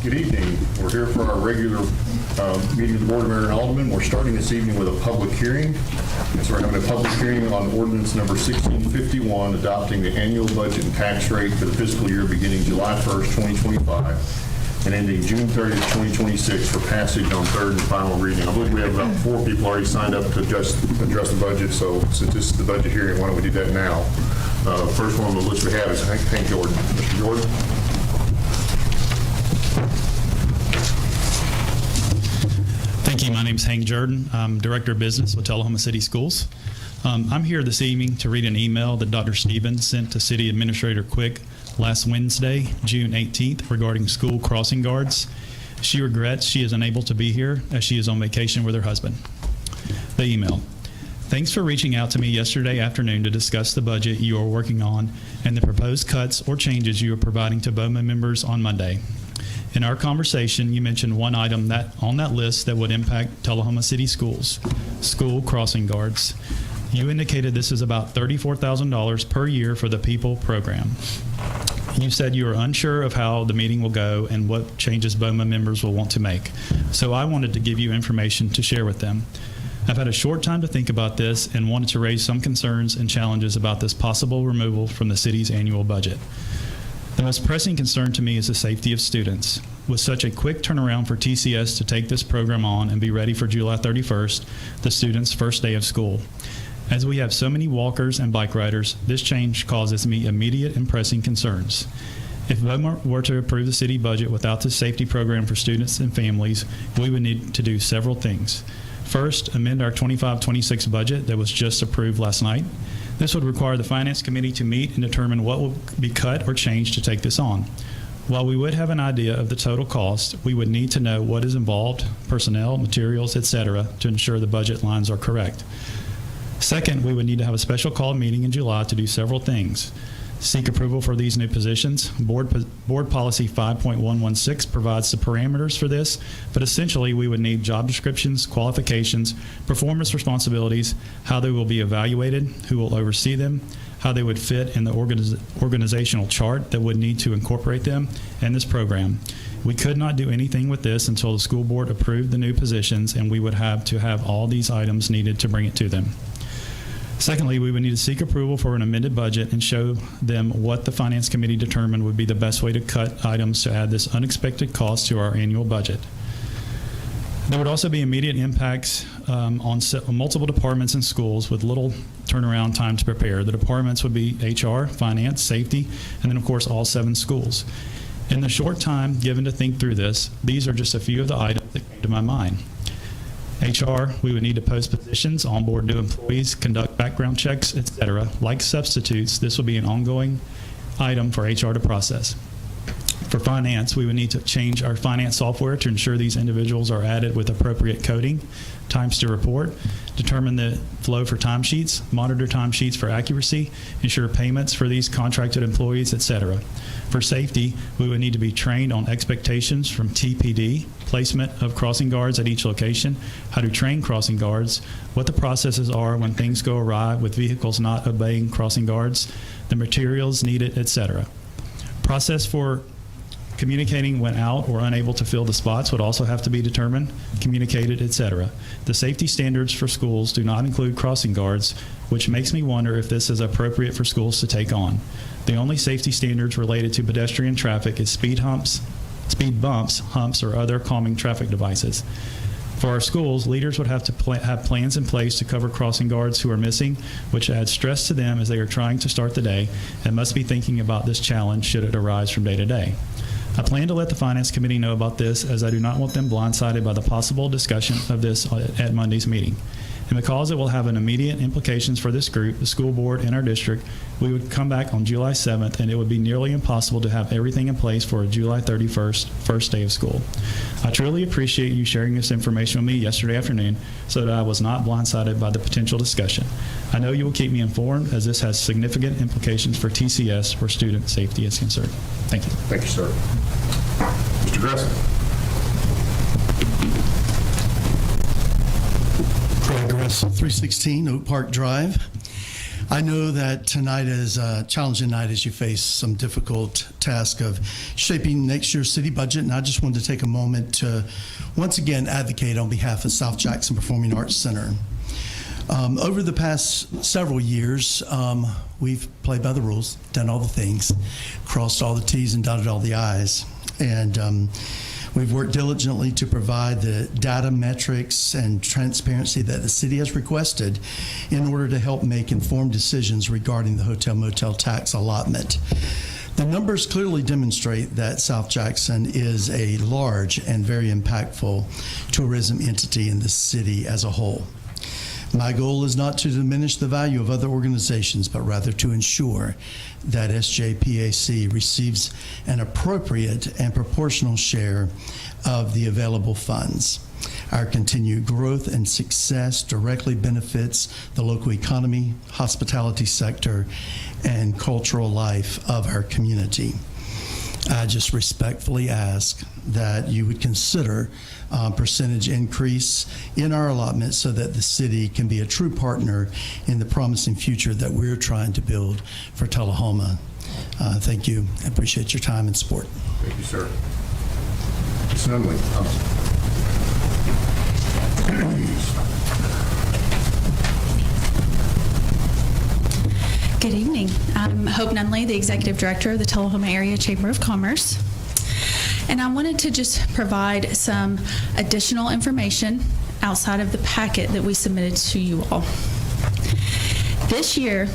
Good evening. We're here for our regular meeting of the Board of Mayor and Aldermen. We're starting this evening with a public hearing. So we're having a public hearing on ordinance number 1651, adopting the annual budget and tax rate for the fiscal year beginning July 1st, 2025, and ending June 30th, 2026 for passage on third and final reading. I believe we have about 4 people already signed up to address the budget, so since this is the budget hearing, why don't we do that now? First one on the list we have is Hank Jordan. Mr. Jordan? Thank you. My name is Hank Jordan. I'm Director of Business with Tullahoma City Schools. I'm here this evening to read an email that Dr. Stevens sent to City Administrator Quick last Wednesday, June 18th, regarding school crossing guards. She regrets she is unable to be here as she is on vacation with her husband. The email. Thanks for reaching out to me yesterday afternoon to discuss the budget you are working on and the proposed cuts or changes you are providing to BOMA members on Monday. In our conversation, you mentioned one item on that list that would impact Tullahoma City Schools, school crossing guards. You indicated this is about $34,000 per year for the PEOPLE program. You said you are unsure of how the meeting will go and what changes BOMA members will want to make. So I wanted to give you information to share with them. I've had a short time to think about this and wanted to raise some concerns and challenges about this possible removal from the city's annual budget. The most pressing concern to me is the safety of students. With such a quick turnaround for TCS to take this program on and be ready for July 31st, the students' first day of school. As we have so many walkers and bike riders, this change causes me immediate and pressing concerns. If BOMA were to approve the city budget without this safety program for students and families, we would need to do several things. First, amend our 25-26 budget that was just approved last night. This would require the Finance Committee to meet and determine what will be cut or changed to take this on. While we would have an idea of the total cost, we would need to know what is involved, personnel, materials, etc., to ensure the budget lines are correct. Second, we would need to have a special call meeting in July to do several things. Seek approval for these new positions. Board Policy 5.116 provides the parameters for this, but essentially we would need job descriptions, qualifications, performance responsibilities, how they will be evaluated, who will oversee them, how they would fit in the organizational chart that would need to incorporate them, and this program. We could not do anything with this until the school board approved the new positions, and we would have to have all these items needed to bring it to them. Secondly, we would need to seek approval for an amended budget and show them what the Finance Committee determined would be the best way to cut items to add this unexpected cost to our annual budget. There would also be immediate impacts on multiple departments and schools with little turnaround time to prepare. The departments would be HR, finance, safety, and then of course all 7 schools. In the short time given to think through this, these are just a few of the items that came to my mind. HR, we would need to post positions, onboard new employees, conduct background checks, etc. Like substitutes, this will be an ongoing item for HR to process. For finance, we would need to change our finance software to ensure these individuals are added with appropriate coding, times to report, determine the flow for timesheets, monitor timesheets for accuracy, ensure payments for these contracted employees, etc. For safety, we would need to be trained on expectations from TPD, placement of crossing guards at each location, how to train crossing guards, what the processes are when things go awry with vehicles not obeying crossing guards, the materials needed, etc. Process for communicating when out or unable to fill the spots would also have to be determined, communicated, etc. The safety standards for schools do not include crossing guards, which makes me wonder if this is appropriate for schools to take on. The only safety standards related to pedestrian traffic is speed bumps, humps, or other calming traffic devices. For our schools, leaders would have to have plans in place to cover crossing guards who are missing, which adds stress to them as they are trying to start the day and must be thinking about this challenge should it arise from day to day. I plan to let the Finance Committee know about this, as I do not want them blindsided by the possible discussion of this at Monday's meeting. And because it will have an immediate implications for this group, the school board, and our district, we would come back on July 7th, and it would be nearly impossible to have everything in place for a July 31st first day of school. I truly appreciate you sharing this information with me yesterday afternoon so that I was not blindsided by the potential discussion. I know you will keep me informed, as this has significant implications for TCS where student safety is concerned. Thank you. Thank you, sir. Mr. Gressel. Greg Gressel, 316 Oak Park Drive. I know that tonight is a challenging night as you face some difficult task of shaping next year's city budget, and I just wanted to take a moment to once again advocate on behalf of South Jackson Performing Arts Center. Over the past several years, we've played by the rules, done all the things, crossed all the T's and dotted all the I's, and we've worked diligently to provide the data, metrics, and transparency that the city has requested in order to help make informed decisions regarding the hotel-motel tax allotment. The numbers clearly demonstrate that South Jackson is a large and very impactful tourism entity in the city as a whole. My goal is not to diminish the value of other organizations, but rather to ensure that SJPAC receives an appropriate and proportional share of the available funds. Our continued growth and success directly benefits the local economy, hospitality sector, and cultural life of our community. I just respectfully ask that you would consider percentage increase in our allotment so that the city can be a true partner in the promising future that we're trying to build for Tullahoma. Thank you. I appreciate your time and support. Thank you, sir. Ms. Nunley. Good evening. I'm Hope Nunley, the Executive Director of the Tullahoma Area Chamber of Commerce. And I wanted to just provide some additional information outside of the packet that we submitted to you all. This year,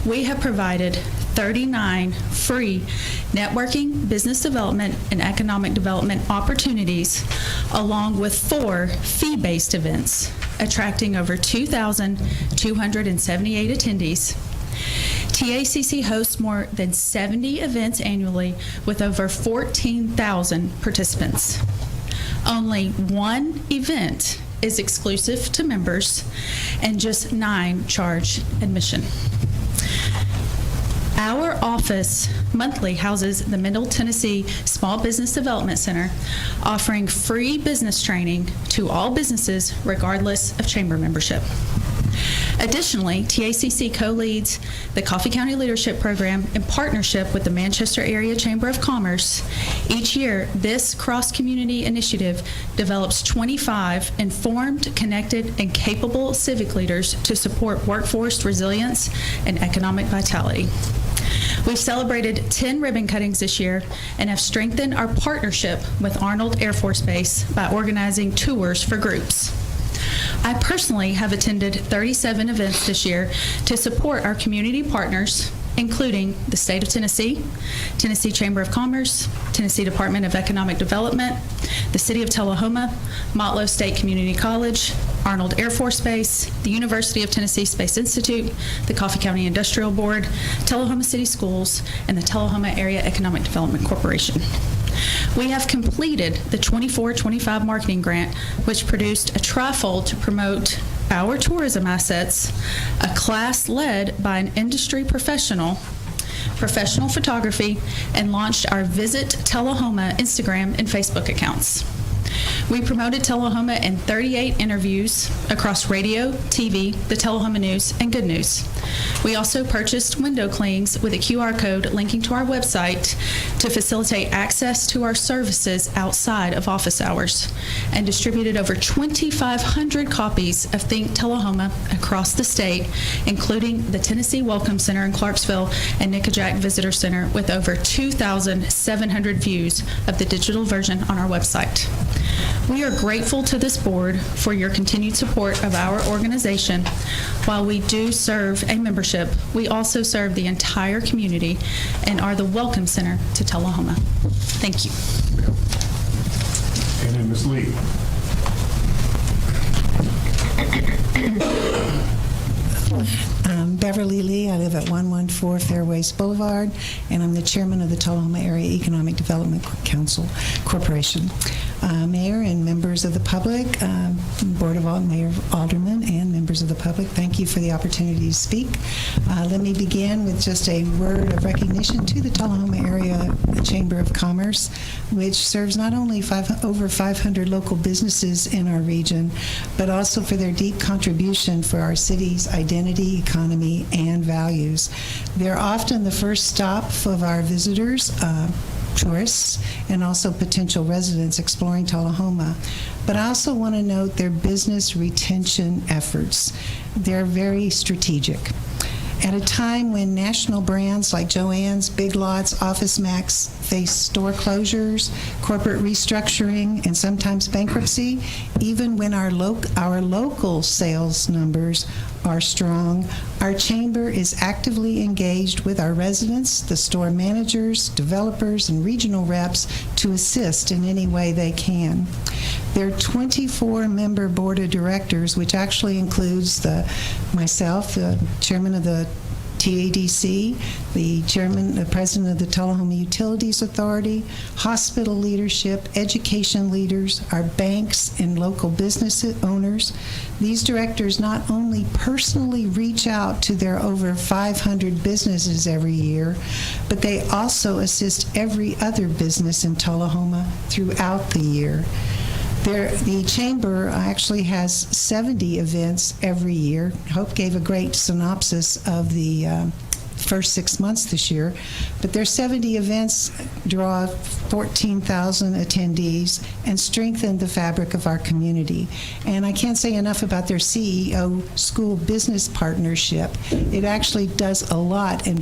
we have provided 39 free networking, business development, and economic development opportunities, along with 4 fee-based events, attracting over 2,278 attendees. TACC hosts more than 70 events annually with over 14,000 participants. Only 1 event is exclusive to members, and just 9 charge admission. Our office monthly houses the Middle Tennessee Small Business Development Center, offering free business training to all businesses regardless of chamber membership. Additionally, TACC co-leads the Coffee County Leadership Program in partnership with the Manchester Area Chamber of Commerce. Each year, this cross-community initiative develops 25 informed, connected, and capable civic leaders to support workforce resilience and economic vitality. We've celebrated 10 ribbon cuttings this year and have strengthened our partnership with Arnold Air Force Base by organizing tours for groups. I personally have attended 37 events this year to support our community partners, including the State of Tennessee, Tennessee Chamber of Commerce, Tennessee Department of Economic Development, the City of Tullahoma, Motlow State Community College, Arnold Air Force Base, the University of Tennessee Space Institute, the Coffee County Industrial Board, Tullahoma City Schools, and the Tullahoma Area Economic Development Corporation. We have completed the 24-25 marketing grant, which produced a trifold to promote our tourism assets, a class led by an industry professional photography, and launched our Visit Tullahoma Instagram and Facebook accounts. We promoted Tullahoma in 38 interviews across radio, TV, the Tullahoma News, and Good News. We also purchased window clings with a QR code linking to our website to facilitate access to our services outside of office hours, and distributed over 2,500 copies of Think Tullahoma across the state, including the Tennessee Welcome Center in Clarksville and Nickajack Visitor Center, with over 2,700 views of the digital version on our website. We are grateful to this board for your continued support of our organization. While we do serve a membership, we also serve the entire community and are the Welcome Center to Tullahoma. Thank you. And then Ms. Lee. Beverly Lee. I live at 114 Fairways Boulevard, and I'm the chairman of the Tullahoma Area Economic Development Council Corporation. Mayor and members of the public, Board of Mayor Aldermen, and members members of the public. Thank you for the opportunity to speak. Let me begin with just a word of recognition to the Tullahoma Area Chamber of Commerce, which serves not only over 500 local businesses in our region, but also for their deep contribution for our city's identity, economy, and values. They're often the first stop of our visitors, tourists, and also potential residents exploring Tullahoma. But I also want to note their business retention efforts. They're very strategic. At a time when national brands like Joann's, Big Lots, OfficeMax face store closures, corporate restructuring, and sometimes bankruptcy, even when our local sales numbers are strong, our chamber is actively engaged with our residents, the store managers, developers, and regional reps to assist in any way they can. Their 24-member board of directors, which actually includes myself, the chairman of the TADC, the president of the Tullahoma Utilities Authority, hospital leadership, education leaders, our banks, and local business owners. These directors not only personally reach out to their over 500 businesses every year, but they also assist every other business in Tullahoma throughout the year. The Chamber actually has 70 events every year. Hope gave a great synopsis of the first 6 months this year, but their 70 events draw 14,000 attendees and strengthen the fabric of our community. And I can't say enough about their CEO school business partnership. It actually does a lot in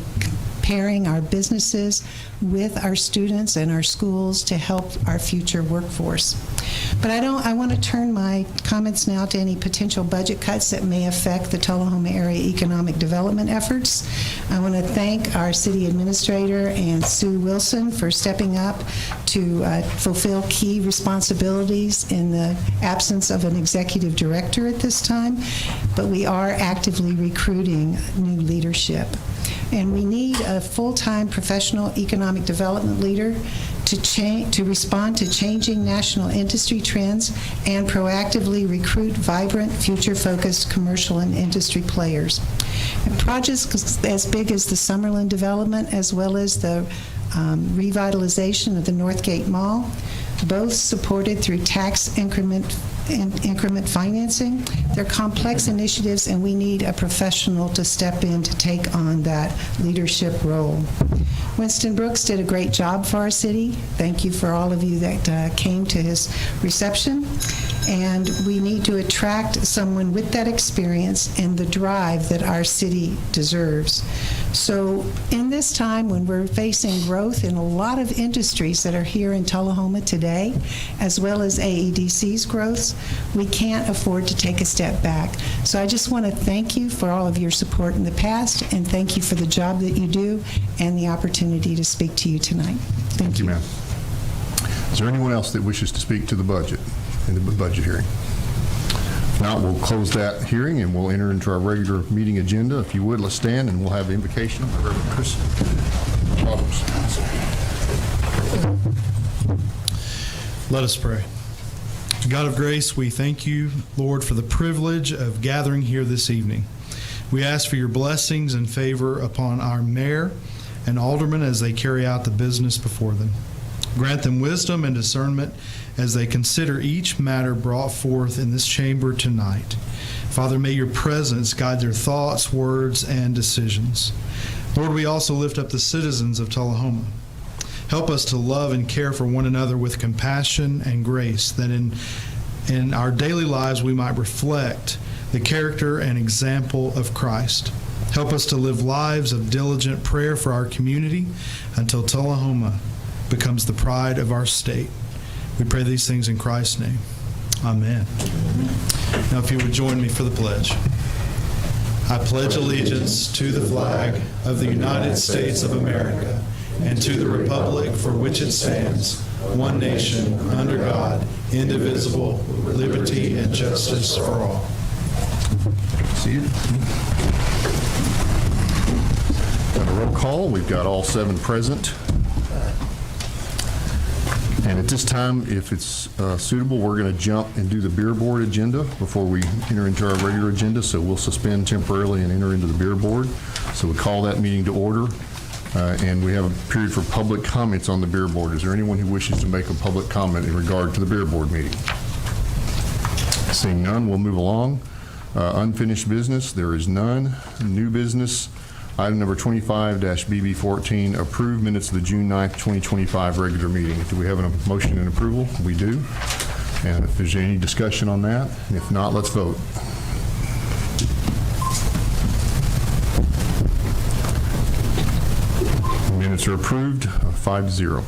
pairing our businesses with our students and our schools to help our future workforce. But I want to turn my comments now to any potential budget cuts that may affect the Tullahoma area economic development efforts. I want to thank our city administrator and Sue Wilson for stepping up to fulfill key responsibilities in the absence of an executive director at this time, but we are actively recruiting new leadership. And we need a full-time professional economic development leader to respond to changing national industry trends and proactively recruit vibrant, future-focused commercial and industry players. And projects as big as the Summerlin development, as well as the revitalization of the Northgate Mall, both supported through tax increment financing. They're complex initiatives, and we need a professional to step in to take on that leadership role. Winston Brooks did a great job for our city. Thank you for all of you that came to his reception. And we need to attract someone with that experience and the drive that our city deserves. So in this time when we're facing growth in a lot of industries that are here in Tullahoma today, as well as AEDC's growth, we can't afford to take a step back. So I just want to thank you for all of your support in the past, and thank you for the job that you do and the opportunity to speak to you tonight. Thank you. Ma'am. Is there anyone else that wishes to speak to the budget in the budget hearing? If not, we'll close that hearing and we'll enter into our regular meeting agenda. If you would, let's stand and we'll have the invocation of Reverend Chris Roberts. Let us pray. God of grace, we thank you, Lord, for the privilege of gathering here this evening. We ask for your blessings and favor upon our mayor and aldermen as they carry out the business before them. Grant them wisdom and discernment as they consider each matter brought forth in this chamber tonight. Father, may your presence guide their thoughts, words, and decisions. Lord, we also lift up the citizens of Tullahoma. Help us to love and care for one another with compassion and grace, that in our daily lives we might reflect the character and example of Christ. Help us to live lives of diligent prayer for our community until Tullahoma becomes the pride of our state. We pray these things in Christ's name. Amen. Now, if you would join me for the pledge. I pledge allegiance to the flag of the United States of America and to the republic for which it stands, one nation, under God, indivisible, with liberty and justice for all. See you. Got a roll call. We've got all 7 present. And At this time, if it's suitable, we're going to jump and do the beer board agenda before we enter into our regular agenda, so we'll suspend temporarily and enter into the beer board. So we call that meeting to order, and we have a period for public comments on the beer board. Is there anyone who wishes to make a public comment in regard to the beer board meeting? Seeing none, we'll move along. Unfinished business, there is none. New business, item number 25-BB14, approve minutes of the June 9th, 2025 regular meeting. Do we have a motion and approval? We do. And if there's any discussion on that, if not, let's vote. Minutes are approved, 5-0.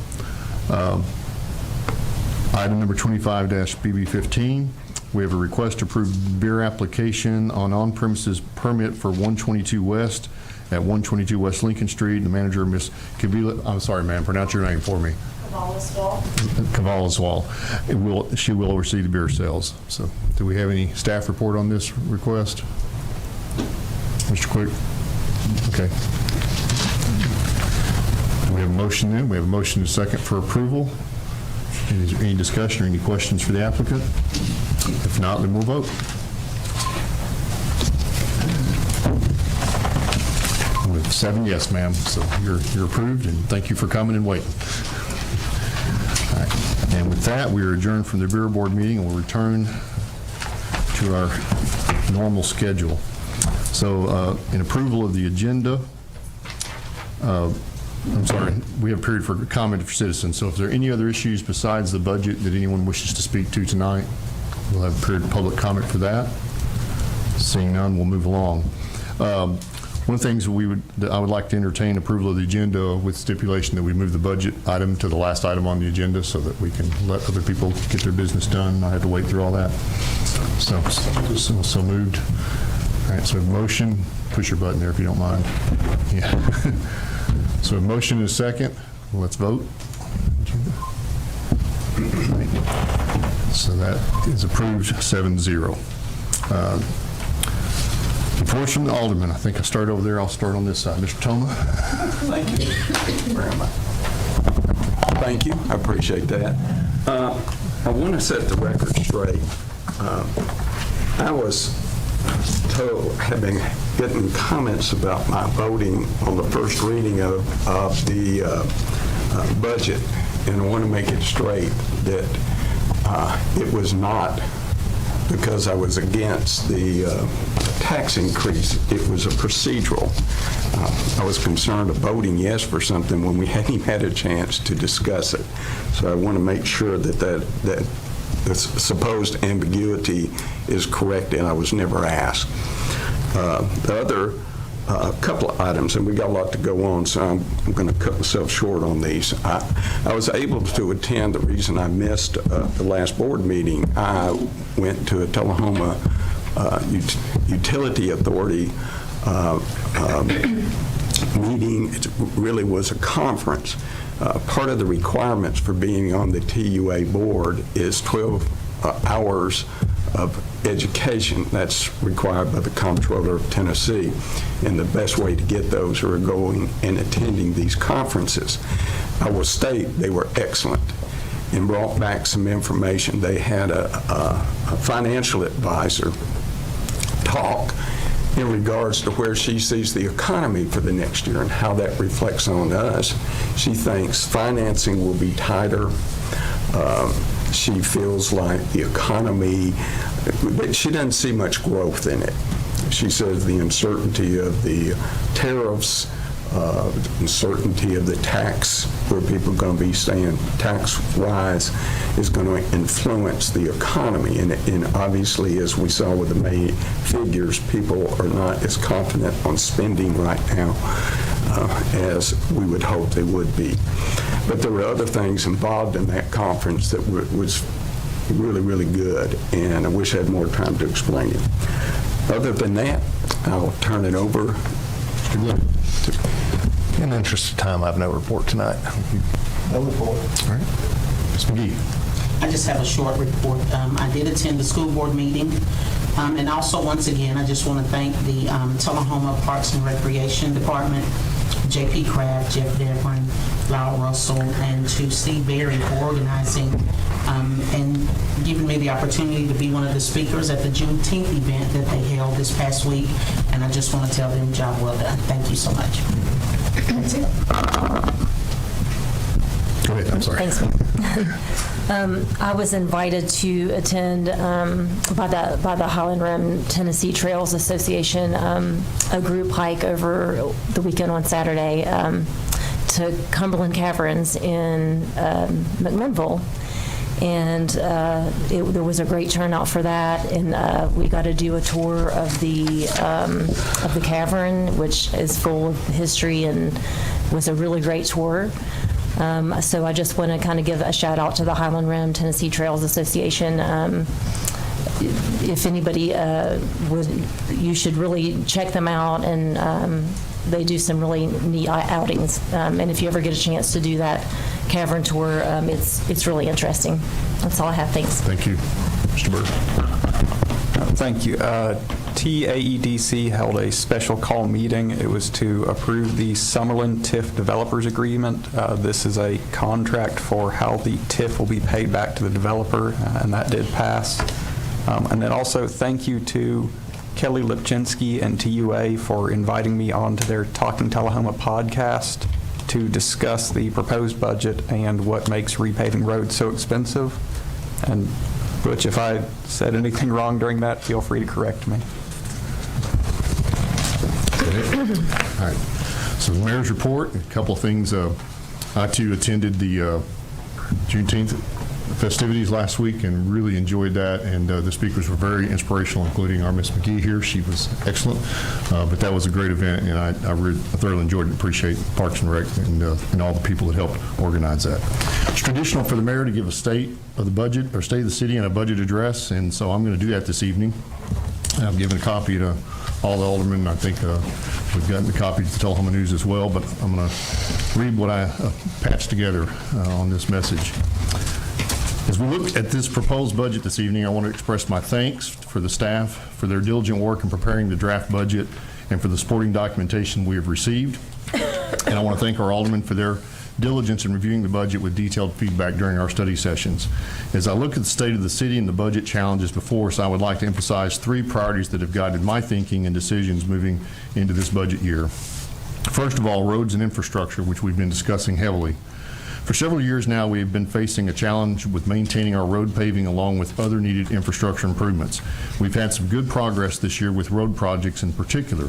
Item number 25-BB15, we have a request to approve beer application on-premises permit for 122 West at 122 West Lincoln Street. The manager, Ms. Kavila, I'm sorry, ma'am, pronounce your name for me. Kavalaswal. She will oversee the beer sales. So do we have any staff report on this request? Mr. Quick? Okay. Do we have a motion then? We have a motion and a second for approval. Is there any discussion or any questions for the applicant? If not, then we'll vote. With 7 yes, ma'am. So you're approved, and thank you for coming and waiting. All right. And with that, we are adjourned from the beer board meeting, and we'll return to our normal schedule. So in approval of the agenda, I'm sorry, we have a period for comment for citizens. So if there are any other issues besides the budget that anyone wishes to speak to tonight, we'll have a period of public comment for that. Seeing none, we'll move along. One of the things that I would like to entertain approval of the agenda with stipulation that we move the budget item to the last item on the agenda so that we can let other people get their business done. I have to wait through all that. So moved. All right, so motion, push your button there if you don't mind. Yeah. So a motion is second. Let's vote. So that is approved 7-0. Reports from the Aldermen. I think I start over there. I'll start on this side. Mr. Toma. Thank you very much. Thank you. I appreciate that. I want to set the record straight. I was told, getting comments about my voting on the first reading of the budget, and I want to make it straight that it was not because I was against the tax increase. It was a procedural. I was concerned of voting yes for something when we hadn't even had a chance to discuss it. So I want to make sure that the supposed ambiguity is correct, and I was never asked. The other couple of items, and we got a lot to go on, so I'm going to cut myself short on these. I was able to attend. The reason I missed the last board meeting, I went to a Tullahoma Utility Authority meeting. It really was a conference. Part of the requirements for being on the TUA board is 12 hours of education. That's required by the Comptroller of Tennessee. And the best way to get those are going and attending these conferences. I will state they were excellent and brought back some information. They had a financial advisor talk in regards to where she sees the economy for the next year and how that reflects on us. She thinks financing will be tighter. She feels like the economy, she doesn't see much growth in it. She says the uncertainty of the tariffs, uncertainty of the tax, where people are going to be staying tax-wise, is going to influence the economy. And obviously, as we saw with the May figures, people are not as confident on spending right now as we would hope they would be. But there were other things involved in that conference that was really, really good, and I wish I had more time to explain it. Other than that, I'll turn it over to Glenn. In the interest of time, I have no report tonight. No report. All right. Ms. McGee. I just have a short report. I did attend the school board meeting. And also, once again, I just want to thank the Tullahoma Parks and Recreation Department, J.P. Craft, Jeff Devlin, Lyle Russell, and to Steve Berry for organizing and giving me the opportunity to be one of the speakers at the Juneteenth event that they held this past week. And I just want to tell them, job well done. Thank you so much. That's it. Go ahead, I'm sorry. Thanks. I was invited to attend by the Highland Rim Tennessee Trails Association a group hike over the weekend on Saturday to Cumberland Caverns in McMinnville. And there was a great turnout for that, and we got to do a tour of the cavern, which is full of history and was a really great tour. So I just want to kind of give a shout out to the Highland Rim Tennessee Trails Association. If anybody you should really check them out, and they do some really neat outings. And if you ever get a chance to do that cavern tour, it's really interesting. That's all I have. Thanks. Thank you. Mr. Bird. Thank you. TAEDC held a special call meeting. It was to approve the Summerlin TIF Developers Agreement. This is a contract for how the TIF will be paid back to the developer, and that did pass. And then also thank you to Kelly Lipczynski and TUA for inviting me onto their Talking Tullahoma podcast to discuss the proposed budget and what makes repaving roads so expensive. And Butch, if I said anything wrong during that, feel free to correct me. All right. So the mayor's report, a couple of things. I too attended the Juneteenth festivities last week and really enjoyed that, and the speakers were very inspirational, including our Miss McGee here. She was excellent, but that was a great event, and I thoroughly enjoyed it and appreciate Parks and Rec and all the people that helped organize that. It's traditional for the mayor to give a state of the budget, or state of the city, and a budget address, and so I'm going to do that this evening. I've given a copy to all the aldermen. I think we've gotten a copy to the Tullahoma News as well, but I'm going to read what I patched together on this message. As we look at this proposed budget this evening, I want to express my thanks for the staff for their diligent work in preparing the draft budget and for the supporting documentation we have received. And I want to thank our aldermen for their diligence in reviewing the budget with detailed feedback during our study sessions. As I look at the state of the city and the budget challenges before us, I would like to emphasize three priorities that have guided my thinking and decisions moving into this budget year. First of all, roads and infrastructure, which we've been discussing heavily. For several years now, we have been facing a challenge with maintaining our road paving along with other needed infrastructure improvements. We've had some good progress this year with road projects in particular.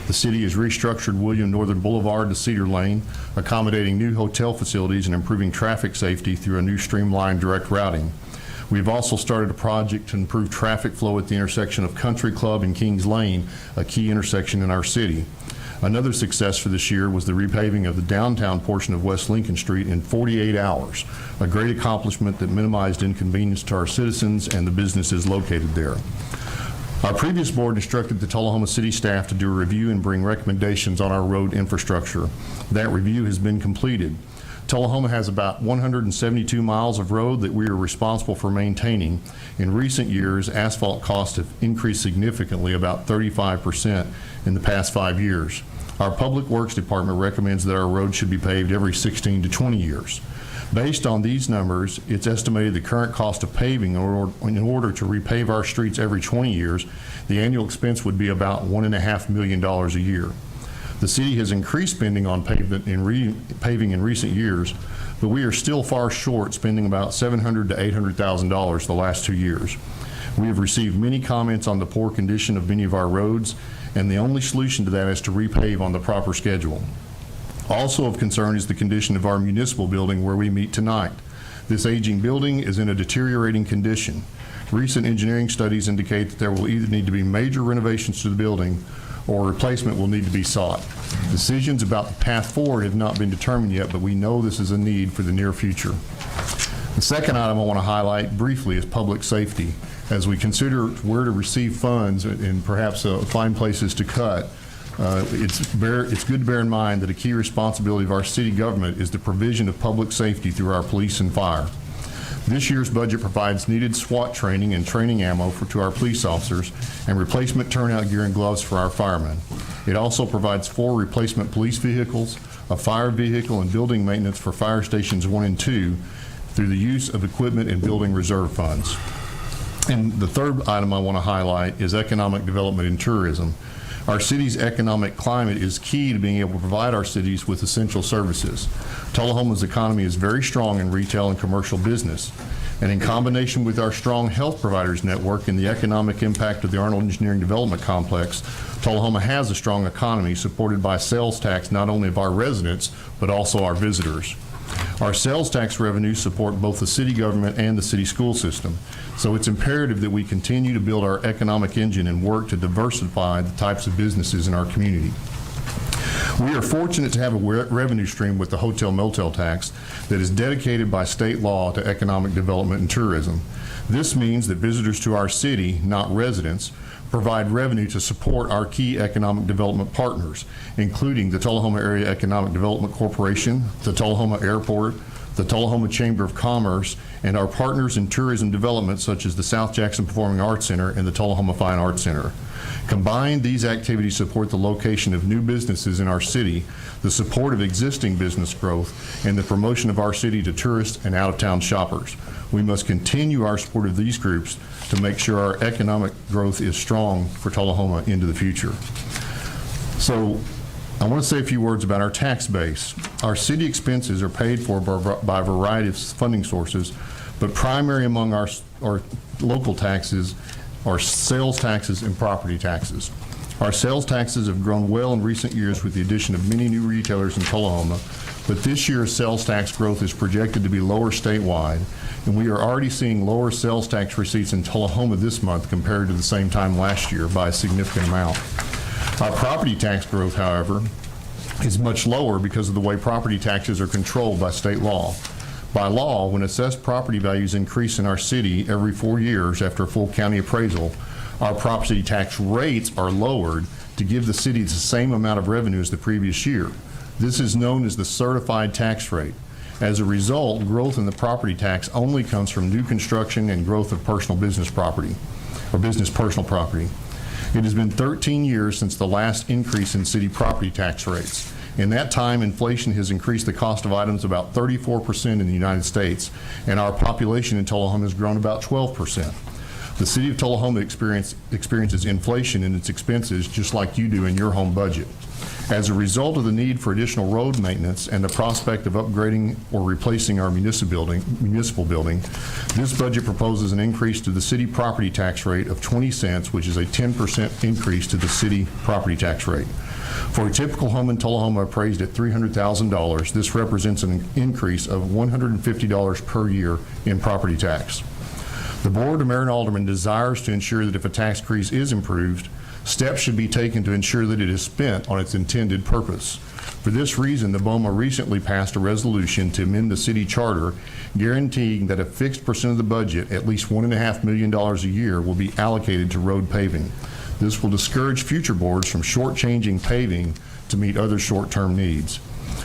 The city has restructured William Northern Boulevard to Cedar Lane, accommodating new hotel facilities and improving traffic safety through a new streamlined direct routing. We've also started a project to improve traffic flow at the intersection of Country Club and Kings Lane, a key intersection in our city. Another success for this year was the repaving of the downtown portion of West Lincoln Street in 48 hours, a great accomplishment that minimized inconvenience to our citizens and the businesses located there. Our previous board instructed the Tullahoma City staff to do a review and bring recommendations on our road infrastructure. That review has been completed. Tullahoma has about 172 miles of road that we are responsible for maintaining. In recent years, asphalt costs have increased significantly, about 35% in the past 5 years. Our Public Works Department recommends that our roads should be paved every 16 to 20 years. Based on these numbers, it's estimated the current cost of paving in order to repave our streets every 20 years, the annual expense would be about $1.5 million a year. The city has increased spending on paving in recent years, but we are still far short, spending about $700,000 to $800,000 the last 2 years. We have received many comments on the poor condition of many of our roads, and the only solution to that is to repave on the proper schedule. Also of concern is the condition of our municipal building where we meet tonight. This aging building is in a deteriorating condition. Recent engineering studies indicate that there will either need to be major renovations to the building or replacement will need to be sought. Decisions about the path forward have not been determined yet, but we know this is a need for the near future. The second item I want to highlight briefly is public safety. As we consider where to receive funds and perhaps find places to cut, it's good to bear in mind that a key responsibility of our city government is the provision of public safety through our police and fire. This year's budget provides needed SWAT training and training ammo to our police officers and replacement turnout gear and gloves for our firemen. It also provides 4 replacement police vehicles, of fire vehicle and building maintenance for fire stations 1 and 2 through the use of equipment and building reserve funds. And the third item I want to highlight is economic development and tourism. Our city's economic climate is key to being able to provide our cities with essential services. Tullahoma's economy is very strong in retail and commercial business. And in combination with our strong health providers network and the economic impact of the Arnold Engineering Development Complex, Tullahoma has a strong economy supported by sales tax not only of our residents, but also our visitors. Our sales tax revenues support both the city government and the city school system. So it's imperative that we continue to build our economic engine and work to diversify the types of businesses in our community. We are fortunate to have a revenue stream with the hotel motel tax that is dedicated by state law to economic development and tourism. This means that visitors to our city, not residents, provide revenue to support our key economic development partners, including the Tullahoma Area Economic Development Corporation, the Tullahoma Airport, the Tullahoma Chamber of Commerce, and our partners in tourism development such as the South Jackson Performing Arts Center and the Tullahoma Fine Arts Center. Combined, these activities support the location of new businesses in our city, the support of existing business growth, and the promotion of our city to tourists and out-of-town shoppers. We must continue our support of these groups to make sure our economic growth is strong for Tullahoma into the future. So I want to say a few words about our tax base. Our city expenses are paid for by a variety of funding sources, but primary among our local taxes are sales taxes and property taxes. Our sales taxes have grown well in recent years with the addition of many new retailers in Tullahoma, but this year's sales tax growth is projected to be lower statewide, and we are already seeing lower sales tax receipts in Tullahoma this month compared to the same time last year by a significant amount. Our property tax growth, however, is much lower because of the way property taxes are controlled by state law. By law, when assessed property values increase in our city every 4 years after a full county appraisal, our property tax rates are lowered to give the city the same amount of revenue as the previous year. This is known as the certified tax rate. As a result, growth in the property tax only comes from new construction and growth of personal business property, or business personal property. It has been 13 years since the last increase in city property tax rates. In that time, inflation has increased the cost of items about 34% in the United States, and our population in Tullahoma has grown about 12%. The city of Tullahoma experiences inflation in its expenses just like you do in your home budget. As a result of the need for additional road maintenance and the prospect of upgrading or replacing our municipal building, this budget proposes an increase to the city property tax rate of 20 cents, which is a 10% increase to the city property tax rate. For a typical home in Tullahoma appraised at $300,000, this represents an increase of $150 per year in property tax. The Board of Mayor and Aldermen desires to ensure that if a tax increase is improved, steps should be taken to ensure that it is spent on its intended purpose. For this reason, the BOMA recently passed a resolution to amend the city charter, guaranteeing that a fixed percent of the budget, at least $1.5 million a year, will be allocated to road paving. This will discourage future boards from shortchanging paving to meet other short-term needs.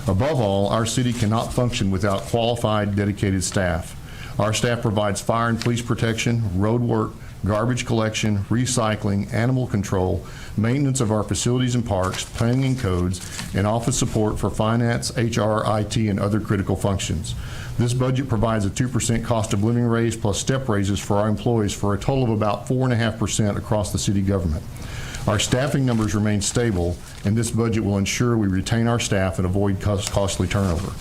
Above all, our city cannot function without qualified, dedicated staff. Our staff provides fire and police protection, road work, garbage collection, recycling, animal control, maintenance of our facilities and parks, planning and codes, and office support for finance, HR, IT, and other critical functions. This budget provides a 2% cost of living raise plus step raises for our employees for a total of about 4.5% across the city government. Our staffing numbers remain stable, and this budget will ensure we retain our staff and avoid costly turnover.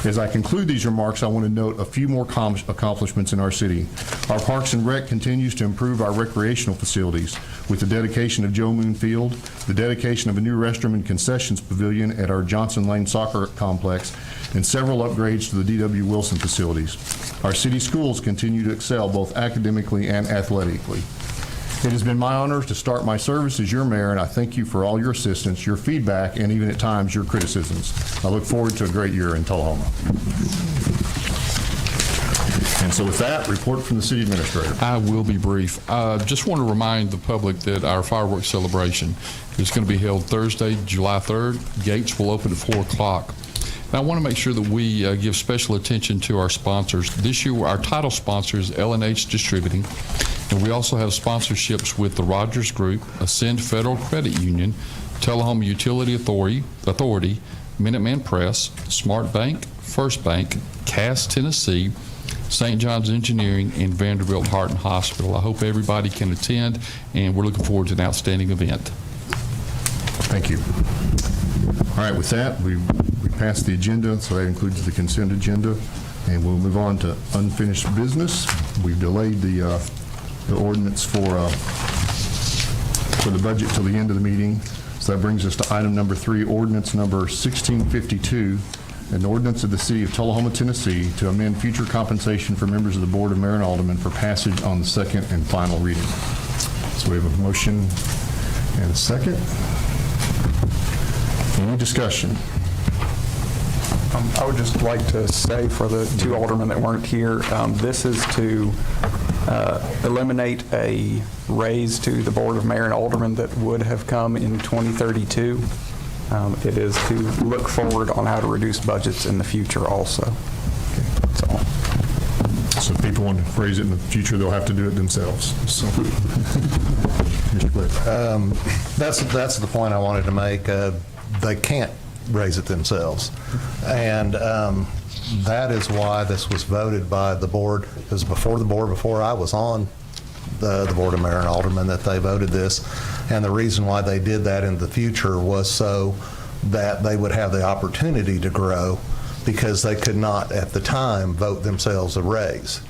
As I conclude these remarks, I want to note a few more accomplishments in our city. Our Parks and Rec continues to improve our recreational facilities with the dedication of Joe Moon Field, the dedication of a new restroom and concessions pavilion at our Johnson Lane Soccer Complex, and several upgrades to the D.W. Wilson facilities. Our city schools continue to excel both academically and athletically. It has been my honor to start my service as your mayor, and I thank you for all your assistance, your feedback, and even at times your criticisms. I look forward to a great year in Tullahoma. And so with that, report from the city administrator. I will be brief. Just want to remind the public that our fireworks celebration is going to be held Thursday, July 3rd. Gates will open at 4 o'clock. Now, I want to make sure that we give special attention to our sponsors. This year, our title sponsor is L&H Distributing, and we also have sponsorships with the Rogers Group, Ascend Federal Credit Union, Tullahoma Utility Authority, Minuteman Press, Smart Bank, First Bank, Cass, Tennessee, St. John's Engineering, and Vanderbilt Heart and Hospital. I hope everybody can attend, and we're looking forward to an outstanding event. Thank you. All right, with that, we passed the agenda, so that includes the consent agenda, and we'll move on to unfinished business. We've delayed the ordinance for the budget till the end of the meeting, so that brings us to item number 3, ordinance number 1652, an ordinance of the City of Tullahoma, Tennessee, to amend future compensation for members of the Board of Mayor and Aldermen for passage on the second and final reading. So we have a motion and a second. Any discussion? I would just like to say for the 2 aldermen that weren't here, this is to eliminate a raise to the Board of Mayor and Aldermen that would have come in 2032. It is to look forward on how to reduce budgets in the future also. That's all. So if people want to raise it in the future, they'll have to do it themselves. So, Mr. Glick. That's the point I wanted to make. They can't raise it themselves. And that is why this was voted by the board. It was before the board, before I was on the Board of Mayor and Aldermen, that they voted this. And the reason why they did that in the future was so that they would have the opportunity to grow, because they could not at the time vote themselves a raise.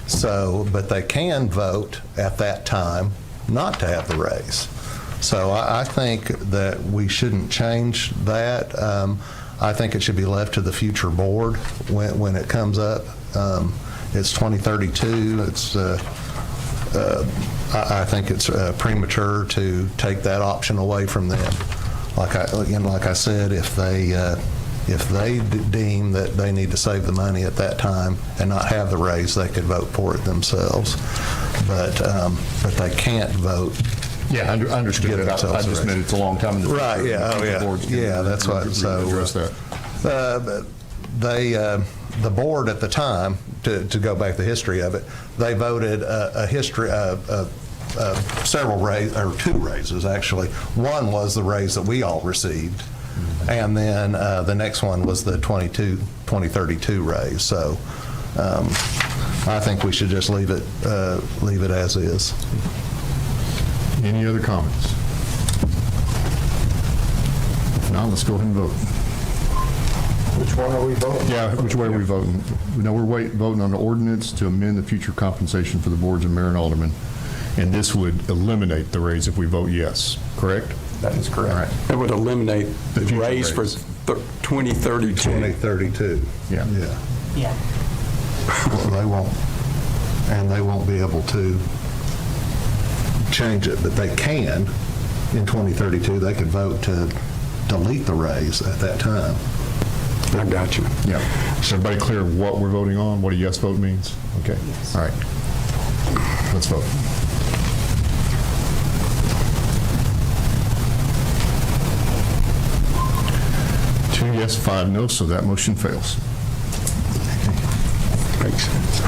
So, but they can vote at that time not to have the raise. So I think that we shouldn't change that. I think it should be left to the future board when it comes up. It's 2032. I think it's premature to take that option away from them. Like I said, if they deem that they need to save the money at that time and not have the raise, they could vote for it themselves. But they can't vote. Yeah, I understood it. I just meant it's a long time in the future. Right, yeah, oh, yeah. Yeah, that's what, so. Address that. The board at the time, to go back to the history of it, they voted several raises, or 2 raises actually. One was the raise that we all received, and then the next one was the 2032 raise. So I think we should just leave it as is. Any other comments? If not, let's go ahead and vote. Which one are we voting? Yeah, which way are we voting? No, we're voting on the ordinance to amend the future compensation for the boards of mayor and aldermen, and this would eliminate the raise if we vote yes, correct? That is correct. All right. It would eliminate the future raise for raise. 2032. 2032. Yeah. Yeah. Yeah. Well, they won't be able to change it, but they can in 2032. They could vote to delete the raise at that time. I got you. Yeah. Is everybody clear what we're voting on, what a yes vote means? Okay. All right. Let's vote. Two yes, 5 no, so that motion fails. Makes sense.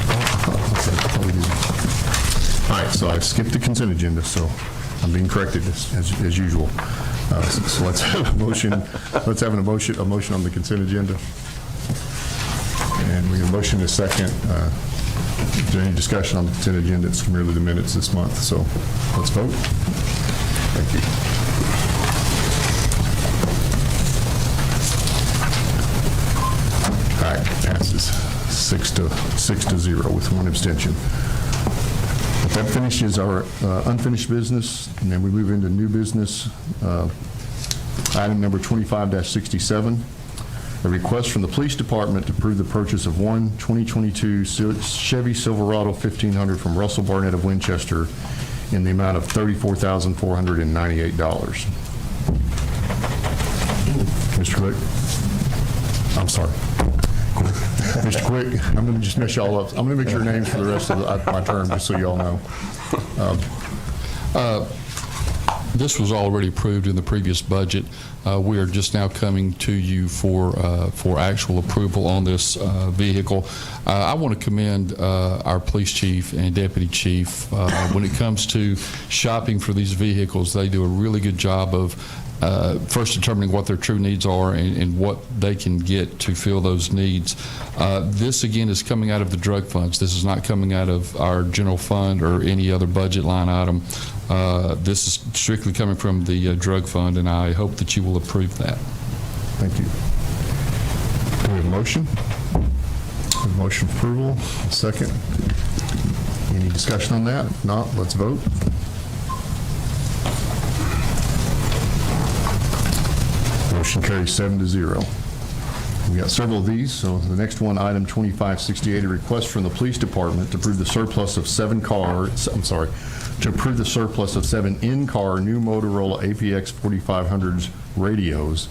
All right, so I skipped the consent agenda, so I'm being corrected as usual. So let's have a motion. Let's have a motion on the consent agenda. And we have a motion and a second. Is there any discussion on the consent agenda? It's merely the minutes this month, so let's vote. Thank you. All right, passes 6-0 with 1 abstention. But that finishes our unfinished business, and then we move into new business. Item number 25-67, a request from the police department to approve the purchase of one 2022 Chevy Silverado 1500 from Russell Barnett of Winchester in the amount of $34,498. Mr. Quick? I'm sorry. Mr. Quick, I'm going to just mess y'all up. I'm going to mix your names for the rest of my term, just so y'all know. This was already approved in the previous budget. We are just now coming to you for actual approval on this vehicle. I want to commend our police chief and deputy chief. When it comes to shopping for these vehicles, they do a really good job of first determining what their true needs are and what they can get to fill those needs. This, again, is coming out of the drug funds. This is not coming out of our general fund or any other budget line item. This is strictly coming from the drug fund, and I hope that you will approve that. Thank you. Do we have a motion? We have a motion for approval. A second. Any discussion on that? If not, let's vote. Motion carries 7-0. We got several of these, so the next one, item 2568, a request from the police department to approve the surplus of to approve the surplus of 7 in-car new Motorola APX 4500s radios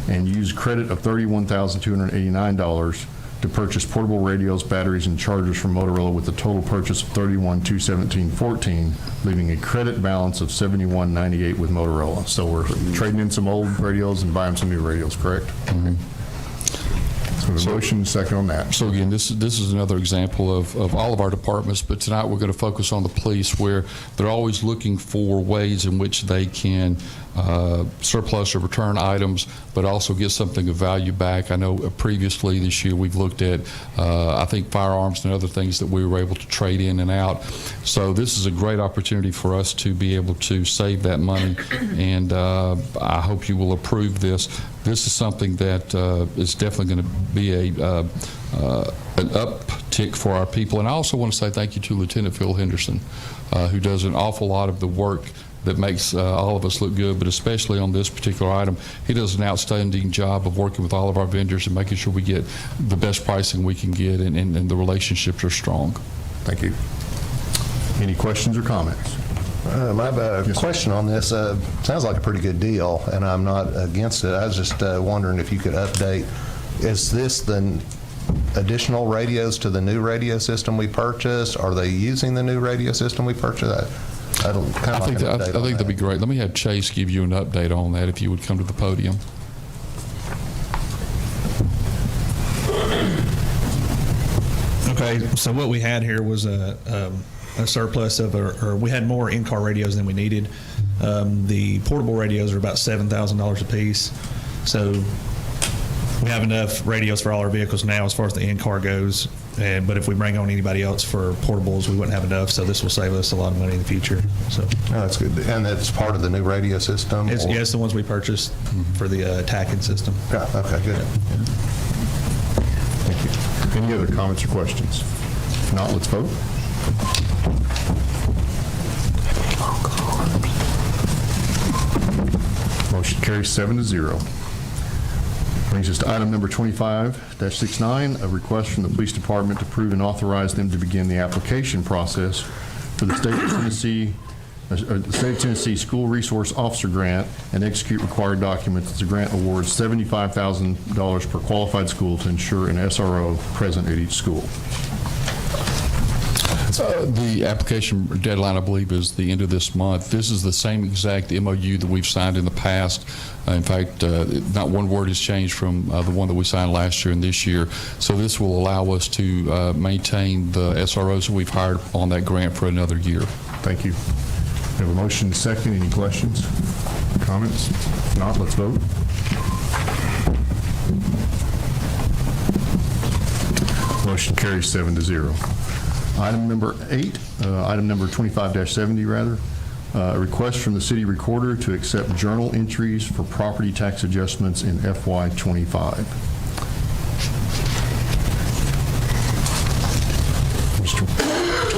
and use credit of $31,289 to purchase portable radios, batteries, and chargers from Motorola with a total purchase of $31,217.14, leaving a credit balance of $71,98 with Motorola. So we're trading in some old radios and buying some new radios, correct? Mm-hmm. So a motion, second on that. So again, this is another example of all of our departments, but tonight we're going to focus on the police, where they're always looking for ways in which they can surplus or return items, but also get something of value back. I know previously this year we've looked at, I think, firearms and other things that we were able to trade in and out. So this is a great opportunity for us to be able to save that money, and I hope you will approve this. This is something that is definitely going to be an uptick for our people. And I also want to say thank you to Lieutenant Phil Henderson, who does an awful lot of the work that makes all of us look good, but especially on this particular item. He does an outstanding job of working with all of our vendors and making sure we get the best pricing we can get, and the relationships are strong. Thank you. Any questions or comments? I have a question on this. Sounds like a pretty good deal, and I'm not against it. I was just wondering if you could update. Is this the additional radios to the new radio system we purchased? Are they using the new radio system we purchased? I think that'd be great. Let me have Chase give you an update on that, if you would come to the podium. Okay, so what we had here was a surplus of, or we had more in-car radios than we needed. The portable radios are about $7,000 a piece. So we have enough radios for all our vehicles now as far as the in-car goes. But if we bring on anybody else for portables, we wouldn't have enough. So this will save us a lot of money in the future. So that's good. And that's part of the new radio system? Yes, the ones we purchased for the TACID system. Yeah, okay, good. Yeah. Thank you. Any other comments or questions? If not, let's vote. Motion carries 7-0. Brings us to item number 25-69, a request from the police department to approve and authorize them to begin the application process for the State of Tennessee School Resource Officer Grant and execute required documents as the grant awards $75,000 per qualified school to ensure an SRO present at each school. The application deadline, I believe, is the end of this month. This is the same exact MOU that we've signed in the past. In fact, not one word has changed from the one that we signed last year and this year. So this will allow us to maintain the SROs that we've hired on that grant for another year. Thank you. We have a motion and a second. Any questions? Comments? If not, let's vote. Motion carries 7-0. Item number 8, item number 25-70 rather, a request from the city recorder to accept journal entries for property tax adjustments in FY25. Mr.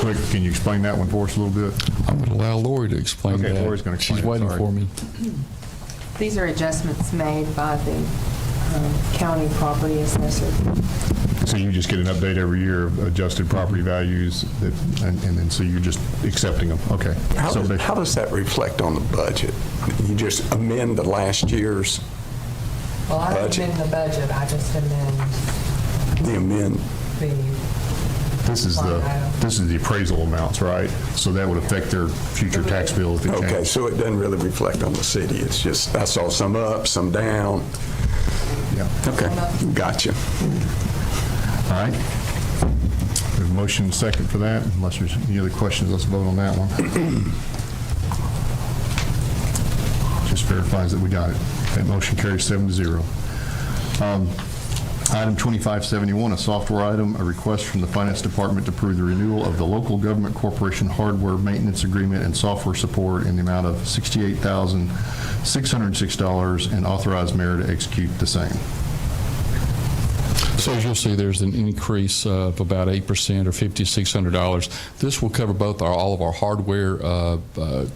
Quick, can you explain that one for us a little bit? I'm going to allow Lori to explain that. Okay, Lori's going to explain. She's waiting for me. These are adjustments made by the county property assessor. So you just get an update every year of adjusted property values, and then so you're just accepting them. Okay. How does that reflect on the budget? You just amend the last year's Well, I don't budget? amend the budget, I just amend the This is the appraisal amounts, right? So that would affect their future tax bill if it changed. Okay, so it doesn't really reflect on the city. It's just, I saw some up, some down. Yeah. Okay, gotcha. All right. We have a motion and a second for that. Unless there's any other questions, let's vote on that one. Just verifies that we got it. That motion carries 7-0. Item 2571, a software item, a request from the Finance Department to approve the renewal of the Local Government Corporation hardware maintenance agreement and software support in the amount of $68,606 and authorize mayor to execute the same. So as you'll see, there's an increase of about 8% or $5,600. This will cover both all of our hardware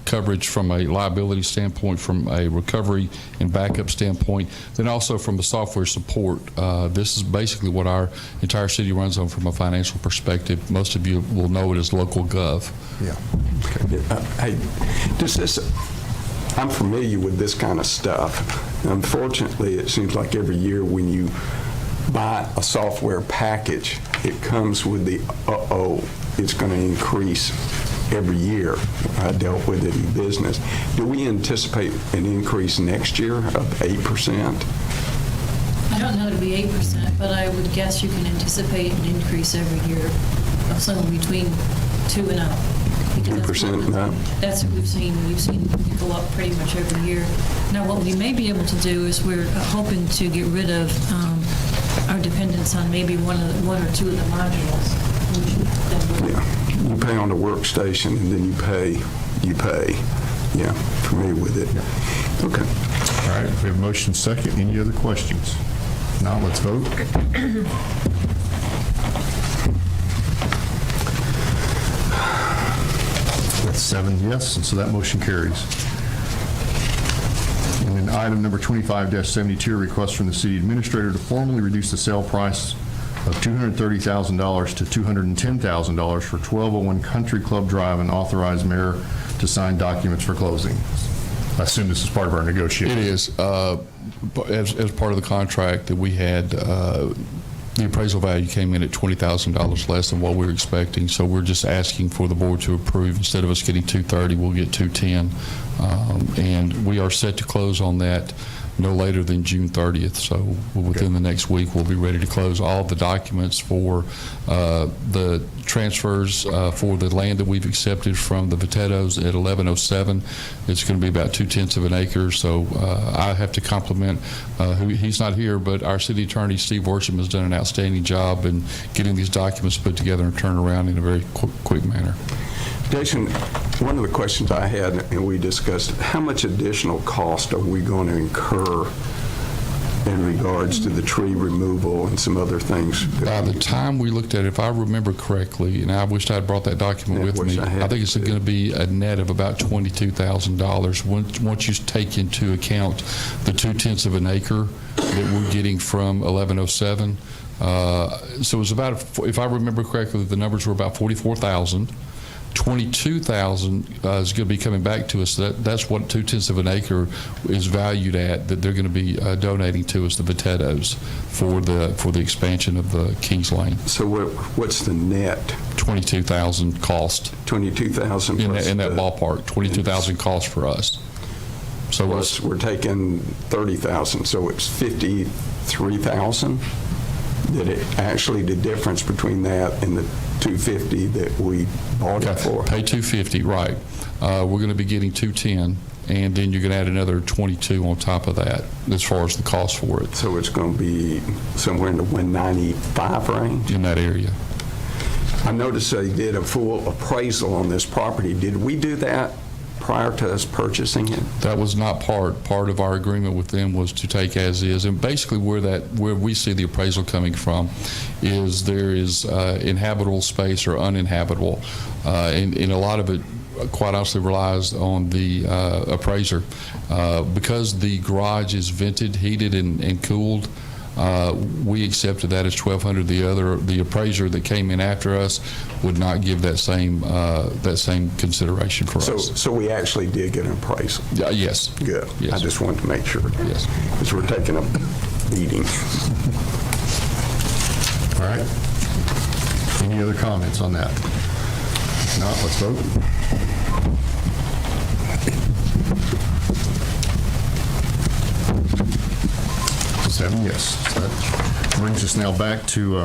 coverage from a liability standpoint, from a recovery and backup standpoint, then also from a software support. This is basically what our entire city runs on from a financial perspective. Most of you will know it as local gov. Yeah. Hey, I'm familiar with this kind of stuff. Unfortunately, it seems like every year when you buy a software package, it comes with the, it's going to increase every year. I dealt with it in business. Do we anticipate an increase next year of 8%? I don't know it'll be 8%, but I would guess you can anticipate an increase every year of somewhere between 2 and up. 2% and up? That's what we've seen. We've seen it go up pretty much every year. Now, what we may be able to do is we're hoping to get rid of our dependence on maybe one or two of the modules. Yeah, you pay on the workstation and then you pay. Yeah, familiar with it. Okay. All right, we have a motion second. Any other questions? Now let's vote. That's 7 yes, and so that motion carries. And then item number 25-72, a request from the city administrator to formally reduce the sale price of $230,000 to $210,000 for 1201 Country Club Drive and authorize mayor to sign documents for closing. I assume this is part of our negotiation. It is. As part of the contract that we had, the appraisal value came in at $20,000 less than what we were expecting, so we're just asking for the board to approve. Instead of us getting $230,000, we'll get $210,000, and we are set to close on that no later than June 30th. So within the next week, we'll be ready to close all the documents for the transfers for the land that we've accepted from the Vitetos at 1107. It's going to be about 2/10 of an acre. So I have to compliment, he's not here, but our city attorney, Steve Worsham, has done an outstanding job in getting these documents put together and turned around in a very quick manner. Jason, one of the questions I had, and we discussed, how much additional cost are we going to incur in regards to the tree removal and some other things? By the time we looked at it, if I remember correctly, and I wished I had brought that document with me, I think it's going to be a net of about $22,000 once you take into account the 2/10 of an acre that we're getting from 1107. So it was about, if I remember correctly, the numbers were about $44,000. $22,000 is going to be coming back to us. That's what 2/10 of an acre is valued at, that they're going to be donating to us, the Vitetos, for the expansion of the Kings Lane. So what's the net? $22,000 cost. $22,000 in that ballpark. $22,000 cost for us. So we're taking $30,000, so it's $53,000. That it actually, the difference between that and the $250 that we bought it for. Pay $250, right. We're going to be getting $210, and then you're going to add another $22 on top of that as far as the cost for it. So it's going to be somewhere in the $195 range? In that area. I noticed they did a full appraisal on this property. Did we do that prior to us purchasing it? That was not part of our agreement with them, was to take as is. And basically where we see the appraisal coming from is there is inhabitable space or uninhabitable. And a lot of it quite honestly relies on the appraiser. Because the garage is vented, heated, and cooled, we accepted that as $1,200. The appraiser that came in after us would not give that same consideration for us. So we actually did get an appraisal? Yes. Good. Yes. I just wanted to make sure. Yes. Because we're taking a beating. All right. Any other comments on that? If not, let's vote. Seven yes. So that brings us now back to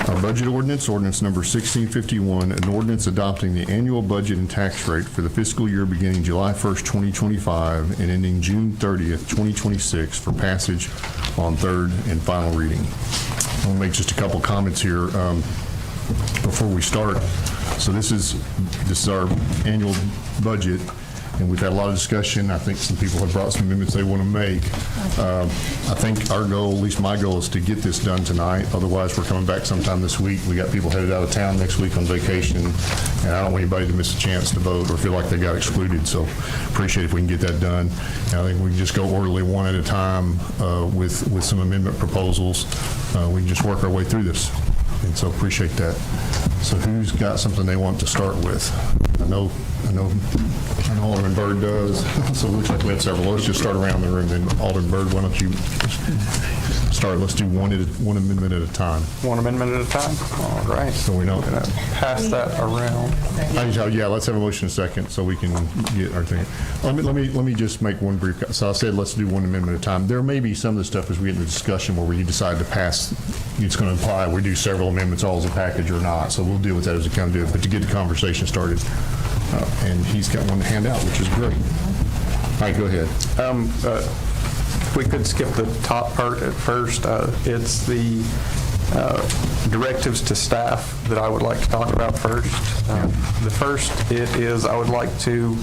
Our budget ordinance number 1651, an ordinance adopting the annual budget and tax rate for the fiscal year beginning July 1st, 2025 and ending June 30th, 2026 for passage on third and final reading. I'll make just a couple comments here before we start. So this is our annual budget, and we've had a lot of discussion. I think some people have brought some amendments they want to make. I think our goal, at least my goal, is to get this done tonight. Otherwise, we're coming back sometime this week. We got people headed out of town next week on vacation, and I don't want anybody to miss a chance to vote or feel like they got excluded. So appreciate if we can get that done. And I think we can just go orderly one at a time with some amendment proposals. We can just work our way through this. And so appreciate that. So who's got something they want to start with? I know Alderman Byrd does. So it looks like we had several. Let's just start around the room. Then Alderman Byrd, why don't you start? Let's do one amendment at a time. One amendment at a time? All right. So we know. I'm going to pass that around. Yeah, let's have a motion in a second so we can get our thing. Let me just make one brief. So I said let's do one amendment at a time. There may be some of the stuff as we get into discussion where we decide to pass. It's going to imply we do several amendments all as a package or not. So we'll deal with that as we come to it. But to get the conversation started, and he's got one to hand out, which is great. All right, go ahead. If we could skip the top part at first, it's the directives to staff that I would like to talk about first. The first, I would like to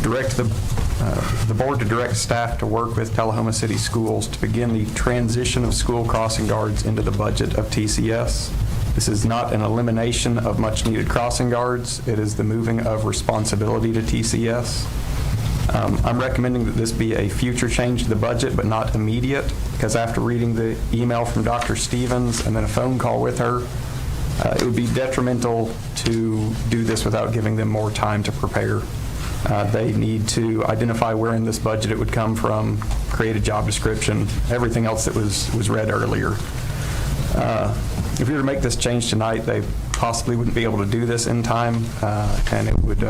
direct the board to direct staff to work with Tullahoma City Schools to begin the transition of school crossing guards into the budget of TCS. This is not an elimination of much needed crossing guards. It is the moving of responsibility to TCS. I'm recommending that this be a future change to the budget, but not immediate, because after reading the email from Dr. Stevens and then a phone call with her, it would be detrimental to do this without giving them more time to prepare. They need to identify where in this budget it would come from, create a job description, everything else that was read earlier. If we were to make this change tonight, they possibly wouldn't be able to do this in time, and it would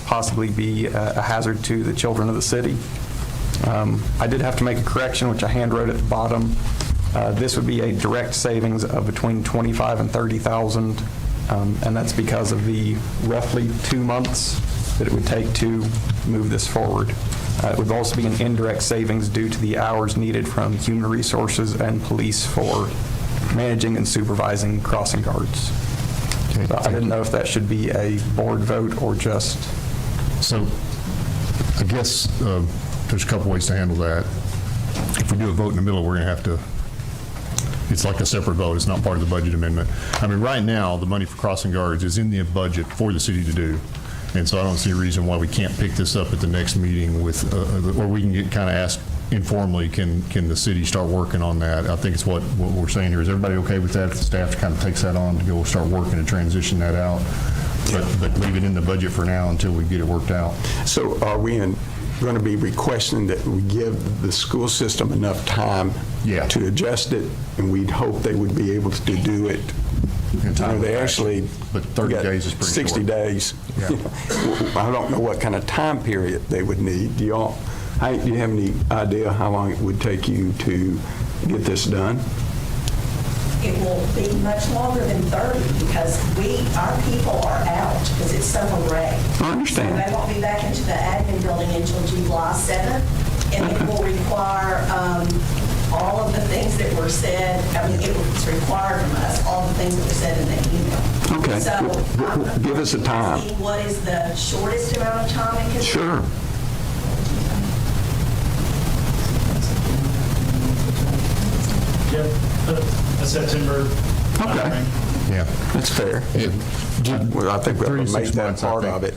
possibly be a hazard to the children of the city. I did have to make a correction, which I handwrote at the bottom. This would be a direct savings of between $25,000 and $30,000, and that's because of the roughly 2 months that it would take to move this forward. It would also be an indirect savings due to the hours needed from human resources and police for managing and supervising crossing guards. Okay. So I didn't know if that should be a board vote or just... So I guess there's a couple ways to handle that. If we do a vote in the middle, we're going to have to, it's like a separate vote. It's not part of the budget amendment. I mean, right now, the money for crossing guards is in the budget for the city to do. And so I don't see a reason why we can't pick this up at the next meeting with, or we can get kind of asked informally, can the city start working on that? I think it's what we're saying here. Is everybody okay with that? If the staff kind of takes that on to go start working to transition that out, but leave it in the budget for now until we get it worked out. So are we going to be requesting that we give the school system enough time to adjust it, and we'd hope they would be able to do it? They actually, but 30 days is pretty 60 short. days. Yeah. I don't know what kind of time period they would need. Do you have any idea how long it would take you to get this done? It will be much longer than 30 because our people are out because it's summer break. I understand. So they won't be back into the admin building until July 7th, and it will require all of the things that were said. I mean, it's required from us, all the things that were said in the email. Okay. So give us a time. What is the shortest amount of time it could be? Sure. A September. Okay. Yeah. That's fair. Well, I think we have to make that part of it.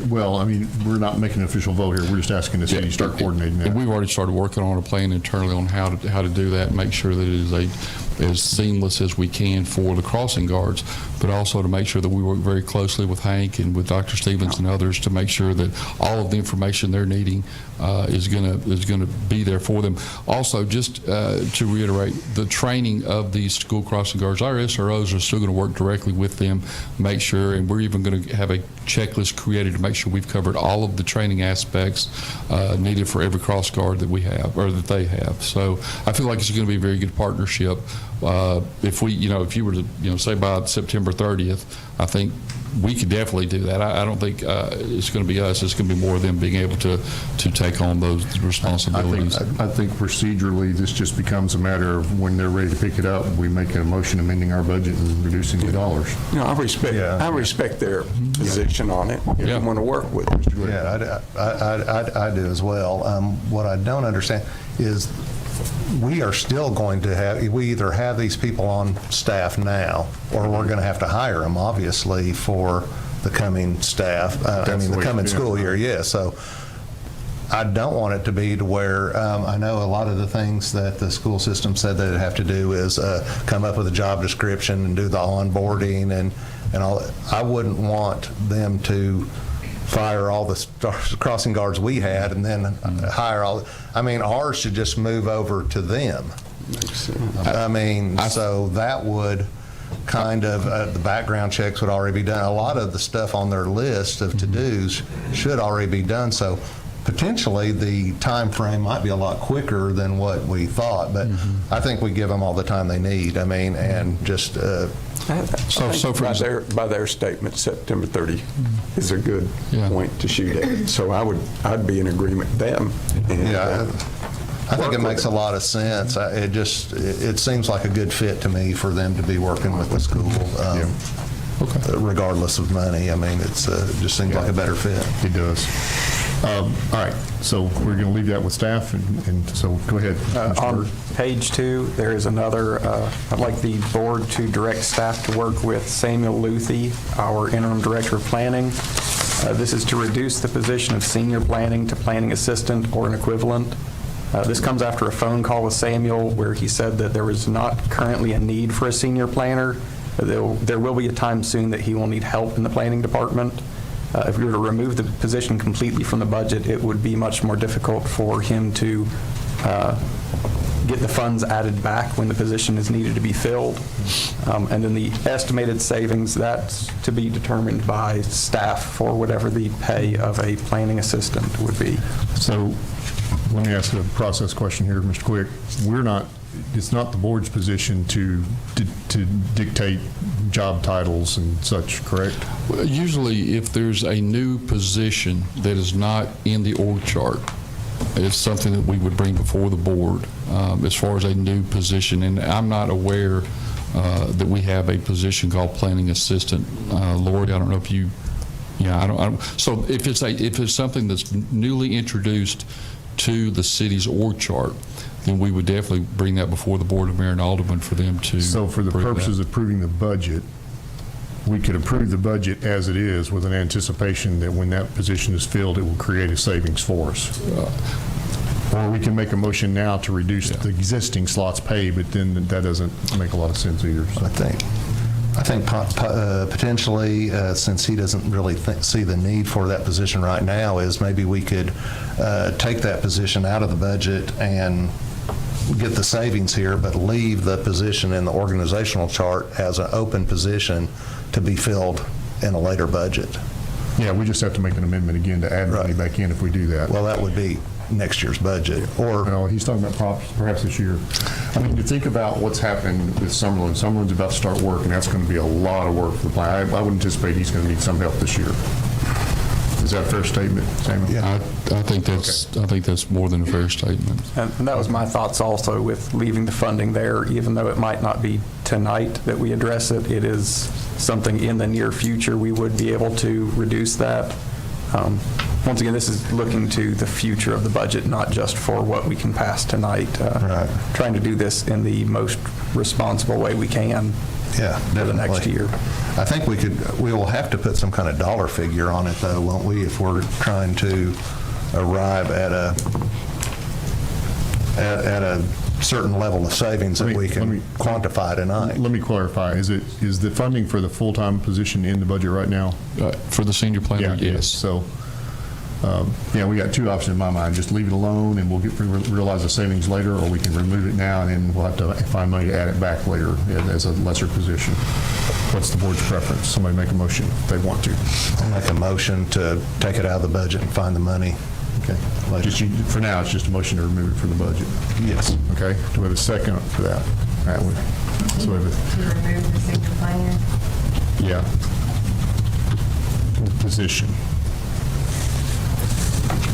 Well, I mean, we're not making an official vote here. We're just asking the city to start coordinating that. And we've already started working on a plan internally on how to do that, and make sure that it is as seamless as we can for the crossing guards, but also to make sure that we work very closely with Hank and with Dr. Stevens and others to make sure that all of the information they're needing is going to be there for them. Also, just to reiterate, the training of these school crossing guards, our SROs are still going to work directly with them, make sure, and we're even going to have a checklist created to make sure we've covered all of the training aspects needed for every cross guard that we have or that they have. So I feel like it's going to be a very good partnership if we, if you were to, say by September 30th, I think we could definitely do that. I don't think it's going to be us. It's going to be more of them being able to take on those responsibilities. I think procedurally, this just becomes a matter of when they're ready to pick it up, we make a motion amending our budget and reducing the dollars. I respect their position on it. If you want to work with it. Yeah, I do as well. What I don't understand is we are still going to have, we either have these people on staff now, or we're going to have to hire them, obviously, for the coming staff, the coming school year, yeah. So I don't want it to be to where, I know a lot of the things that the school system said that it'd have to do is come up with a job description and do the onboarding and all. I wouldn't want them to fire all the crossing guards we had and then hire all. I mean, ours should just move over to them. I mean, so that would kind of, the background checks would already be done. A lot of the stuff on their list of to-dos should already be done. So potentially the time frame might be a lot quicker than what we thought, but I think we give them all the time they need. I mean, and just by their statement, September 30 is a good point to shoot at. So I'd be in agreement with them. I think it makes a lot of sense. It seems like a good fit to me for them to be working with the school, regardless of money. I mean, it just seems like a better fit. It does. All right, so we're going to leave that with staff, and so go ahead. On page 2, there is another, I'd like the board to direct staff to work with Samuel Luthi, our interim director of planning. This is to reduce the position of senior planning to planning assistant or an equivalent. This comes after a phone call with Samuel where he said that there is not currently a need for a senior planner. There will be a time soon that he will need help in the planning department. If we were to remove the position completely from the budget, it would be much more difficult for him to get the funds added back when the position is needed to be filled. And then the estimated savings, that's to be determined by staff for whatever the pay of a planning assistant would be. So let me ask a process question here, Mr. Quick. It's not the board's position to dictate job titles and such, correct? Usually, if there's a new position that is not in the org chart, it's something that we would bring before the board as far as a new position. And I'm not aware that we have a position called planning assistant. Lori, I don't know if you, I don't. So if it's something that's newly introduced to the city's org chart, then we would definitely bring that before the Board of Mayor and Aldermen for them to. So for the purposes of approving the budget, we could approve the budget as it is with an anticipation that when that position is filled, it will create a savings for us. Or we can make a motion now to reduce the existing slots paid, but then that doesn't make a lot of sense either. So. I think potentially, since he doesn't really see the need for that position right now, is maybe we could take that position out of the budget and get the savings here, but leave the position in the organizational chart as an open position to be filled in a later budget. Yeah, we just have to make an amendment again to add money back in if we do that. Well, that would be next year's budget. Or no, he's talking about perhaps this year. I mean, to think about what's happened with Summerlin. Summerlin's about to start work, and that's going to be a lot of work for the plan. I would anticipate he's going to need some help this year. Is that a fair statement, Samuel? Yeah, I think that's more than a fair statement. And that was my thoughts also with leaving the funding there, even though it might not be tonight that we address it. It is something in the near future we would be able to reduce that. Once again, this is looking to the future of the budget, not just for what we can pass tonight. Trying to do this in the most responsible way we can. Yeah, for the next year. I think we will have to put some kind of dollar figure on it, though, won't we, if we're trying to arrive at a certain level of savings that we can quantify tonight. Let me clarify. Is the funding for the full-time position in the budget right now? For the senior planner, yes. So, we got two options in my mind. Just leave it alone and we'll realize the savings later, or we can remove it now and then we'll have to find money to add it back later as a lesser position. What's the board's preference? Somebody make a motion if they want to. I'll make a motion to take it out of the budget and find the money. Okay. For now, it's just a motion to remove it from the budget. Yes. Okay. Do we have a second for that? So we have To remove the senior planner? yeah. The position.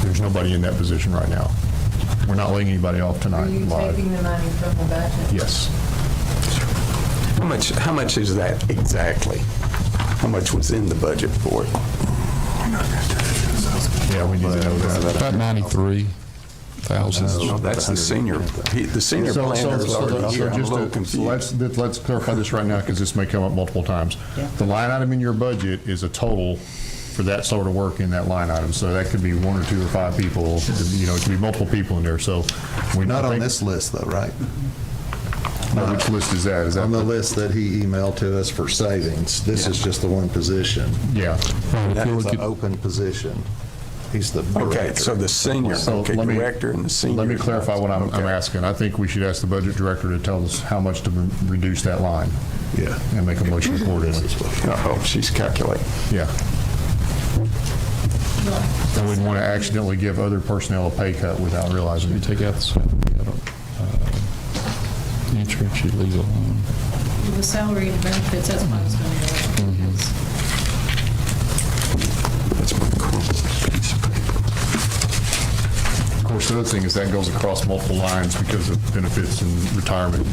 There's nobody in that position right now. We're not laying anybody off tonight. Are you live. taking the money from the budget? Yes. How much is that exactly? How much was in the budget for it? Yeah, we need to know that. About 93,000. No, that's the senior. The senior So planner is already here. I'm a just little to- confused. let's clarify this right now, because this may come up multiple times. The line item in your budget is a total for that sort of work in that line item. So that could be 1 or 2 or 5 people, you know, it could be multiple people in there, so. Not on this list, though, right? Which list is that? Is that On the list that he emailed to us for savings. This is just the one position. Yeah. That's an open position. He's the Okay, director. so the senior, So okay, let me- director and the senior. Let me clarify what I'm Okay. asking. I think we should ask the budget director to tell us how much to reduce that line. Yeah. And make a motion accordingly. Oh, she's calculating. Yeah. I wouldn't want to accidentally give other personnel a pay cut without realizing You it. take out the salary. Insurance, she leaves alone. The salary and benefits, that's what I was going to go. That's my piece of paper. Of course, the other thing is that goes across multiple lines because of benefits and retirement.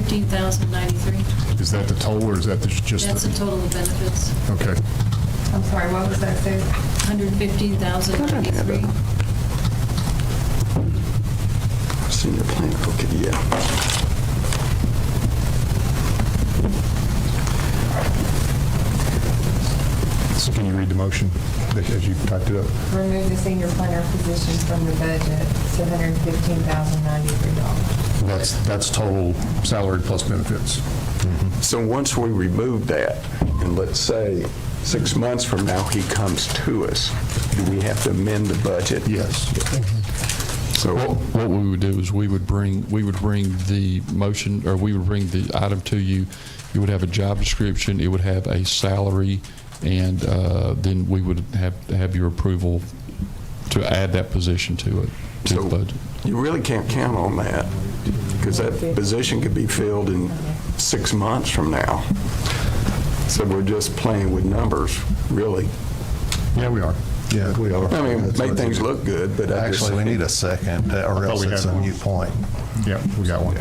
$115,093. Is that the total, or is that just? That's the total of benefits. Okay. I'm sorry, what was that, Sue? $115,093. Senior planner, okay, yeah. So can you read the motion as you typed it up? Remove the senior planner position from the budget, it's $115,093. That's total salary plus benefits. So once we remove that, and let's say 6 months from now, he comes to us, do we have to amend the budget? Yes. So What we would do is we would bring the motion, or we would bring the item to you. You would have a job description, it would have a salary, and then we would have your approval to add that position to it, to the budget. you really can't count on that, because that position could be filled in 6 months from now. So we're just playing with numbers, really. Yeah, we are. Yeah, we are. I mean, make things look good, but I just... Actually, we need a second, or else we it's had a one. mute point. Yeah, we got one.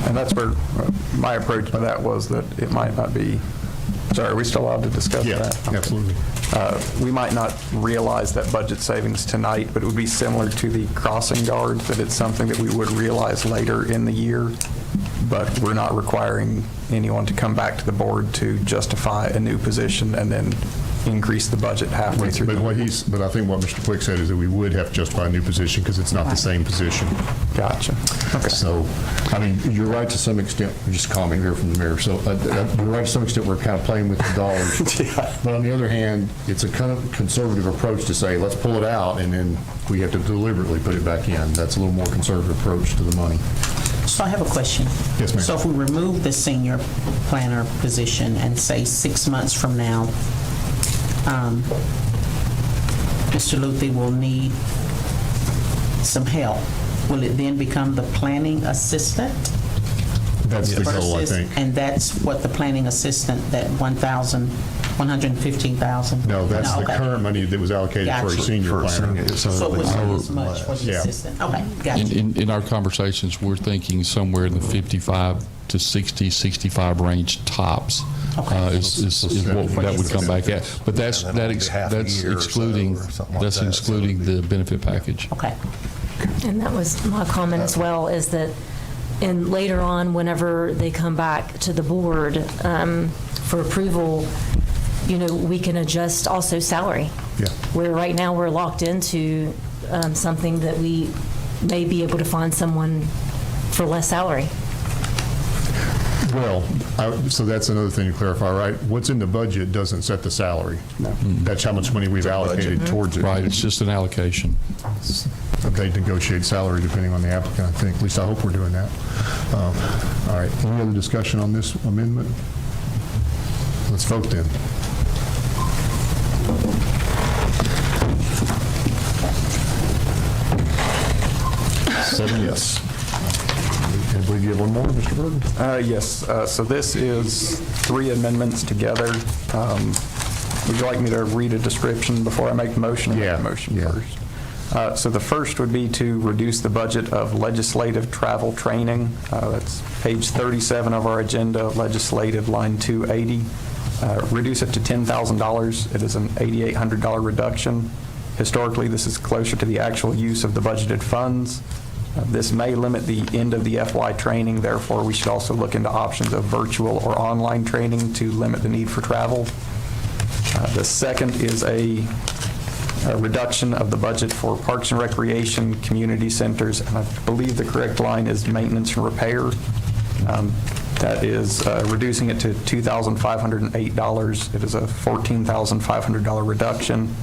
And that's where my approach to that was that it might not be, sorry, are we still allowed to discuss Yeah, that? absolutely. We might not realize that budget savings tonight, but it would be similar to the crossing guards, that it's something that we would realize later in the year, but we're not requiring anyone to come back to the board to justify a new position and then increase the budget halfway through. But I think what Mr. Quick said is that we would have to justify a new position because it's not the same position. Gotcha. Okay. So, I mean, you're right to some extent, just comment here from the mayor, so you're right to some extent, we're kind of playing with the dollars. But on the other hand, it's a kind of conservative approach to say, let's pull it out, and then we have to deliberately put it back in. That's a little more conservative approach to the money. So I have a question. Yes, ma'am. So if we remove the senior planner position and say 6 months from now, Mr. Luthi will need some help, will it then become the planning assistant? That's the goal, I Versus- think. And that's what the planning assistant, that 115,000? No, that's the okay. current money that was allocated for a Gotcha. senior planner. So it wouldn't be as much for the Yeah. assistant? Okay, gotcha. In our conversations, we're thinking somewhere in the 55 to 60, 65 range tops. Is what that would come back at. But that's excluding, that's excluding the benefit package. Okay. And that was my comment as well, is that and later on, whenever they come back to the board for approval, we can adjust also salary. Yeah. Where right now we're locked into something that we may be able to find someone for less salary. Well, so that's another thing to clarify, right? What's in the budget doesn't set the salary. No. That's how much money we've allocated towards it. Right, it's just an allocation. They negotiate salary depending on the applicant, I think. At least I hope we're doing that. All right. Any other discussion on this amendment? Let's vote then. Seven yes. And I believe you have one more, Mr. Burton? Yes, so this is 3 amendments together. Would you like me to read a description before I make the motion? Or make the motion first? So the first would be to reduce the budget of legislative travel training. That's page 37 of our agenda, legislative, line 280. Reduce it to $10,000. It is an $8,800 reduction. Historically, this is closer to the actual use of the budgeted funds. This may limit the end of the FY training, therefore we should also look into options of virtual or online training to limit the need for travel. The second is a reduction of the budget for Parks and Recreation, community centers, and I believe the correct line is maintenance and repair. That is reducing it to $2,508. It is a $14,500 reduction.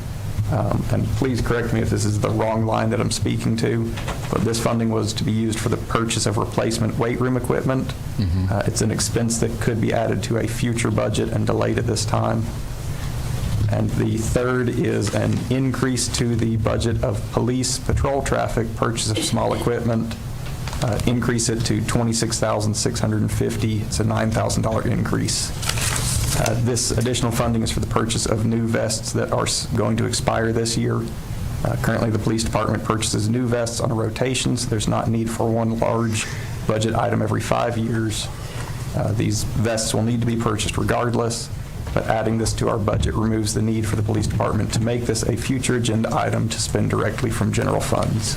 And please correct me if this is the wrong line that I'm speaking to, but this funding was to be used for the purchase of replacement weight room equipment. It's an expense that could be added to a future budget and delayed at this time. And the third is an increase to the budget of police patrol traffic, purchase of small equipment, increase it to $26,650. It's a $9,000 increase. This additional funding is for the purchase of new vests that are going to expire this year. Currently, the police department purchases new vests on a rotation, so there's not need for one large budget item every 5 years. These vests will need to be purchased regardless, but adding this to our budget removes the need for the police department to make this a future agenda item to spend directly from general funds.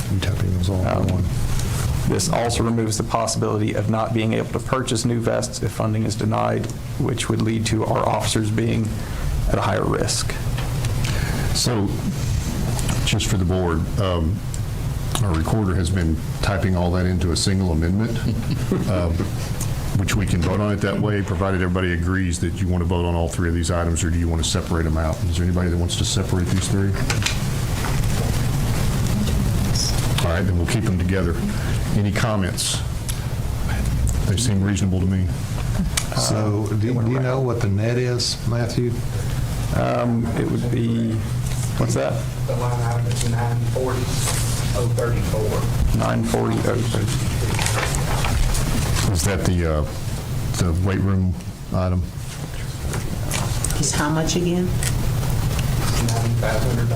This also removes the possibility of not being able to purchase new vests if funding is denied, which would lead to our officers being at a higher risk. So, just for the board, our recorder has been typing all that into a single amendment, which we can vote on it that way, provided everybody agrees that you want to vote on all 3 of these items, or do you want to separate them out? Is there anybody that wants to separate these 3? All right, then we'll keep them together. Any comments? They seem reasonable to me. So do you know what the net is, Matthew? It would be, what's that? The line item is 940,034. 940,034. Is that the weight room item? Is how much again? $9,500.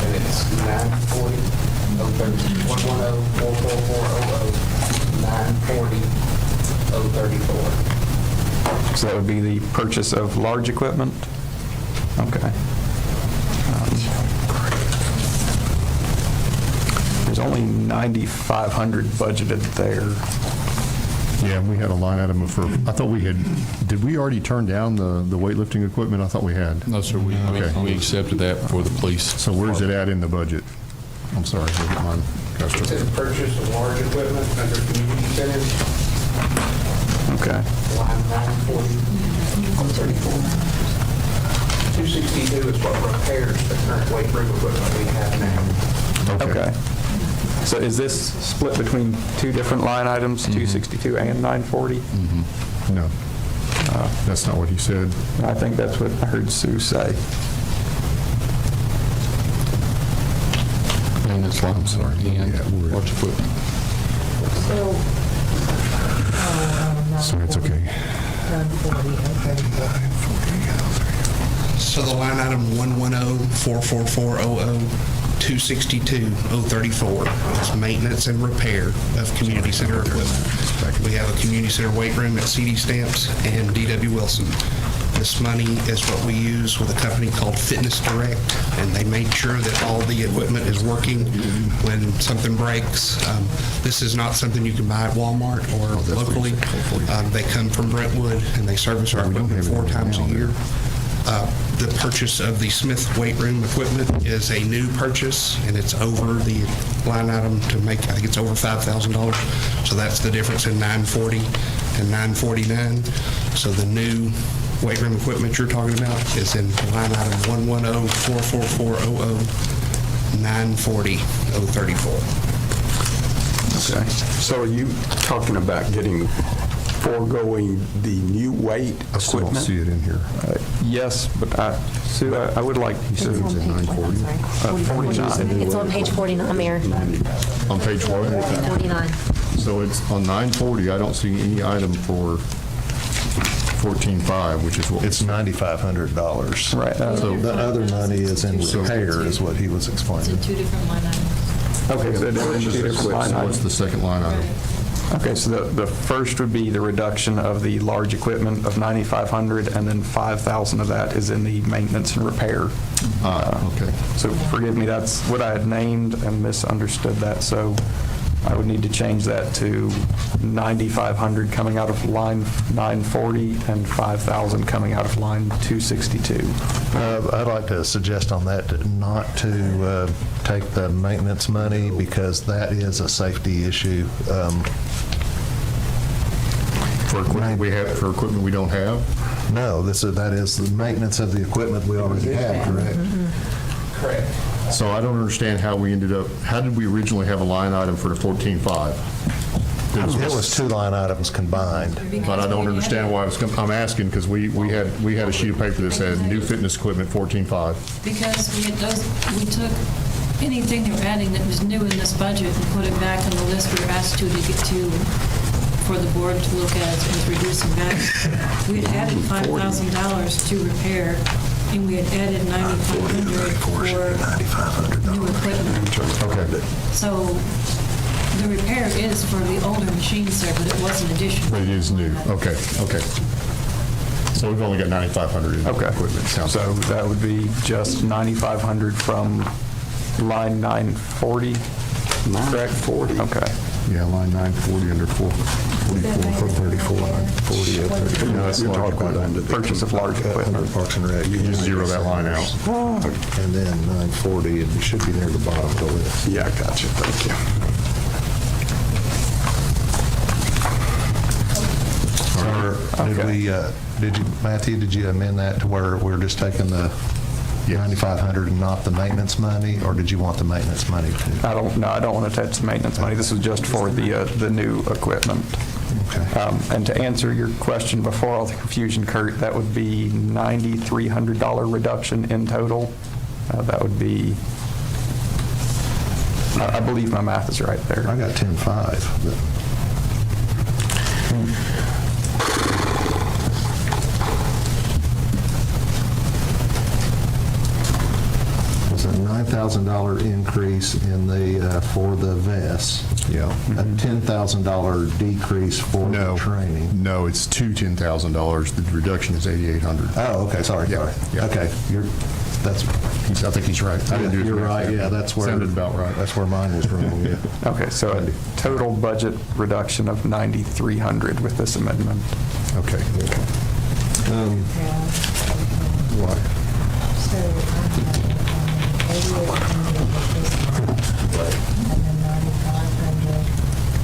And it's 940,034. 110-444-00-940-034. So that would be the purchase of large equipment? Okay. There's only 9,500 budgeted there. Yeah, we had a line item for, I thought we had, did we already turn down the weightlifting equipment? I thought we had. No, sir, we accepted that for the police. So where's it at in the budget? I'm sorry, look at mine. It says purchase of large equipment under community centers. Okay. Line 940,034. 262 is what repairs the current weight room equipment we have now. Okay. So is this split between 2 different line items, 262 and 940? No, that's not what he said. I think that's what I heard Sue say. And it's like, I'm sorry, large equipment. So it's okay. So the line item 110-444-00-262-034 is maintenance and repair of community center equipment. We have a community center weight room at CD Stamps and D.W. Wilson. This money is what we use with a company called Fitness Direct, and they make sure that all the equipment is working when something breaks. This is not something you can buy at Walmart or locally. They come from Brentwood, and they service our equipment 4 times a year. The purchase of the Smith weight room equipment is a new purchase, and it's over the line item to make, I think it's over $5,000. So that's the difference in 940 and 949. So the new weight room equipment you're talking about is in line item 110-444-00-940-034. Okay. So are you talking about getting foregoing the new weight I still don't equipment? see it in here. Yes, but Sue, I would like to. It's on page 49. It's on page 49, Mayor. On page what? 49. So it's on 940, I don't see any item for 14.5, which is what. It's $9,500. Right. So the other money is in repair, is what he was It's explaining. in two different line items. Okay, so it's two different line So what's items. the second line item? Okay, so the first would be the reduction of the large equipment of 9,500, and then 5,000 of that is in the maintenance and repair. Okay. So forgive me, that's what I had named and misunderstood that, so I would need to change that to 9,500 coming out of line 940 and 5,000 coming out of line 262. I'd like to suggest on that not to take the maintenance money because that is a safety issue. For equipment we have, for equipment we don't have? No, that is the maintenance of the equipment we already have, correct? Correct. So I don't understand how we ended up, how did we originally have a line item for the 14.5? It was two line items combined. But I don't understand why I'm asking, because we had a sheet of paper that said new fitness equipment 14.5. Because we took anything they were adding that was new in this budget and put it back on the list we were asked to get to for the board to look at as reducing back. We had added $5,000 to repair, and we had added $9,500 for new equipment. Okay. So the repair is for the older machines there, but it wasn't additional. But it is new. Okay, okay. So we've only got 9,500 in Okay. equipment. Sounds So that would be just 9,500 from line 940, correct? 40. Okay. Yeah, line 940 under 444. 34, 940, No, that's large equipment. Purchase of large equipment. Parks and Rec. You can just zero that line out. And then 940, it should be near the bottom of the list. Yeah, gotcha. Thank you. Matthew, did you amend that to where we're just taking the 9,500 and not the maintenance money, or did you want the maintenance money too? I don't want to touch the maintenance money. This is just for the new equipment. Okay. And to answer your question before all the confusion, Kurt, that would be $9,300 reduction in total. That would be, I believe my math is right there. I got 10.5. It's a $9,000 increase in the, for the vests. Yeah. A $10,000 decrease for the training. No, it's two $10,000. The reduction is 8,800. Oh, okay, sorry. Yeah. Okay, I think he's right. I didn't do his You're math. right, yeah, that's where. Sounded about right. That's where mine was wrong, yeah. Okay, so a total budget reduction of $9,300 with this amendment. Okay. What? So I have 8800 with this one, and then 9500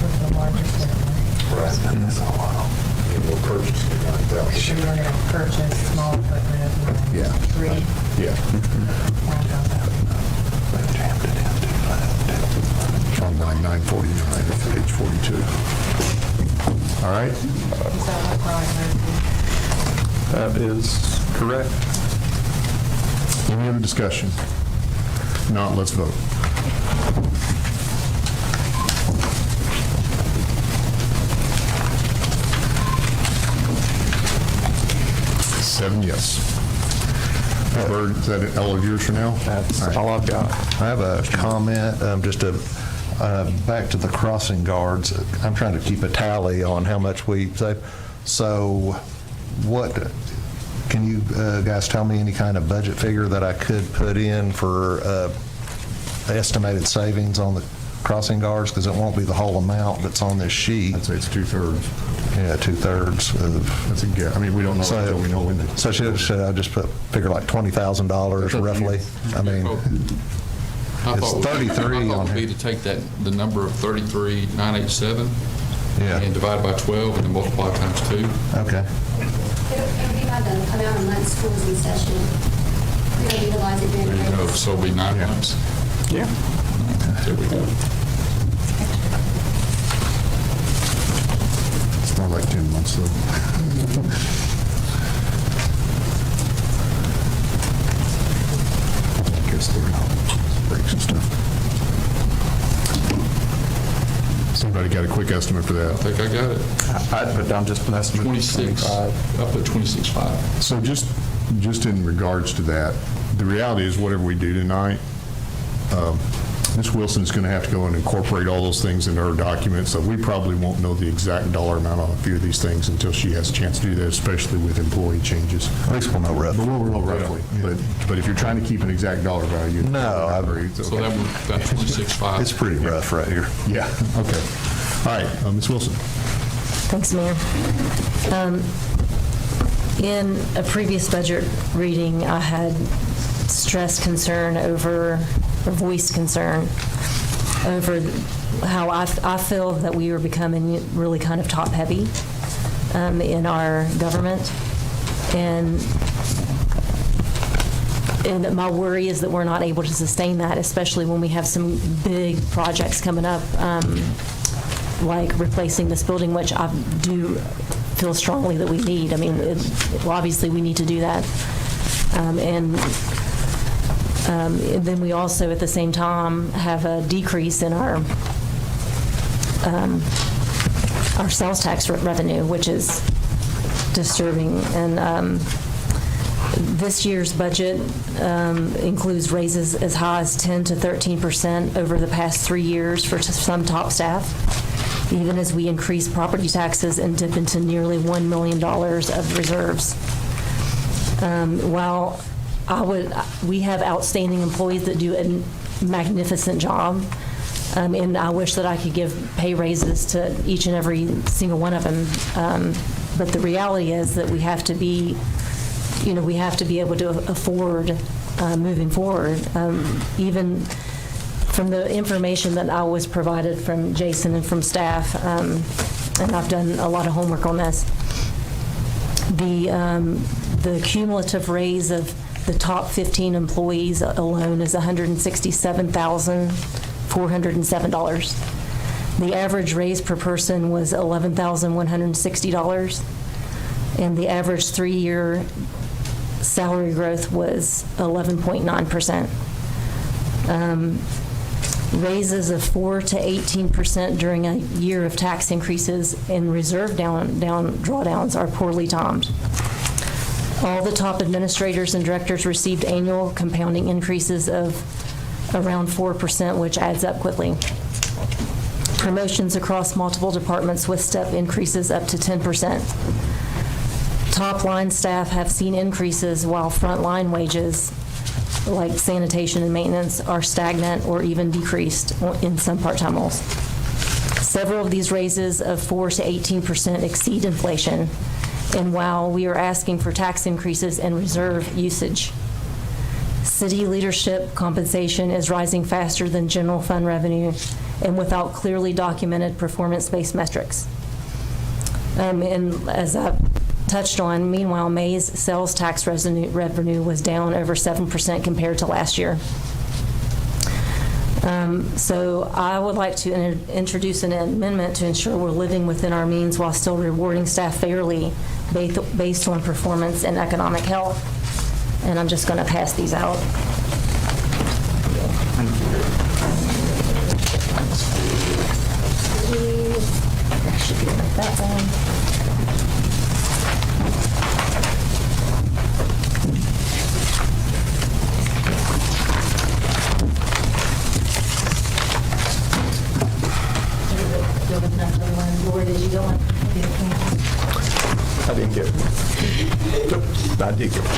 with the largest equipment. Right, and that's all. We'll purchase the 9,000. So you're going to purchase small equipment of Yeah. 3. Yeah. On line 949, page 42. All right? Is that right, Matthew? That is correct. Any other discussion? Not, let's vote. Seven yes. Bird, is that all of yours for now? That's all I've got. I have a comment, just back to the crossing guards. I'm trying to keep a tally on how much we save. So what, can you guys tell me any kind of budget figure that I could put in for estimated savings on the crossing guards? Because it won't be the whole amount that's on this sheet. I'd say it's 2/3. Yeah, 2/3 of. That's a guess. I mean, we don't know until we know when. So should I just figure like $20,000 roughly? I mean, it's 33 I thought on would be here. to take the number of 33,987 Yeah. and divide by 12 and then multiply times 2. Okay. It'll be by the amount of months schools in session. We're going to utilize it during the There you go. days. So it'll be 9 months. Yeah. There we go. More like 10 months, though. I guess they're out. Breaks and stuff. Somebody got a quick estimate for that? I think I got it. I'd put down just an estimate. 26. I put 26.5. So just in regards to that, the reality is whatever we do tonight, Ms. Wilson's going to have to go and incorporate all those things into her documents, so we probably won't know the exact dollar amount on a few of these things until she has a chance to do that, especially with employee changes. At least we'll know roughly. But we'll know roughly. But if you're trying to keep an exact dollar value. No, So that's 26.5. It's pretty rough right here. Yeah, okay. All right, Ms. Wilson. Thanks, Mayor. In a previous budget reading, I had stressed concern over, or voiced concern over how I feel that we are becoming really kind of top-heavy in our government. And my worry is that we're not able to sustain that, especially when we have some big projects coming up, like replacing this building, which I do feel strongly that we need. I mean, well, obviously we need to do that. And then we also, at the same time, have a decrease in our sales tax revenue, which is disturbing. And this year's budget includes raises as high as 10 to 13% over the past 3 years for some top staff, even as we increase property taxes and dip into nearly $1 million of reserves. While we have outstanding employees that do a magnificent job, and I wish that I could give pay raises to each and every single one of them. But the reality is that we have to be, we have to be able to afford moving forward. Even from the information that I was provided from Jason and from staff, and I've done a lot of homework on this, the cumulative raise of the top 15 employees alone is $167,407. The average raise per person was $11,160, and the average 3-year salary growth was 11.9%. Raises of 4 to 18% during a year of tax increases and reserve drawdowns are poorly timed. All the top administrators and directors received annual compounding increases of around 4%, which adds up quickly. Promotions across multiple departments with step increases up to 10%. Top line staff have seen increases while front-line wages, like sanitation and maintenance, are stagnant or even decreased in some part-time roles. Several of these raises of 4 to 18% exceed inflation, and while we are asking for tax increases and reserve usage, city leadership compensation is rising faster than general fund revenue and without clearly documented performance-based metrics. And as I touched on, meanwhile, May's sales tax revenue was down over 7% compared to last year. So I would like to introduce an amendment to ensure we're living within our means while still rewarding staff fairly based on performance and economic health. And I'm just going to pass these out. I should be like that one. Lori, did you go on? I didn't get it. Nope, I did get it.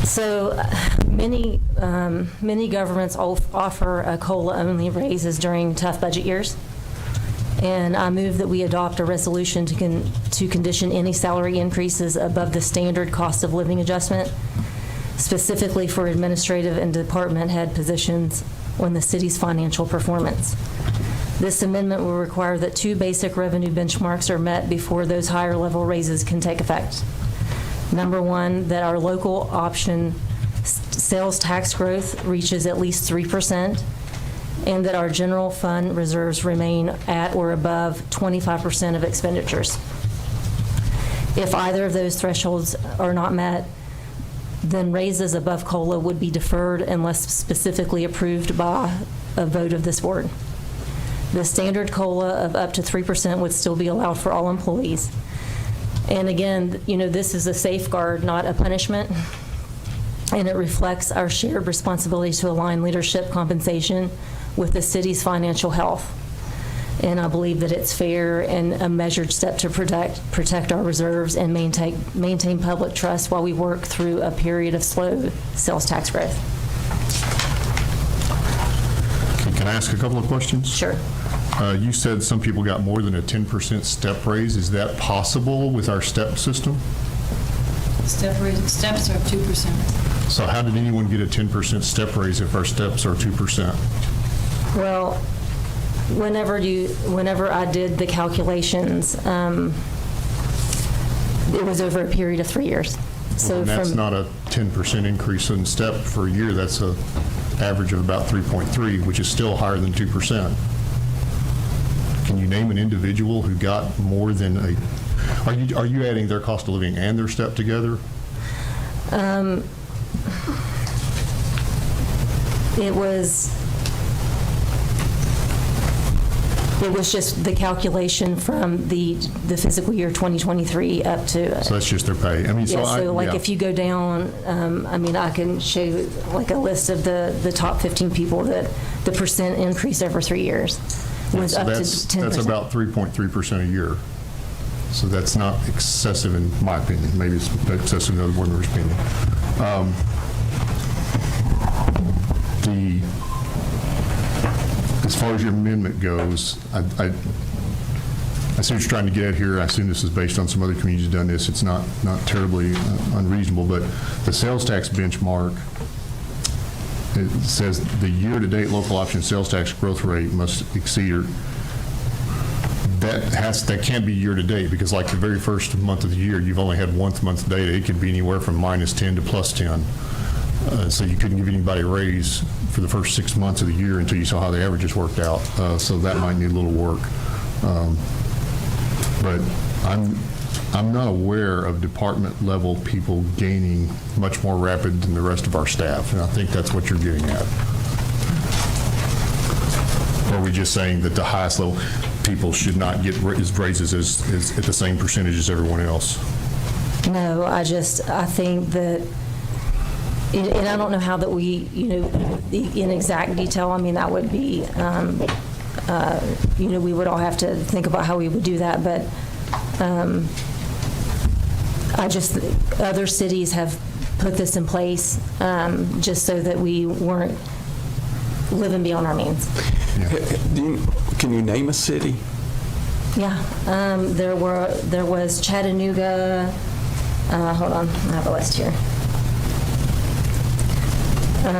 So many governments offer a COLA-only raises during tough budget years. And I move that we adopt a resolution to condition any salary increases above the standard cost of living adjustment, specifically for administrative and department head positions, on the city's financial performance. This amendment will require that 2 basic revenue benchmarks are met before those higher level raises can take effect. Number one, that our local option sales tax growth reaches at least 3%, and that our general fund reserves remain at or above 25% of expenditures. If either of those thresholds are not met, then raises above COLA would be deferred unless specifically approved by a vote of this board. The standard COLA of up to 3% would still be allowed for all employees. And again, this is a safeguard, not a punishment, and it reflects our shared responsibility to align leadership compensation with the city's financial health. And I believe that it's fair and a measured step to protect our reserves and maintain public trust while we work through a period of slow sales tax growth. Can I ask a couple of questions? Sure. You said some people got more than a 10% step raise. Is that possible with our step system? Steps are 2%. So how did anyone get a 10% step raise if our steps are 2%? Well, whenever I did the calculations, it was over a period of 3 years. So and that's not a 10% increase in step for a year. That's an average of about 3.3, which is still higher than 2%. Can you name an individual who got more than a? Are you adding their cost of living and their step together? It was just the calculation from the fiscal year 2023 up to. So that's just their pay. I mean, If you go down, I can show you like a list of the top 15 people that the percent increase over 3 years was up to 10%. That's about 3.3% a year. So that's not excessive in my opinion. Maybe it's excessive in other board members' opinion. As far as your amendment goes, I see what you're trying to get at here. I assume this is based on some other communities who've done this. It's not terribly unreasonable, but the sales tax benchmark, it says the year-to-date local option sales tax growth rate must exceed, or that can't be year-to-date, because like the very first month of the year, you've only had 1 month data. It could be anywhere from -10 to +10. So you couldn't give anybody a raise for the first 6 months of the year until you saw how the averages worked out. So that might need a little work. But I'm not aware of department level people gaining much more rapid than the rest of our staff. And I think that's what you're getting at. Or are we just saying that the highest level people should not get raises as at the same percentage as everyone else? No, I think that, and I don't know how that we, in exact detail, that would be, we would all have to think about how we would do that, but other cities have put this in place just so that we weren't living beyond our means. Yeah. Can you name a city? Yeah, there was Chattanooga, hold on, I have a list here.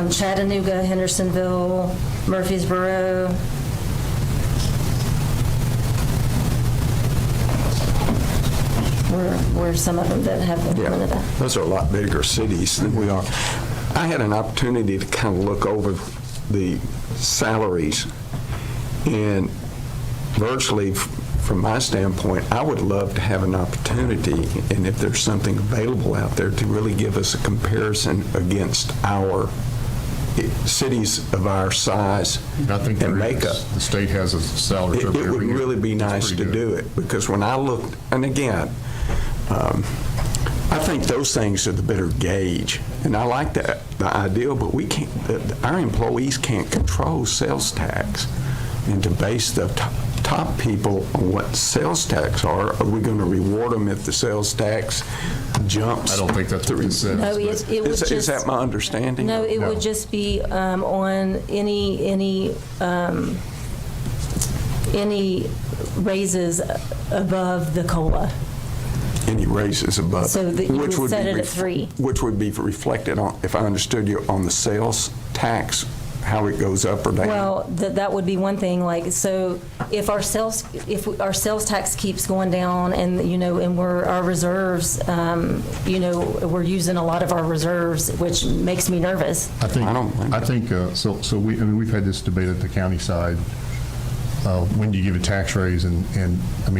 Chattanooga, Hendersonville, Murfreesboro. Were some of them that have implemented that. Those are a lot bigger cities than we are. I had an opportunity to kind of look over the salaries, and virtually from my standpoint, I would love to have an opportunity, and if there's something available out there, to really give us a comparison against our cities of our size and makeup. The state has a salary. It would really be nice to do it, because when I looked, and again, I think those things are the better gauge, and I like the idea, but we can't. Our employees can't control sales tax, and to base the top people on what sales tax are we going to reward them if the sales tax jumps? I don't think that's what it says. No, it would is that my understanding? No, it would just be on any raises above the COLA. Any raises above, so that you would set it at 3, which would be reflected on, if I understood you, on the sales tax how it goes up or down. Well, that would be one thing, like, so if our sales tax keeps going down and, and our reserves, we're using a lot of our reserves, which makes me nervous. I think we've had this debate at the county side. When do you give a tax raise and a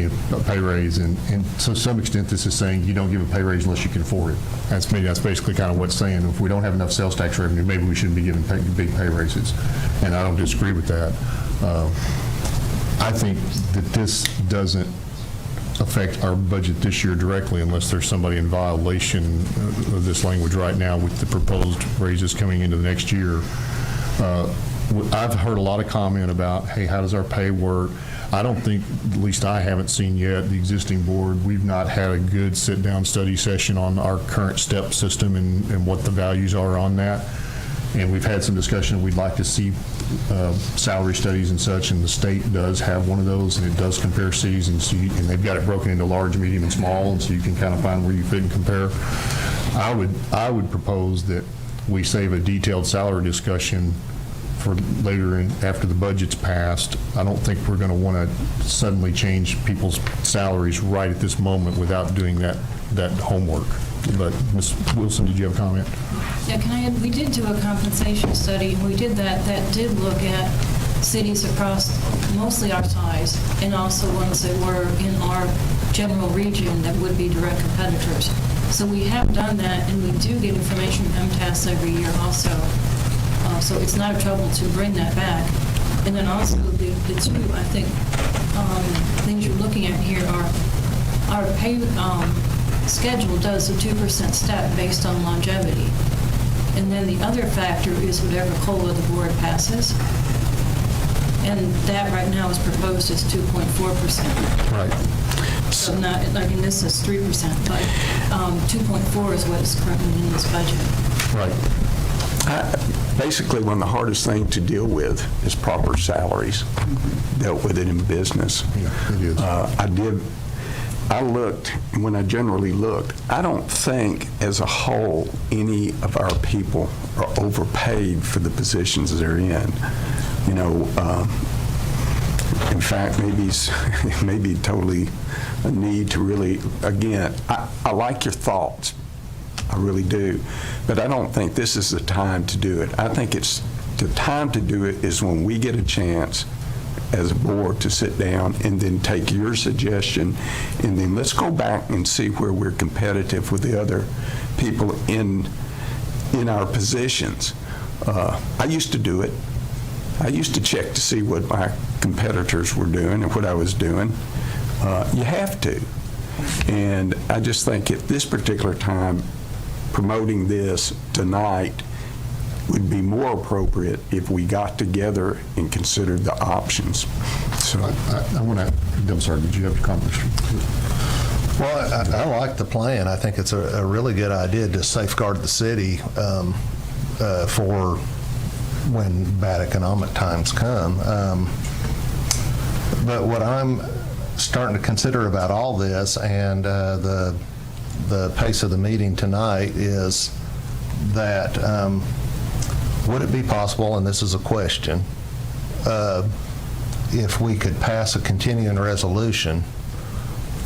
pay raise, and so to some extent this is saying you don't give a pay raise unless you can afford it. That's basically kind of what's saying. If we don't have enough sales tax revenue, maybe we shouldn't be giving big pay raises, and I don't disagree with that. I think that this doesn't affect our budget this year directly unless there's somebody in violation of this language right now with the proposed raises coming into the next year. I've heard a lot of comment about, hey, how does our pay work? I don't think, at least I haven't seen yet, the existing board, we've not had a good sit-down study session on our current step system and what the values are on that. And we've had some discussion. We'd like to see salary studies and such, and the state does have one of those, and it does compare cities, and they've got it broken into large, medium, and small, and so you can kind of find where you fit and compare. I would propose that we save a detailed salary discussion for later after the budget's passed. I don't think we're going to want to suddenly change people's salaries right at this moment without doing that homework. But Ms. Wilson, did you have a comment? Yeah, can I add, we did do a compensation study, and we did that did look at cities across mostly our size and also ones that were in our general region that would be direct competitors. So we have done that, and we do get information from MTAS every year also. So it's not a trouble to bring that back. And then also the two, I think, things you're looking at here are our pay schedule does a 2% step based on longevity. And then the other factor is whatever COLA the board passes. And that right now is proposed as 2.4%. Right. So this is 3%, but 2.4 is what is currently in this budget. Right. Basically, one of the hardest things to deal with is proper salaries. Dealt with it in business. Yeah, it is. I looked, when I generally looked, I don't think as a whole any of our people are overpaid for the positions they're in. In fact, maybe totally a need to really, again, I like your thoughts. I really do. But I don't think this is the time to do it. I think it's the time to do it is when we get a chance as a board to sit down and then take your suggestion, and then let's go back and see where we're competitive with the other people in our positions. I used to do it. I used to check to see what my competitors were doing and what I was doing. You have to. And I just think at this particular time, promoting this tonight would be more appropriate if we got together and considered the options. So I want to, I'm sorry, did you have a comment? Well, I like the plan. I think it's a really good idea to safeguard the city for when bad economic times come. But what I'm starting to consider about all this and the pace of the meeting tonight is that would it be possible, and this is a question, if we could pass a continuing resolution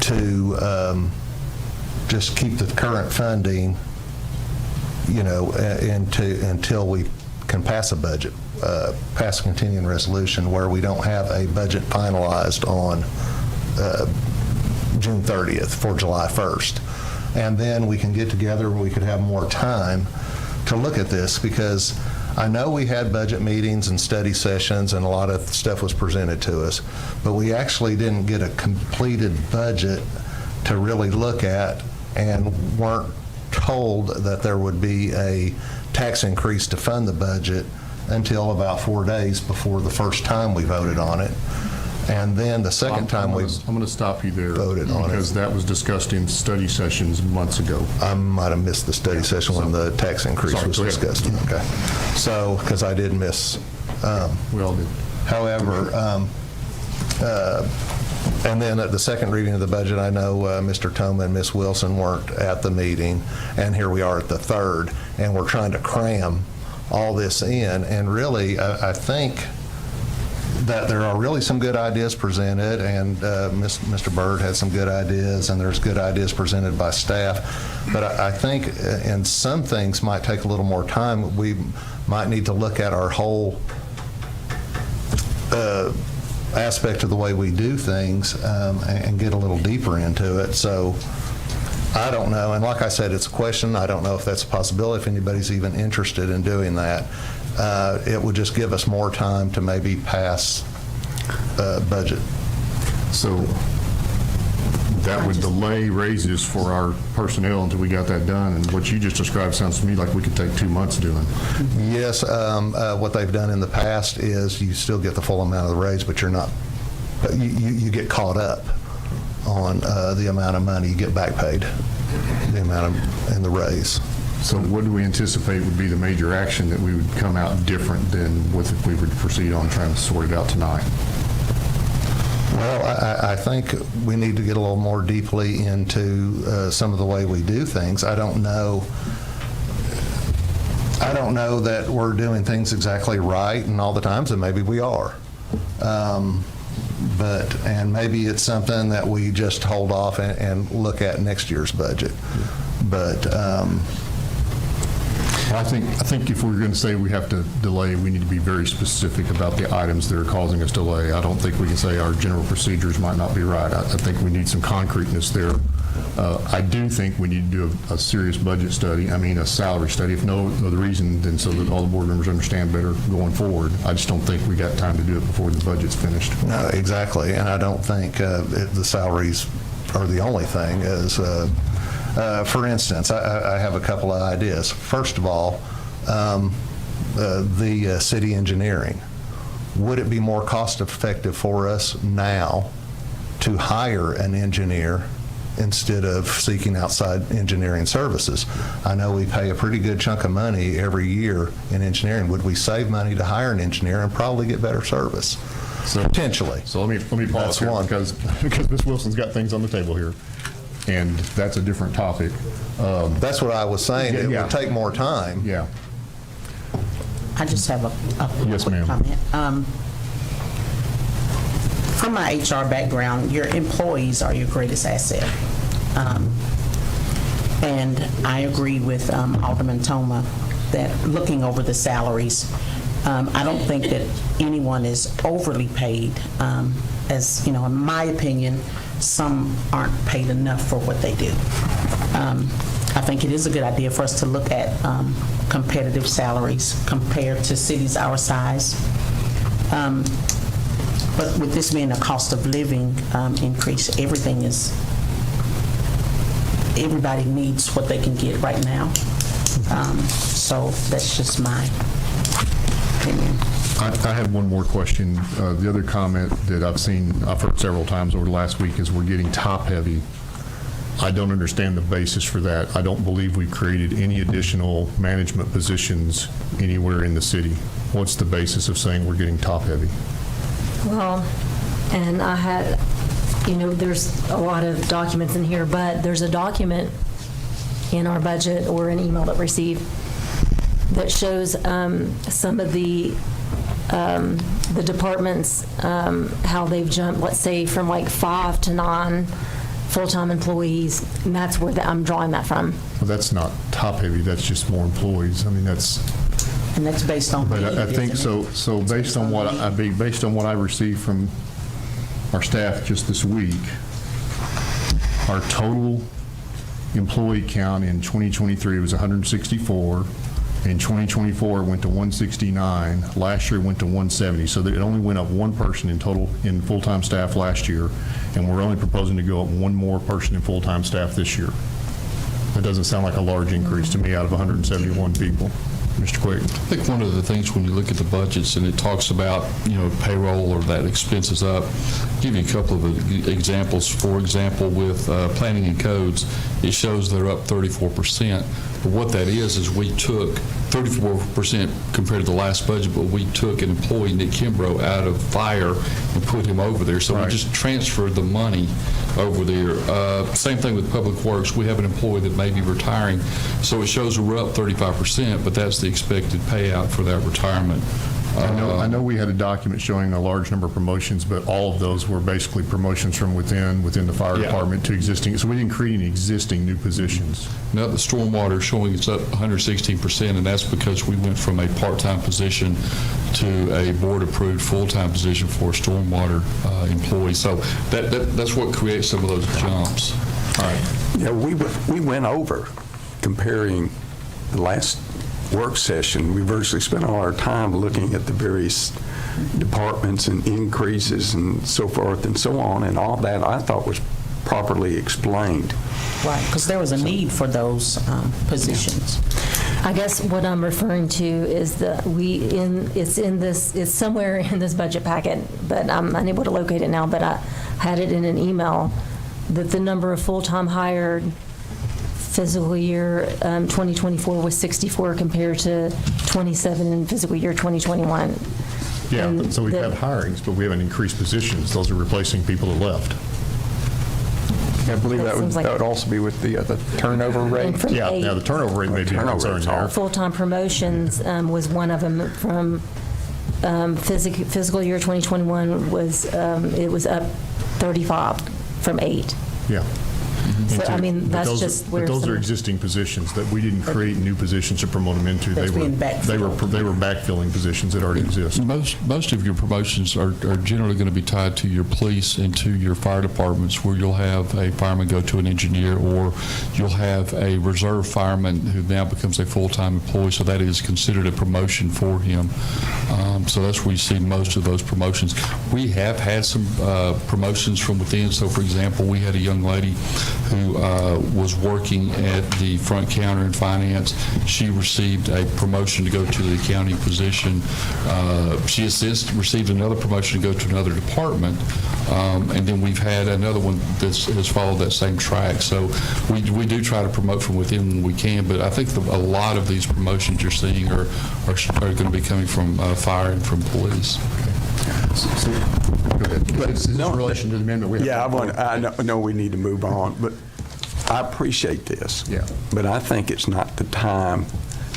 to just keep the current funding, until we can pass a budget, pass a continuing resolution where we don't have a budget finalized on June 30th for July 1st. And then we can get together, we could have more time to look at this, because I know we had budget meetings and study sessions and a lot of stuff was presented to us, but we actually didn't get a completed budget to really look at and weren't told that there would be a tax increase to fund the budget until about 4 days before the first time we voted on it. And then the second time I'm going to stop you there voted on it. Because that was discussed in study sessions months ago. I might have missed the study session when the tax increase was discussed. Okay. So, because I did miss. We all did. However, and then at the second reading of the budget, I know Mr. Toma and Ms. Wilson weren't at the meeting, and here we are at the third, and we're trying to cram all this in. And really, I think that there are really some good ideas presented, and Mr. Byrd had some good ideas, and there's good ideas presented by staff. But I think in some things might take a little more time. We might need to look at our whole aspect of the way we do things and get a little deeper into it. So I don't know, and like I said, it's a question. I don't know if that's a possibility, if anybody's even interested in doing that. It would just give us more time to maybe pass budget. So that would delay raises for our personnel until we got that done, and what you just described sounds to me like we could take 2 months doing. Yes, what they've done in the past is you still get the full amount of the raise, but you're not, you get caught up on the amount of money you get back paid, the amount of, in the raise. So what do we anticipate would be the major action that we would come out different than with if we would proceed on trying to sort it out tonight? Well, I think we need to get a little more deeply into some of the way we do things. I don't know that we're doing things exactly right and all the times, and maybe we are. And maybe it's something that we just hold off and look at next year's budget. But I think if we're going to say we have to delay, we need to be very specific about the items that are causing us delay. I don't think we can say our general procedures might not be right. I think we need some concreteness there. I do think we need to do a serious budget study, a salary study, if no other reason than so that all the board members understand better going forward. I just don't think we got time to do it before the budget's finished. No, exactly, and I don't think the salaries are the only thing. For instance, I have a couple of ideas. First of all, the city engineering. Would it be more cost effective for us now to hire an engineer instead of seeking outside engineering services? I know we pay a pretty good chunk of money every year in engineering. Would we save money to hire an engineer and probably get better service? So, potentially. So let me pause here because Ms. Wilson's got things on the table here, and that's a different topic. That's what I was saying. It would take more time. Yeah. I just have a yes, quick comment. From my HR background, your employees are your greatest asset. And I agree with Alderman Toma that looking over the salaries, I don't think that anyone is overly paid. As you know, in my opinion, some aren't paid enough for what they do. I think it is a good idea for us to look at competitive salaries compared to cities our size. But with this being a cost of living increase, everybody needs what they can get right now. So that's just my opinion. I had one more question. The other comment that I've heard several times over the last week is we're getting top heavy. I don't understand the basis for that. I don't believe we've created any additional management positions anywhere in the city. What's the basis of saying we're getting top heavy? Well, and I had, there's a lot of documents in here, but there's a document in our budget or an email that we received that shows some of the departments, how they've jumped, let's say, from like 5 to 9 full-time employees, and that's where I'm drawing that from. Well, that's not top-heavy. That's just more employees. I mean, that's. And that's based on. But I think so. So based on what I received from our staff just this week, our total employee count in 2023 was 164. In 2024, it went to 169. Last year, it went to 170. So it only went up one person in total in full-time staff last year, and we're only proposing to go up one more person in full-time staff this year. That doesn't sound like a large increase to me out of 171 people. Mr. Quick. I think one of the things when you look at the budgets and it talks about, payroll or that expenses up, I'll give you a couple of examples. For example, with planning and codes, it shows they're up 34%. But what that is we took 34% compared to the last budget, but we took an employee, Nick Kimbrough, out of fire and put him over there. So we just transferred the money over there. Same thing with Public Works. We have an employee that may be retiring, so it shows we're up 35%, but that's the expected payout for that retirement. I know we had a document showing a large number of promotions, but all of those were basically promotions from within the fire department to existing, so we didn't create any existing new positions. Now the stormwater is showing it's up 116%, and that's because we went from a part-time position to a board-approved full-time position for a stormwater employee. So that's what creates some of those jumps. All right. Yeah, we went over comparing the last work session. We virtually spent all our time looking at the various departments and increases and so forth and so on, and all that I thought was properly explained. Right, because there was a need for those positions. I guess what I'm referring to is it's somewhere in this budget packet, but I'm unable to locate it now, but I had it in an email that the number of full-time hired fiscal year 2024 was 64 compared to 27 in fiscal year 2021. Yeah, so we've had hirings, but we haven't increased positions. Those are replacing people that left. I believe that would also be with the turnover rate. Yeah, now the turnover rate may be a concern there. Full-time promotions was one of them from fiscal year 2021 was it was up 35 from 8. Yeah. So, I mean, that's just where those are existing positions that we didn't create new positions to promote them into. They were backfilling positions that already exist. Most of your promotions are generally going to be tied to your police and to your fire departments, where you'll have a fireman go to an engineer, or you'll have a reserve fireman who now becomes a full-time employee. So that is considered a promotion for him. So that's where you see most of those promotions. We have had some promotions from within. So, for example, we had a young lady who was working at the front counter in finance. She received a promotion to go to the accounting position. She has since received another promotion to go to another department. And then we've had another one that has followed that same track. So we do try to promote from within when we can, but I think a lot of these promotions you're seeing are going to be coming from fire and from police. But it's in relation to the amendment. I know we need to move on, but I appreciate this. Yeah. But I think it's not the time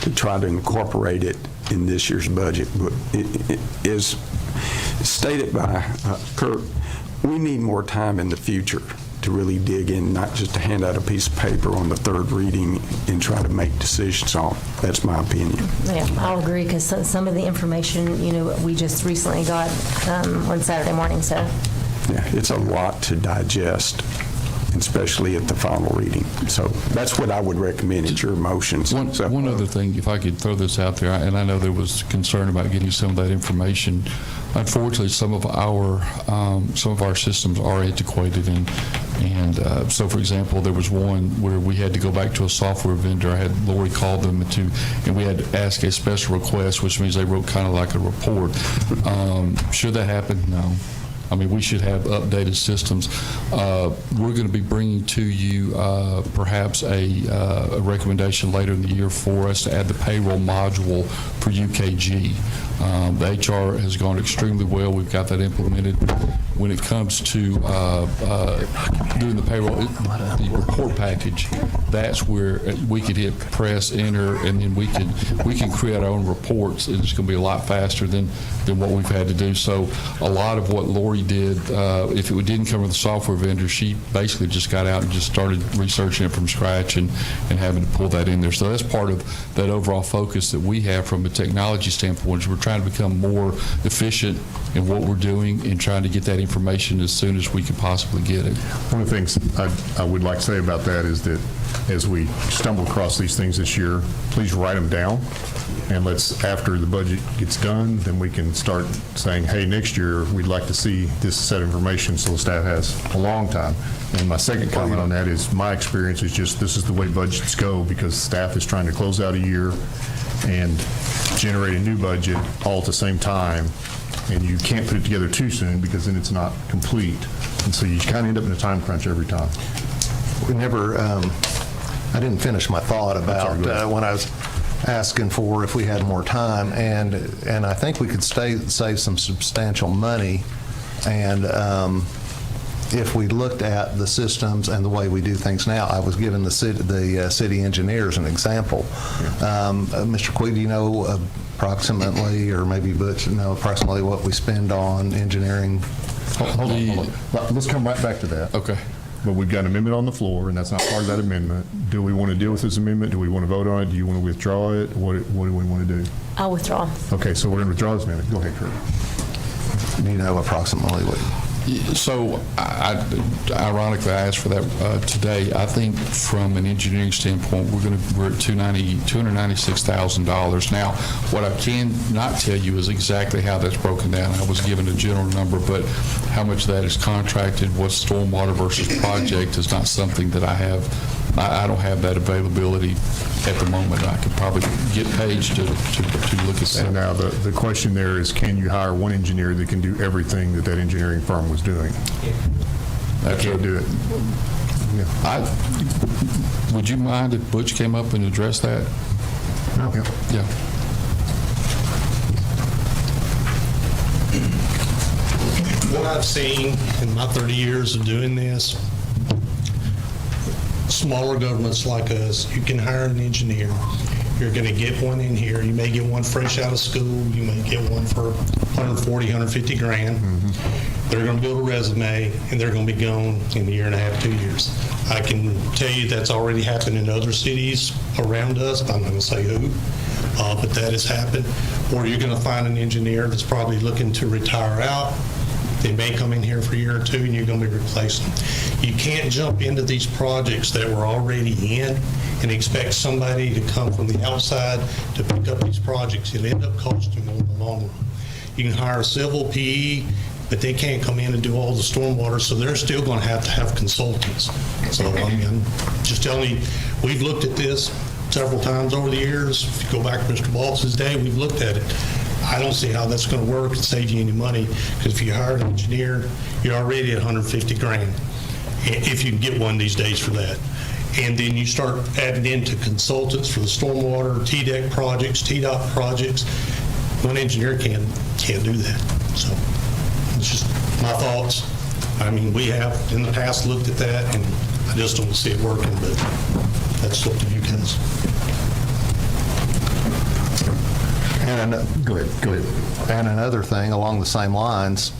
to try to incorporate it in this year's budget. But it is stated by Kirk, we need more time in the future to really dig in, not just to hand out a piece of paper on the third reading and try to make decisions on. That's my opinion. Yeah, I'll agree, because some of the information, we just recently got on Saturday morning, so. Yeah, it's a lot to digest, especially at the final reading. So that's what I would recommend. It's your motions. One other thing, if I could throw this out there, and I know there was concern about getting some of that information. Unfortunately, some of our systems are antiquated, and so, for example, there was one where we had to go back to a software vendor. I had Lori call them and we had to ask a special request, which means they wrote kind of like a report. Should that happen? No. I mean, we should have updated systems. We're going to be bringing to you perhaps a recommendation later in the year for us to add the payroll module for UKG. The HR has gone extremely well. We've got that implemented. When it comes to doing the payroll, the report package, that's where we could hit press, enter, and then we can create our own reports. It's going to be a lot faster than what we've had to do. So a lot of what Lori did, if it didn't come with the software vendor, she basically just got out and just started researching it from scratch and having to pull that in there. So that's part of that overall focus that we have from a technology standpoint. We're trying to become more efficient in what we're doing and trying to get that information as soon as we can possibly get it. One of the things I would like to say about that is that as we stumble across these things this year, please write them down. And after the budget gets done, then we can start saying, hey, next year we'd like to see this set of information, so the staff has a long time. And my second comment on that is my experience is just this is the way budgets go, because staff is trying to close out a year and generate a new budget all at the same time. And you can't put it together too soon, because then it's not complete. And so you kind of end up in a time crunch every time. I didn't finish my thought about when I was asking for if we had more time, and I think we could save some substantial money, and if we looked at the systems and the way we do things now. I was giving the city engineers an example. Mr. Quigg, do you know approximately, or maybe Butch, approximately what we spend on engineering? Hold on. Let's come right back to that. Okay. But we've got an amendment on the floor, and that's not part of that amendment. Do we want to deal with this amendment? Do we want to vote on it? Do you want to withdraw it? What do we want to do? I'll withdraw. Okay, so we're going to withdraw this amendment. Go ahead, Kurt. Do you know approximately what? So, ironically, I asked for that today. I think from an engineering standpoint, we're at $296,000. Now, what I can not tell you is exactly how that's broken down. I was given a general number, but how much of that is contracted, what's stormwater versus project is not something that I have. I don't have that availability at the moment. I could probably get Paige to look at that. So now the question there is, can you hire one engineer that can do everything that engineering firm was doing? I can't do it. Yeah. Would you mind if Butch came up and addressed that? No. Yeah. What I've seen in my 30 years of doing this, smaller governments like us, you can hire an engineer. You're going to get one in here. You may get one fresh out of school. You may get one for 140, 150 grand. They're going to build a resume, and they're going to be gone in a year and a half, 2 years. I can tell you that's already happened in other cities around us. I'm not going to say who, but that has happened. Or you're going to find an engineer that's probably looking to retire out. They may come in here for a year or two, and you're going to be replacing them. You can't jump into these projects that we're already in and expect somebody to come from the outside to pick up these projects. It'll end up costing more in the long run. You can hire a civil PE, but they can't come in and do all the stormwater, so they're still going to have consultants. So, I mean, I'm just telling you, we've looked at this several times over the years. If you go back to Mr. Baltz's day, we've looked at it. I don't see how that's going to work and save you any money, because if you hire an engineer, you're already at 150 grand, if you can get one these days for that. And then you start adding into consultants for the stormwater, TDEC projects, TDOT projects. One engineer can't do that. So it's just my thoughts. I mean, we have in the past looked at that, and I just don't see it working, but that's up to you guys. Go ahead. And another thing along the same lines,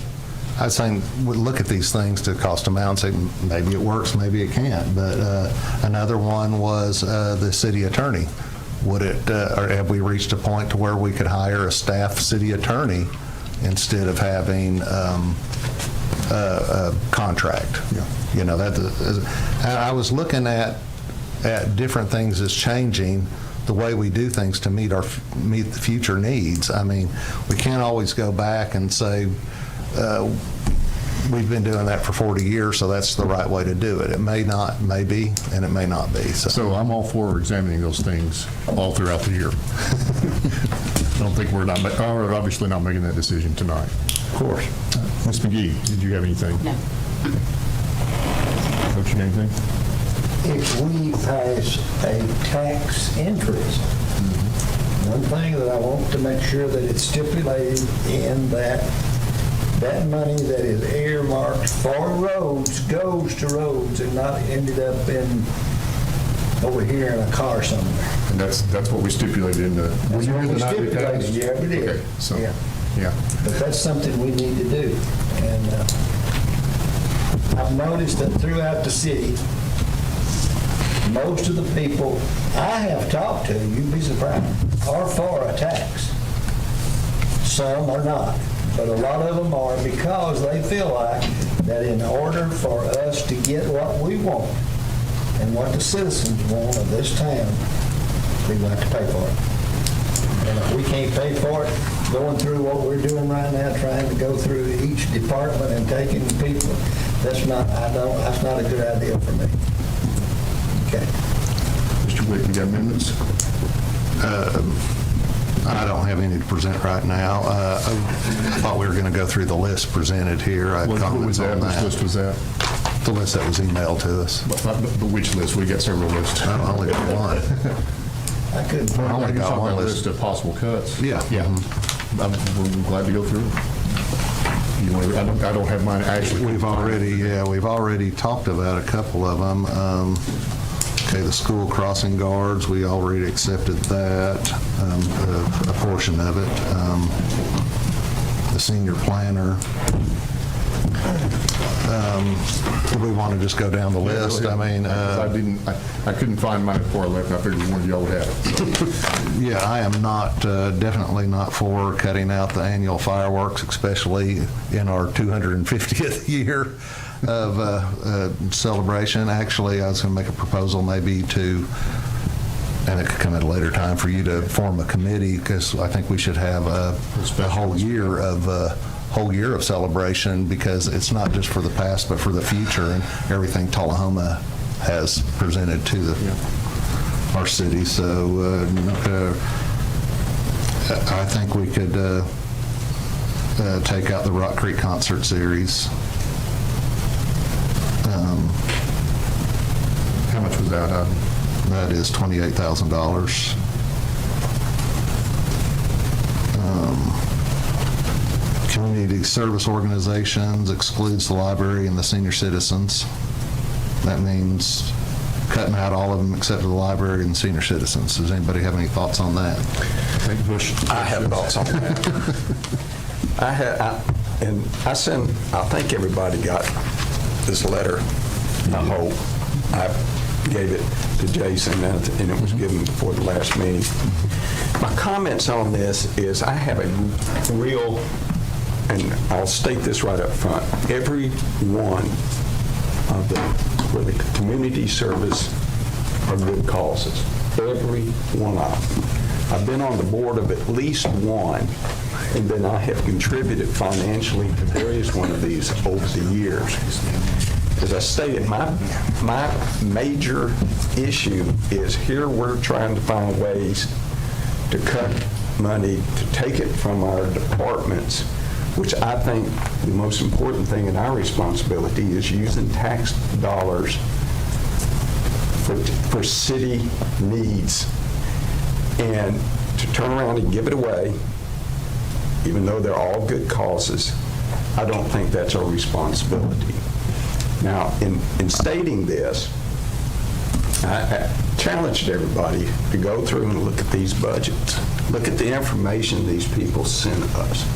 I was saying, we look at these things to cost amount and say, maybe it works, maybe it can't. But another one was the city attorney. Would it, or have we reached a point to where we could hire a staff city attorney instead of having a contract? Yeah. You know, I was looking at different things as changing the way we do things to meet the future needs. I mean, we can't always go back and say, we've been doing that for 40 years, so that's the right way to do it. It may be, and it may not be. So I'm all for examining those things all throughout the year. I don't think we're obviously not making that decision tonight. Of course. Ms. McGee, did you have anything? No. Coach, you got anything? If we pass a tax interest, one thing that I want to make sure that it's stipulated in that money that is earmarked for roads goes to roads and not ended up over here in a car somewhere. And that's what we stipulated in the. That's what we stipulated, yeah, we did. Okay, so, yeah. But that's something we need to do. And I've noticed that throughout the city, most of the people I have talked to, you'd be surprised, are for a tax. Some are not, but a lot of them are, because they feel like that in order for us to get what we want and what the citizens want of this town, we've got to pay for it. And if we can't pay for it, going through what we're doing right now, trying to go through each department and taking people, that's not a good idea for me. Okay. Mr. Wick, you got amendments? I don't have any to present right now. I thought we were going to go through the list presented here. I had comments on that. Which list was that? The list that was emailed to us. But which list? We got several lists. I only got one. I couldn't Well, find I it got on one my list of possible cuts. Yeah. Yeah. We're glad to go through. You want to, I don't have mine actually. We've already talked about a couple of them. Okay, the school crossing guards, we already accepted that, a portion of it. The senior planner. Do we want to just go down the list? I mean, I couldn't find mine before I left. I figured one of y'all would have it. yeah, I am not, definitely not for cutting out the annual fireworks, especially in our 250th year of celebration. Actually, I was going to make a proposal maybe to, and it could come at a later time, for you to form a committee, because I think we should have a whole year of celebration, because it's not just for the past but for the future and everything Tullahoma has presented to our city. So I think we could take out the Rock Creek Concert Series. How much was that? That is $28,000. Community service organizations excludes the library and the senior citizens. That means cutting out all of them except for the library and senior citizens. Does anybody have any thoughts on that? I have thoughts on that. I think everybody got this letter. I hope. I gave it to Jason, and it was given before the last meeting. My comments on this is I have a real, and I'll state this right up front, every one of the community service are good causes. Every one of them. I've been on the board of at least one, and then I have contributed financially to various one of these over the years. As I stated, my major issue is here we're trying to find ways to cut money, to take it from our departments, which I think the most important thing in our responsibility is using tax dollars for city needs. And to turn around and give it away, even though they're all good causes, I don't think that's our responsibility. Now, in stating this, I challenged everybody to go through and look at these budgets. Look at the information these people sent us.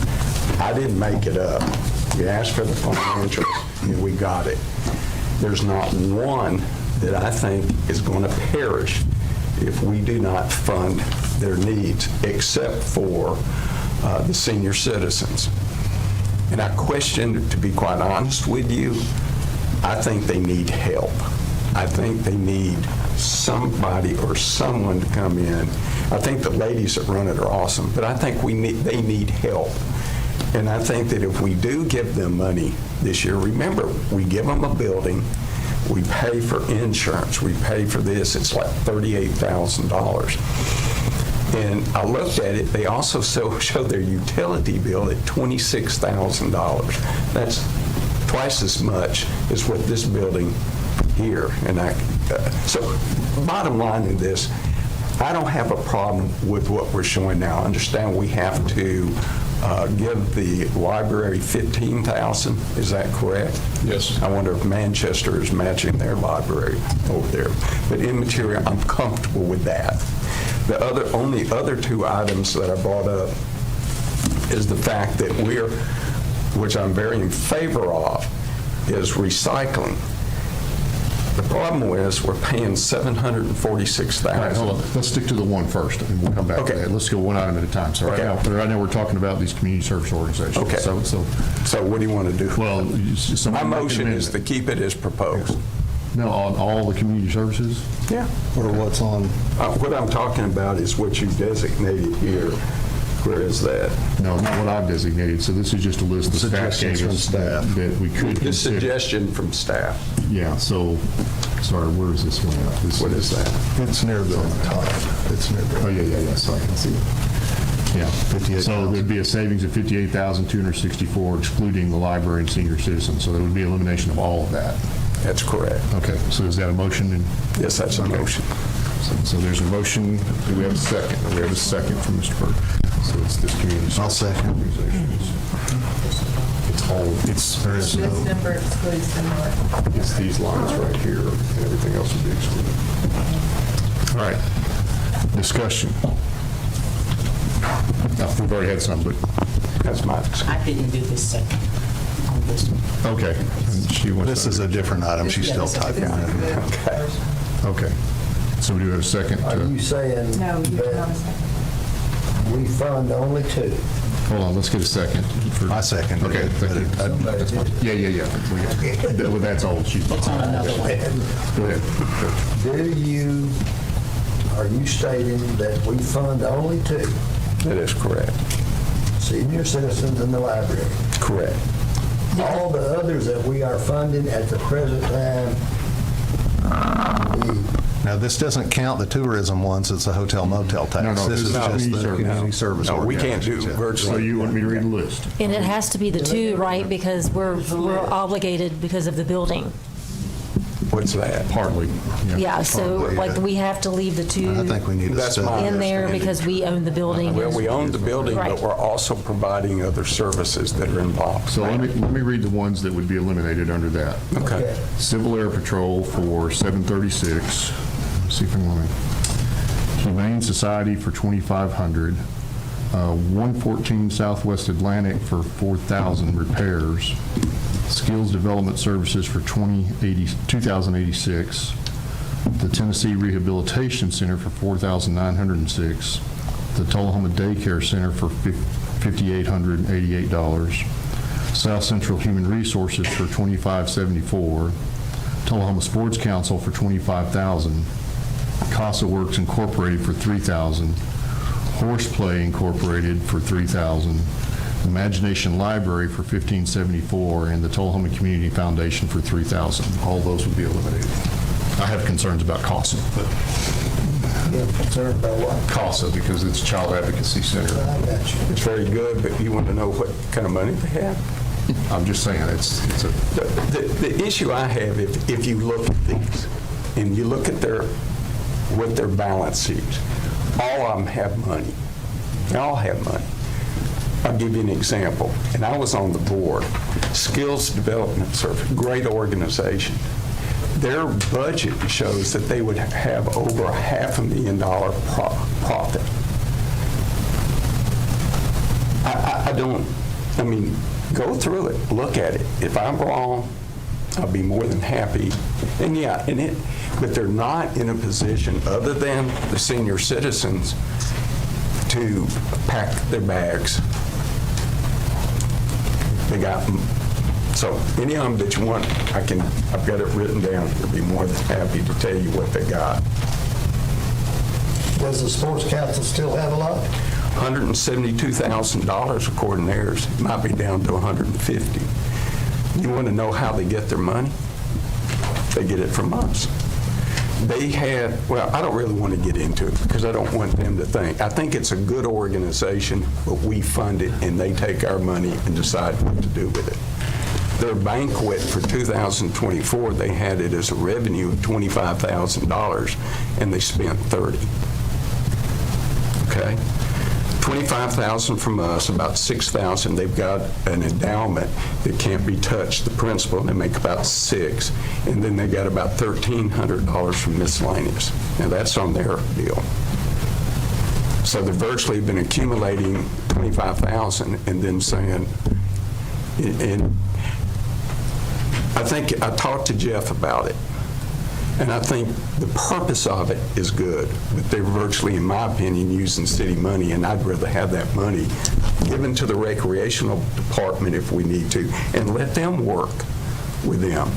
I didn't make it up. We asked for the financials, and we got it. There's not one that I think is going to perish if we do not fund their needs, except for the senior citizens. And I question, to be quite honest with you, I think they need help. I think they need somebody or someone to come in. I think the ladies that run it are awesome, but I think they need help. And I think that if we do give them money this year, remember, we give them a building, we pay for insurance, we pay for this, it's like $38,000. And I looked at it, they also show their utility bill at $26,000. That's twice as much as what this building here. And so bottom line in this, I don't have a problem with what we're showing now. I understand we have to give the library $15,000. Is that correct? Yes. I wonder if Manchester is matching their library over there. But in material, I'm comfortable with that. The only other two items that I brought up is the fact that which I'm very in favor of, is recycling. The problem is we're paying $746,000. All right, hold on. Let's stick to the one first, and we'll come back to that. Let's go one item at a time. So right now we're talking about these community service organizations. Okay. So what do you want to do? Well, my motion is to keep it as proposed. No, on all the community services? Yeah. Or what's on? What I'm talking about is what you designated here. Where is that? No, not what I've designated. So this is just a list of Suggestions from staff that we could The consider. suggestion from staff. Yeah, so, sorry, where is this one at? What is that? It's near the top. It's near the. Oh, yeah, sorry, I can see it. Yeah. 58,000. So there'd be a savings of $58,264, excluding the library and senior citizens. So there would be elimination of all of that. That's correct. Okay, so is that a motion? Yes, that's a motion. So there's a motion. Do we have a second? We have a second from Mr. Burke. So it's this community. I'll second. Organizations. There is no. This number excludes the north. It's these lines right here, and everything else would be excluded. All right. Discussion. We've already had some, but That's my discussion. I didn't do this second on this one. okay. And she wants This is a different item. She's still typing on it. Okay. Okay. So do we have a second? Are you saying No, you that have a second. we fund only 2? Hold on, let's get a second. I second. Okay, thank you. That's fine. Yeah. Well, that's all she's. It's on another one. Go ahead. Are you stating that we fund only 2? That is correct. Senior citizens in the library? Correct. All the others that we are funding at the present time, Now, this doesn't count the tourism ones, it's a hotel motel tax. No, This is just the community service. No, we can't do organizations. virtually. So you want me to read the list? And it has to be the 2, right? Because we're obligated because of the building. What's that? Partly. Yeah, so like we have to leave the 2 I think we need to That's my in there understanding. because we own the building. Well, we own the building, but Right. we're also providing other services that are involved. So let me read the ones that would be eliminated under that. Okay. Civil Air Patrol for $736. Let's see if I want to. Humane Society for $2,500. 114 Southwest Atlantic for $4,000 repairs. Skills Development Services for $2,086. The Tennessee Rehabilitation Center for $4,906. The Tullahoma Daycare Center for $5,888. South Central Human Resources for $2,574. Tullahoma Sports Council for $25,000. Casa Works Incorporated for $3,000. Horseplay Incorporated for $3,000. Imagination Library for $1,574, and the Tullahoma Community Foundation for $3,000. All those would be eliminated. I have concerns about CASA, but you're concerned about what? CASA because it's Child Advocacy Center. I got you. It's very good, but you want to know what kind of money they have? I'm just saying it's a. The issue I have, if you look at these and you look at what their balance sheets, all of them have money. They all have money. I'll give you an example, and I was on the board. Skills Development Service, great organization. Their budget shows that they would have over $500,000 profit. I mean, go through it, look at it. If I'm wrong, I'll be more than happy. And yeah, but they're not in a position, other than the senior citizens, to pack their bags. They got them. So any of them that you want, I've got it written down. I'll be more than happy to tell you what they got. Does the Sports Council still have a lot? $172,000 according to theirs. It might be down to $150,000. You want to know how they get their money? They get it from us. They had, well, I don't really want to get into it because I don't want them to think. I think it's a good organization, but we fund it and they take our money and decide what to do with it. Their banquet for 2024, they had it as a revenue of $25,000 and they spent $30,000. Okay? $25,000 from us, about $6,000. They've got an endowment that can't be touched, the principal, and they make about $6,000. And then they got about $1,300 from miscellaneous. Now that's on their bill. So they've virtually been accumulating $25,000 and then saying, and I think I talked to Jeff about it. And I think the purpose of it is good, but they're virtually, in my opinion, using city money, and I'd rather have that money given to the recreational department if we need to, and let them work with them.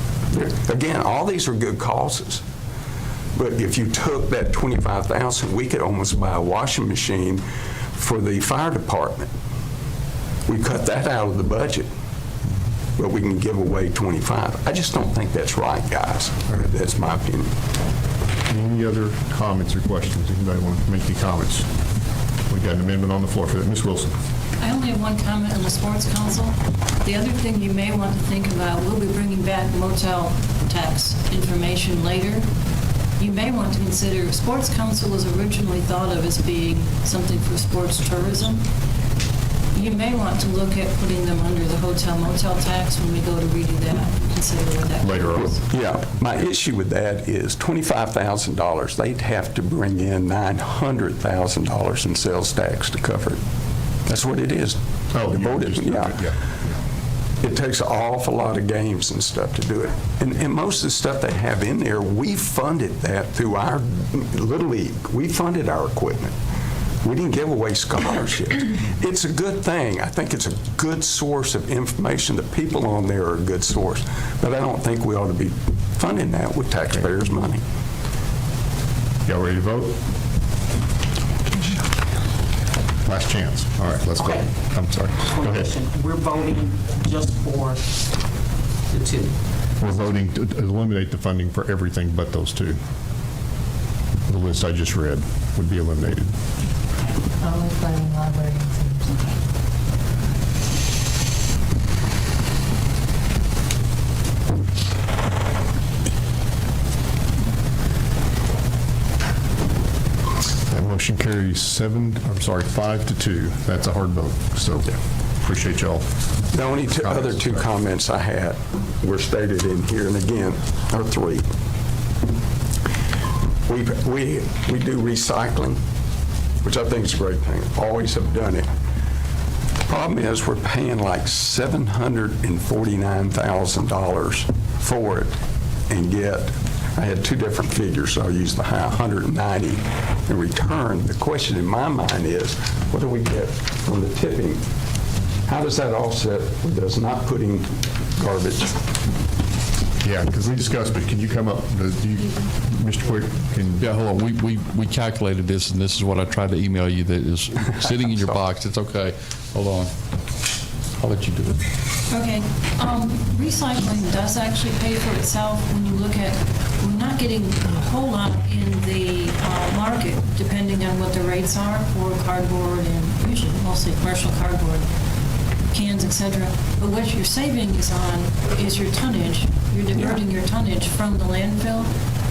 Again, all these are good causes, but if you took that $25,000, we could almost buy a washing machine for the fire department. We cut that out of the budget, but we can give away $25,000. I just don't think that's right, guys. That's my opinion. Any other comments or questions? Anybody want to make any comments? We got an amendment on the floor for that. Ms. Wilson. I only have one comment on the Sports Council. The other thing you may want to think about, we'll be bringing back motel tax information later. you may want to consider, Sports Council was originally thought of as being something for sports tourism. You may want to look at putting them under the hotel motel tax when we go to redo that, consider what that Later on. Yeah, my issue with that is $25,000. They'd have to bring in $900,000 in sales tax to cover it. That's what it is. Oh, The board is- yeah. It takes an awful lot of games and stuff to do it. And most of the stuff they have in there, we funded that through our Little League. We funded our equipment. We didn't give away scholarships. It's a good thing. I think it's a good source of information. The people on there are a good source. But I don't think we ought to be funding that with taxpayers' money. Y'all ready to vote? Last chance. All right, let's go. Okay. I'm sorry. Go ahead. We're voting just for the two. We're voting to eliminate the funding for everything but those two. The list I just read would be eliminated. Only funding library and senior That motion carries 5 to 2. That's a hard vote. So appreciate y'all. The only other two comments I had were stated in here, and again, are three. We do recycling, which I think is a great thing. Always have done it. Problem is, we're paying like $749,000 for it, and get, I had two different figures, so I'll use the high, 190 in return. The question in my mind is, what do we get from the tipping? How does that offset with us not putting garbage? Yeah, because we discussed it. Can you come up, Mr. Quick? Yeah, hold on. We calculated this, and this is what I tried to email you that is sitting in your box. It's okay. Hold on. I'll let you do it. Okay, recycling does actually pay for itself when you look at, we're not getting a whole lot in the market, depending on what the rates are for cardboard and usually mostly commercial cardboard, cans, et cetera. But what you're saving is on is your tonnage. You're diverting your tonnage from the landfill,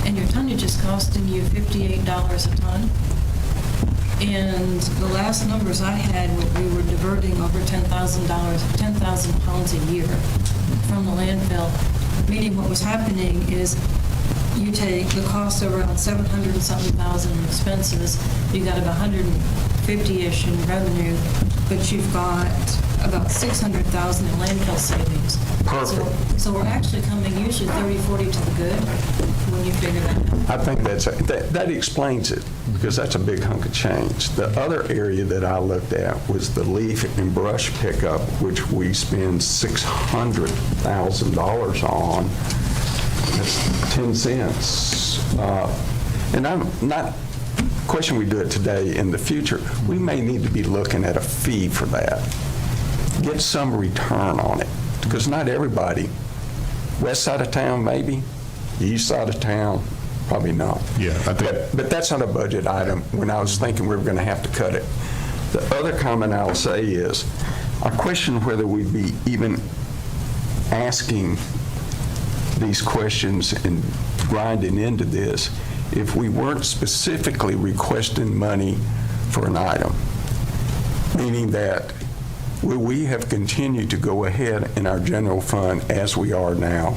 and your tonnage is costing you $58 a ton. And the last numbers I had, we were diverting over $10,000 pounds a year from the landfill. Meaning what was happening is you take the cost of around 700 and something thousand in expenses, you got about 150-ish in revenue, but you've got about 600,000 in landfill savings. Perfect. So we're actually coming usually 30-40 to the good when you figure that out. I think that explains it, because that's a big hunk of change. The other area that I looked at was the leaf and brush pickup, which we spend $600,000 on. That's 10 cents. And I'm not question we do it today. In the future, we may need to be looking at a fee for that. Get some return on it, because not everybody, west side of town maybe, east side of town, probably not. Yeah, I think. But that's not a budget item when I was thinking we were going to have to cut it. The other comment I'll say is, I question whether we'd be even asking these questions and grinding into this if we weren't specifically requesting money for an item, meaning that we have continued to go ahead in our general fund as we are now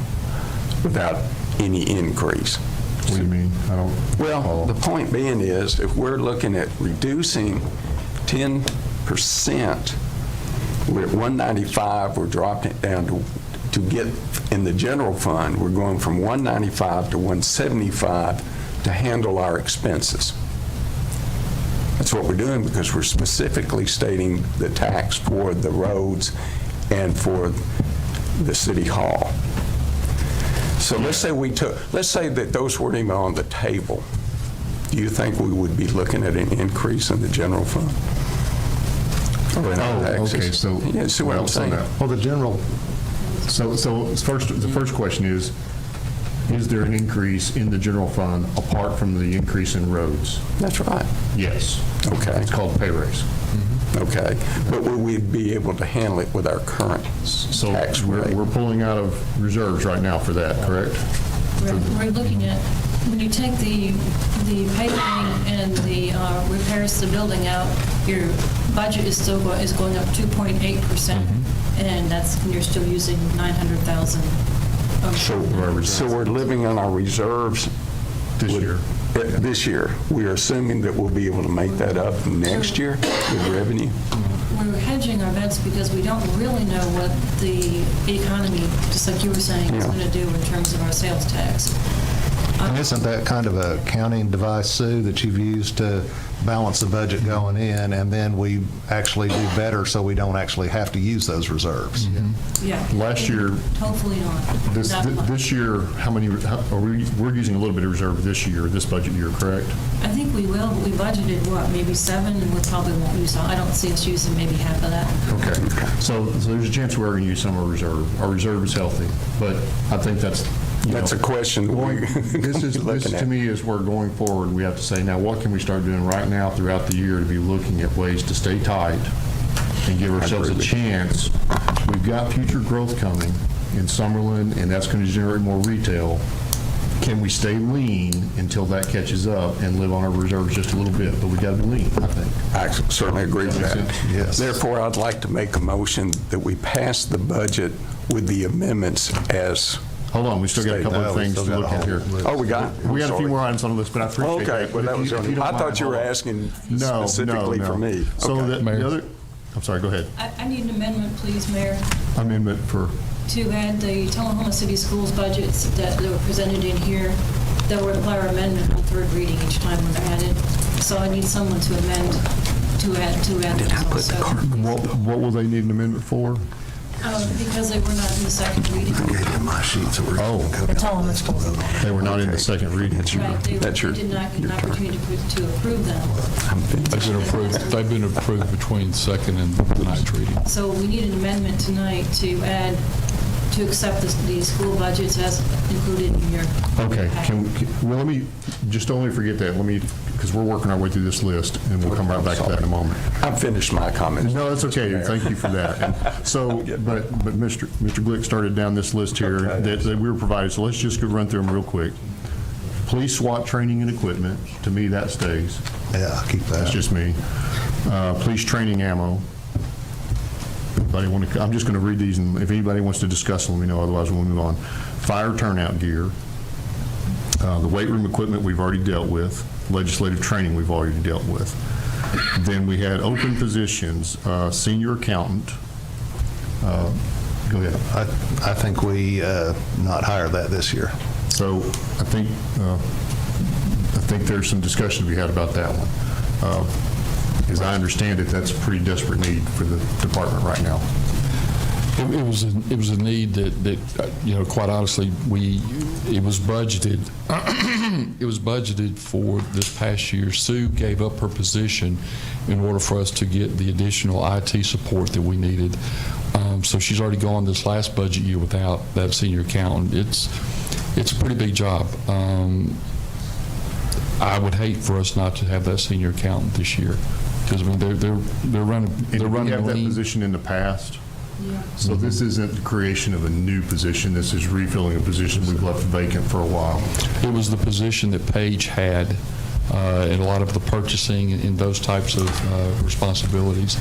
without any increase. What do you mean? I don't Well, follow. the point being is, if we're looking at reducing 10%, we're at 195, we're dropping it down to get in the general fund, we're going from 195 to 175 to handle our expenses. That's what we're doing, because we're specifically stating the tax for the roads and for the city hall. So let's say that those weren't even on the table. Do you think we would be looking at an increase in the general fund? Or in our taxes? Okay, so. Yeah, see what I'm saying? Well, the general, So the first question is there an increase in the general fund apart from the increase in roads? That's right. Yes. Okay. It's called pay raise. Okay. But will we be able to handle it with our current So tax rate? we're pulling out of reserves right now for that, correct? We're looking at when you take the paving and the repairs to the building out, your budget is still going up 2.8%, and that's when you're still using 900,000. So we're living on our reserves This year. This year. We are assuming that we'll be able to make that up next year with revenue. We're hedging our bets because we don't really know what the economy, just like you were saying, is going to do in terms of our sales tax. And isn't that kind of a counting device, Sue, that you've used to balance the budget going in, and then we actually do better so we don't actually have to use those reserves? Yeah. Last year, Hopefully not. Not much. this year, we're using a little bit of reserve this year, this budget year, correct? I think we will, but we budgeted, what, maybe 7, and we probably won't use all. I don't see us using maybe half of that. Okay. So there's a chance we're going to use some of our reserve. Our reserve is healthy, but I think that's a question. This to me is where going forward we have to say, now what can we start doing right now throughout the year to be looking at ways to stay tight and give ourselves a chance. We've got future growth coming in Summerlin, and that's going to generate more retail. Can we stay lean until that catches up and live on our reserves just a little bit? But we got to be lean, I think. I certainly agree with that. Yes. Therefore, I'd like to make a motion that we pass the budget with the amendments as. Hold on, we still got a couple of things to look at here. Oh, we got a few more items on the list, but I appreciate that. Okay, well, that was only, I thought you were asking specifically for me. So the other, I'm sorry, go ahead. I need an amendment, please, Mayor, Amendment for? to add the Tullahoma City Schools budgets that were presented in here that will require amendment on third reading each time when they're added. So I need someone to amend, to add those also. What will they need an amendment for? Because they were not in the second reading. The Tullahoma schools. They were not in the second reading. Right, they did not get an opportunity to approve them. They've been approved between second and the ninth reading. So we need an amendment tonight to add, to accept the school budgets as included in your Okay, packet. well, let me, just don't let me forget that, because we're working our way through this list, and we'll come right back to that in a moment. I've finished my comments. No, that's okay, thank you for that. And so, but Mr. Glick started down this list here that we were provided, so let's just go run through them real quick. Police SWAT training and equipment, to me, that stays. Yeah, keep that. That's just me. Police training ammo. I'm just going to read these, and if anybody wants to discuss them, let me know, otherwise we'll move on. Fire turnout gear. The weight room equipment we've already dealt with. Legislative training we've already dealt with. Then we had open positions, senior accountant. Go ahead. I think we not hire that this year. So I think there's some discussion to be had about that one. As I understand it, that's a pretty desperate need for the department right now. It was a need that quite honestly, it was budgeted. It was budgeted for this past year. Sue gave up her position in order for us to get the additional IT support that we needed. So she's already gone this last budget year without that senior accountant. It's a pretty big job. I would hate for us not to have that senior accountant this year, because I mean they're running. Did we have that position in the past? Yeah. So this isn't the creation of a new position. This is refilling a position we've left vacant for a while. It was the position that Paige had, and a lot of the purchasing and those types of responsibilities.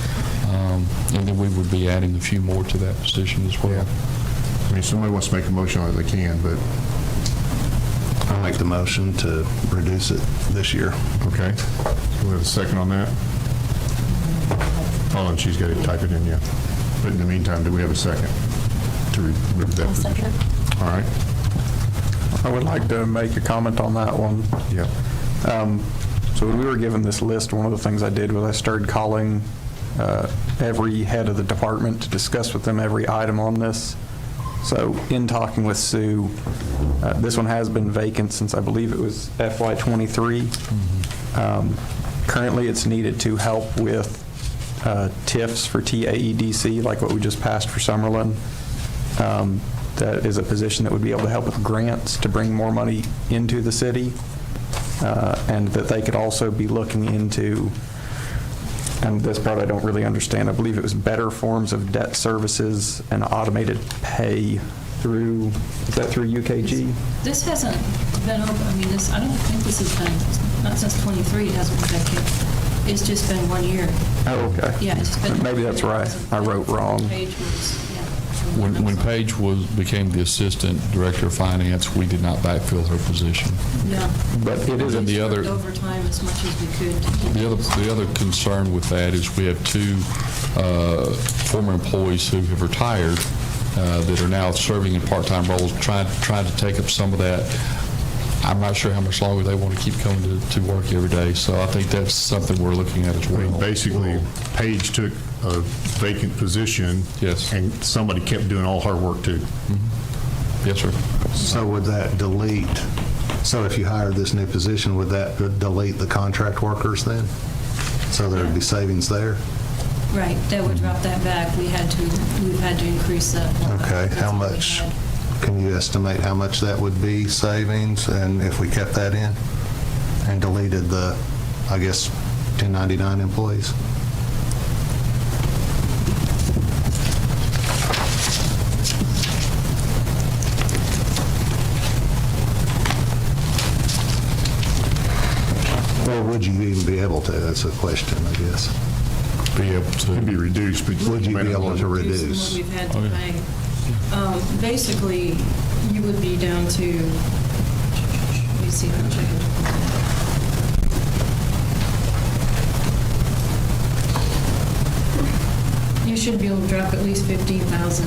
And then we would be adding a few more to that position as well. I mean, if somebody wants to make a motion on it, they can, but. I'll make the motion to reduce it this year. Okay. So we have a second on that? Hold on, she's got to type it in, yeah. But in the meantime, do we have a second to remove that? I'll second. All right. I would like to make a comment on that one. Yeah. So when we were given this list, one of the things I did was I started calling every head of the department to discuss with them every item on this. So in talking with Sue, this one has been vacant since I believe it was FY23. Currently, it's needed to help with TIFs for TAEDC, like what we just passed for Summerlin. That is a position that would be able to help with grants to bring more money into the city, and that they could also be looking into, and this part I don't really understand, I believe it was better forms of debt services and automated pay through, is that through UKG? This hasn't been open, I mean, I don't think this has been, not since '23, it hasn't been vacant. It's just been 1 year. Oh, okay. Yeah, it's been. Maybe that's right. I wrote wrong. Page was, yeah. When Paige became the Assistant Director of Finance, we did not backfill her position. Yeah. But it is And the other, Overtime as much as we could. the other concern with that is we have two former employees who have retired that are now serving in part-time roles, trying to take up some of that. I'm not sure how much longer they want to keep coming to work every day, so I think that's something we're looking at as I well. mean, basically, Paige took a vacant position. Yes. And somebody kept doing all her work, too. Yes, sir. So would that delete, so if you hired this new position, would that delete the contract workers then? So there'd be savings there? Right, that would drop that back. We've had to increase that. Okay, how much, can you estimate how much that would be savings, and if we kept that in and deleted the, I guess, 1099 employees? Or would you even be able to? That's a question, I guess. Be able to. It'd be reduced. But Would you be able to reduce? What we've had to pay. Basically, you would be down to, let me see how much I can. You should be able to drop at least 15,000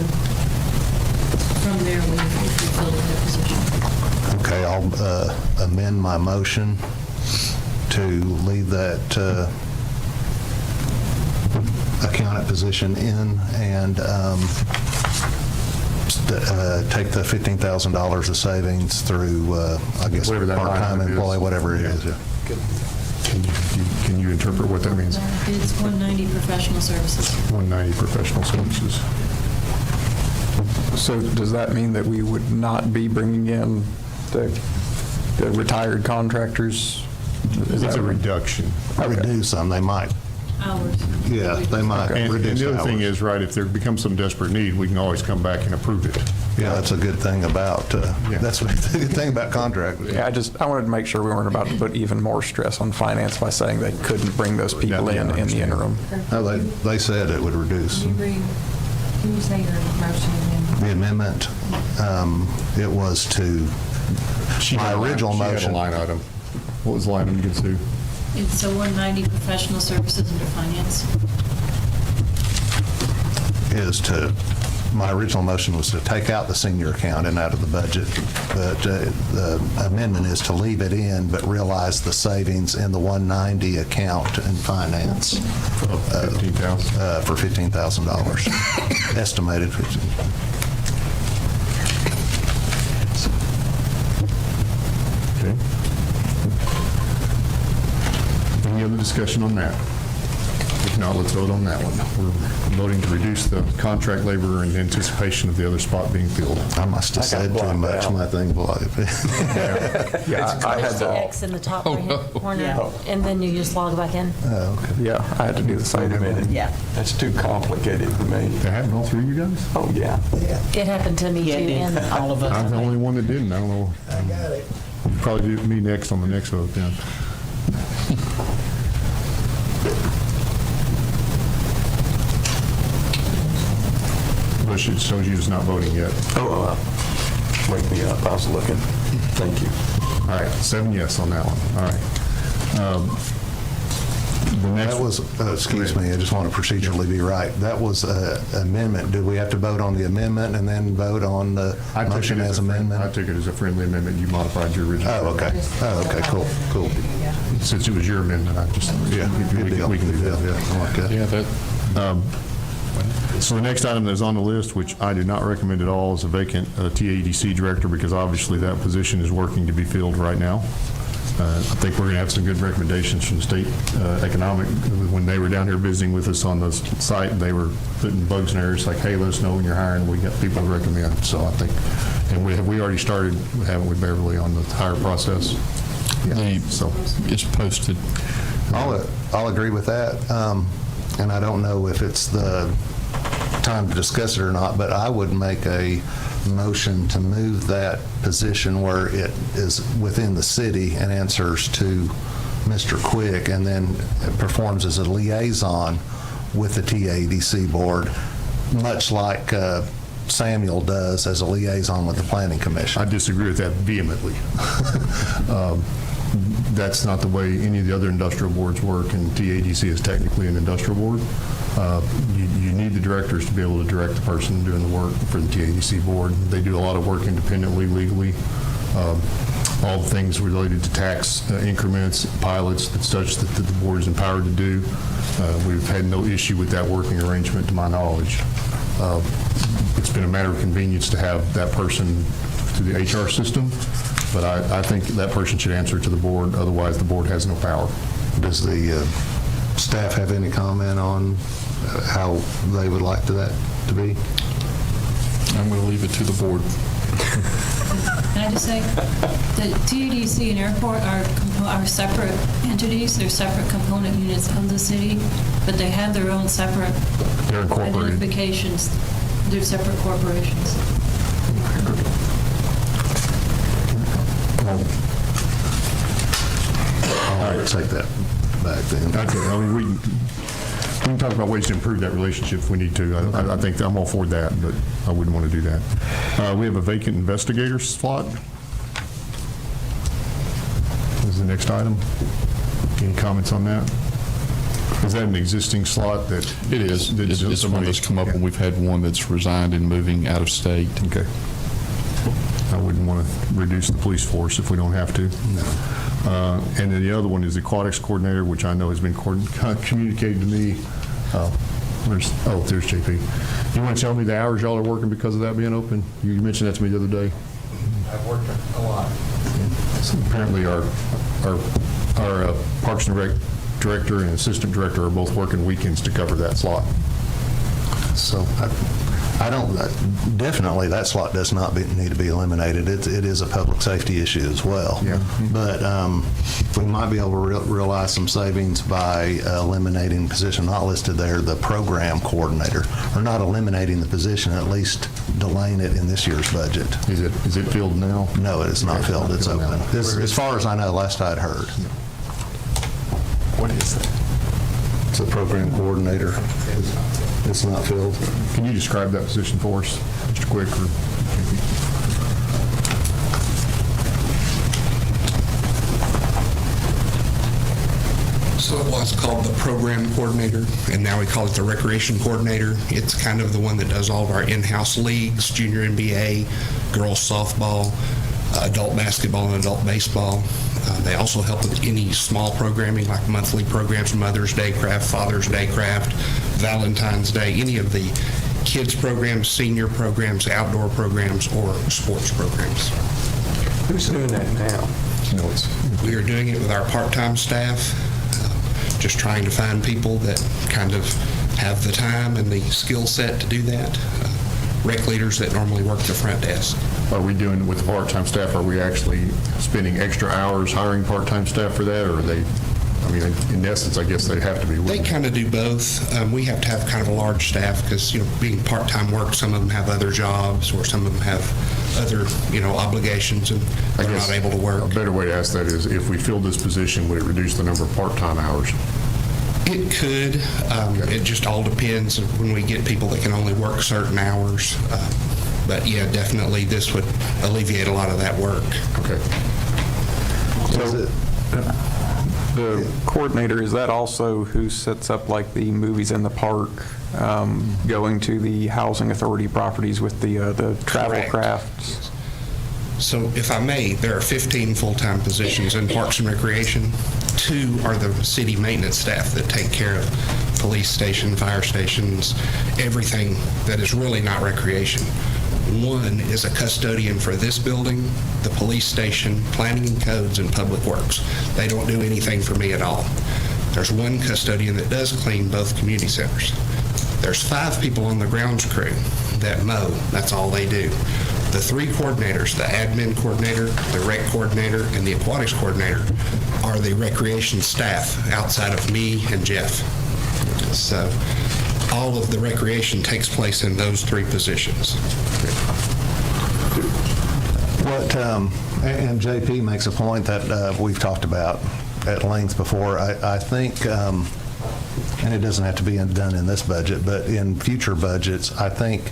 from there when you fill that position. Okay, I'll amend my motion to leave that accountant position in and take the $15,000 of savings through, I guess, Whatever that part-time line is. employee, whatever it is. Yeah. Can you interpret what that means? It's 190 professional services. 190 professional services. So does that mean that we would not be bringing in the retired contractors? It's a reduction. Reduce them, they might. Hours. Yeah, they might And reduce the other thing hours. is, right, if there becomes some desperate need, we can always come back and approve it. Yeah, that's a good thing about, that's a good thing about contract. Yeah, I wanted to make sure we weren't about to put even more stress on finance by saying they couldn't bring those people in the interim. No, they said it would reduce. Can you say your motion again? The amendment, it was to, my original She had motion. a line item. What was the line item you could see? It's a 190 professional services under finance. Is to, my original motion was to take out the senior accountant out of the budget, but the amendment is to leave it in, but realize the savings in the 190 account in finance. $15,000? For $15,000. Estimated $15,000. Okay. Any other discussion on that? If not, let's vote on that one. We're voting to reduce the contract labor in anticipation of the other spot being filled. I must have said too much. My thing blocked. Yeah, I had The to, X in the top right-hand corner, and then you just log back in. Oh, okay. yeah, I had to do the same. Yeah. That's too complicated for me. That happened all three of you guys? Oh, yeah. It happened to me too, and All of us. I'm the only one that didn't. I don't know. I got it. Probably do me next on the next vote then. Bush, it shows you it's not voting yet. Oh, wake me up. I was looking. Thank you. All right, 7 yes on that one. All right. The next That was, excuse me, I just want to procedurally be right. That was amendment. Do we have to vote on the amendment and then vote on the I took motion it as I amendment? took it as a friendly amendment. You modified your original. Oh, okay. Oh, okay, cool, cool. Since it was your amendment, I just, Yeah, good deal. we can do Good that. deal, yeah, I like that. Yeah, that, So the next item that's on the list, which I do not recommend at all, is a vacant TADC director, because obviously that position is working to be filled right now. I think we're going to have some good recommendations from the state economic. When they were down here visiting with us on the site, they were putting bugs in our ears like, hey, let us know when you're hiring. We got people to recommend. So I think, and we already started, haven't we, Beverly, on the hire process? So it's posted. I'll agree with that. And I don't know if it's the time to discuss it or not, but I would make a motion to move that position where it is within the city and answers to Mr. Quick, and then performs as a liaison with the TADC board, much like Samuel does as a liaison with the Planning Commission. I disagree with that vehemently. That's not the way any of the other industrial boards work, and TADC is technically an industrial board. You need the directors to be able to direct the person doing the work for the TADC board. They do a lot of work independently, legally. All the things related to tax increments, pilots, such that the board is empowered to do. We've had no issue with that working arrangement to my knowledge. It's been a matter of convenience to have that person through the HR system, but I think that person should answer to the board, otherwise the board has no power. Does the staff have any comment on how they would like that to be? I'm going to leave it to the board. Can I just say, the TADC and airport are separate entities, they're separate component units of the city, but they have their own separate They're incorporated. identifications. They're separate corporations. I'll take that back then. Okay, I mean, we can talk about ways to improve that relationship if we need to. I think I'm all for that, but I wouldn't want to do that. We have a vacant investigator slot. This is the next item. Any comments on that? Is that an existing slot that? It is. It's one that's come up, and we've had one that's resigned and moving out of state. Okay. I wouldn't want to reduce the police force if we don't have to. No. And then the other one is the aquatics coordinator, which I know has been communicated to me. There's JP. You want to tell me the hours y'all are working because of that being open? You mentioned that to me the other day. I've worked a lot. So apparently our Parks and Rec director and assistant director are both working weekends to cover that slot. So I don't, definitely that slot does not need to be eliminated. It is a public safety issue as well. Yeah. But we might be able to realize some savings by eliminating the position not listed there, the program coordinator, or not eliminating the position, at least delaying it in this year's budget. Is it filled now? No, it is not filled. It's open. As far as I know, last I'd heard. What is that? It's a program coordinator. It's not filled. Can you describe that position for us, Mr. Quick? So it was called the program coordinator, and now we call it the recreation coordinator. It's kind of the one that does all of our in-house leagues, junior NBA, girls softball, adult basketball, and adult baseball. They also help with any small programming, like monthly programs, Mother's Day craft, Father's Day craft, Valentine's Day, any of the kids programs, senior programs, outdoor programs, or sports programs. Who's doing that now? We are doing it with our part-time staff, just trying to find people that kind of have the time and the skill set to do that. Rec leaders that normally work the front desk. Are we doing it with the part-time staff? Are we actually spending extra hours hiring part-time staff for that, or are they, I mean, in essence, I guess they have to be. They kind of do both. We have to have kind of a large staff because, being part-time work, some of them have other jobs or some of them have other, obligations and they're not able to work. A better way to ask that is, if we filled this position, would it reduce the number of part-time hours? It could. It just all depends when we get people that can only work certain hours. But yeah, definitely this would alleviate a lot of that work. Okay. So the coordinator, is that also who sets up like the movies in the park, going to the housing authority properties with the travel Correct. crafts? So if I may, there are 15 full-time positions in Parks and Recreation. 2 are the city maintenance staff that take care of police station, fire stations, everything that is really not recreation. 1 is a custodian for this building, the police station, planning and codes, and public works. They don't do anything for me at all. There's 1 custodian that does clean both community centers. There's 5 people on the grounds crew that mow. That's all they do. The 3 coordinators, the admin coordinator, the rec coordinator, and the aquatics coordinator, are the recreation staff outside of me and Jeff. So all of the recreation takes place in those 3 positions. What, and JP makes a point that we've talked about at length before. I think, and it doesn't have to be done in this budget, but in future budgets, I think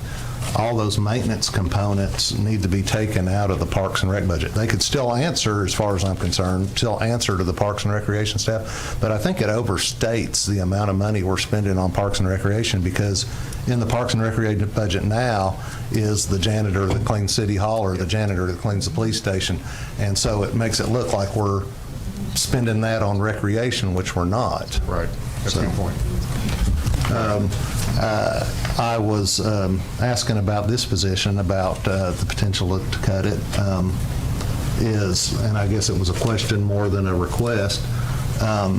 all those maintenance components need to be taken out of the Parks and Rec budget. They could still answer, as far as I'm concerned, still answer to the Parks and Recreation staff, but I think it overstates the amount of money we're spending on Parks and Recreation, because in the Parks and Recreation budget now is the janitor that cleans City Hall or the janitor that cleans the police station, and so it makes it look like we're spending that on recreation, which we're not. Right. That's a good point. I was asking about this position, about the potential to cut it, and I guess it was a question more than a request. How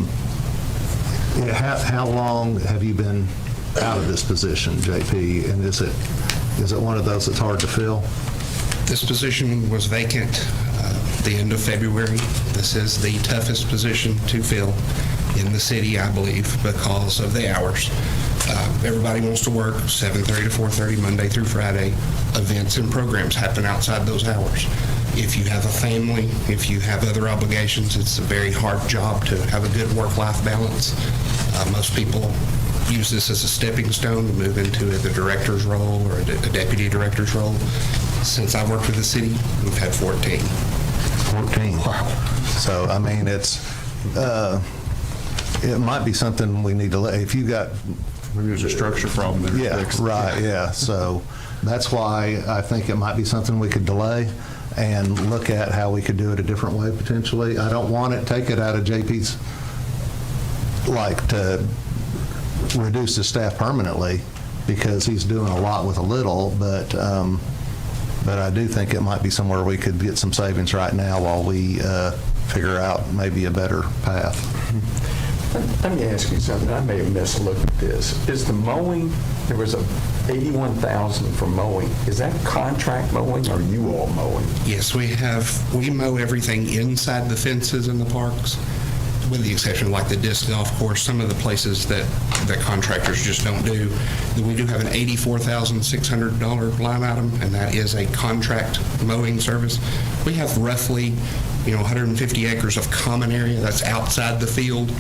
long have you been out of this position, JP, and is it one of those that's hard to fill? This position was vacant the end of February. This is the toughest position to fill in the city, I believe, because of the hours. Everybody wants to work 7:30 to 4:30, Monday through Friday. Events and programs happen outside those hours. If you have a family, if you have other obligations, it's a very hard job to have a good work-life balance. Most people use this as a stepping stone to move into the director's role or a deputy director's role. Since I worked with the city, we've had 14. 14. Wow. So, I mean, it might be something we need to, if you got... Maybe there's a structure problem there. Yeah, right, yeah. So that's why I think it might be something we could delay and look at how we could do it a different way potentially. I don't want to take it out of JP's, to reduce his staff permanently, because he's doing a lot with a little, but I do think it might be somewhere we could get some savings right now while we figure out maybe a better path. Let me ask you something. I may have mislooked at this. Is the mowing, there was a $81,000 for mowing. Is that contract mowing or you all mowing? Yes, we mow everything inside the fences in the parks, with the exception of like the disc golf course, some of the places that contractors just don't do. We do have an $84,600 line item, and that is a contract mowing service. We have roughly 150 acres of common area that's outside the field.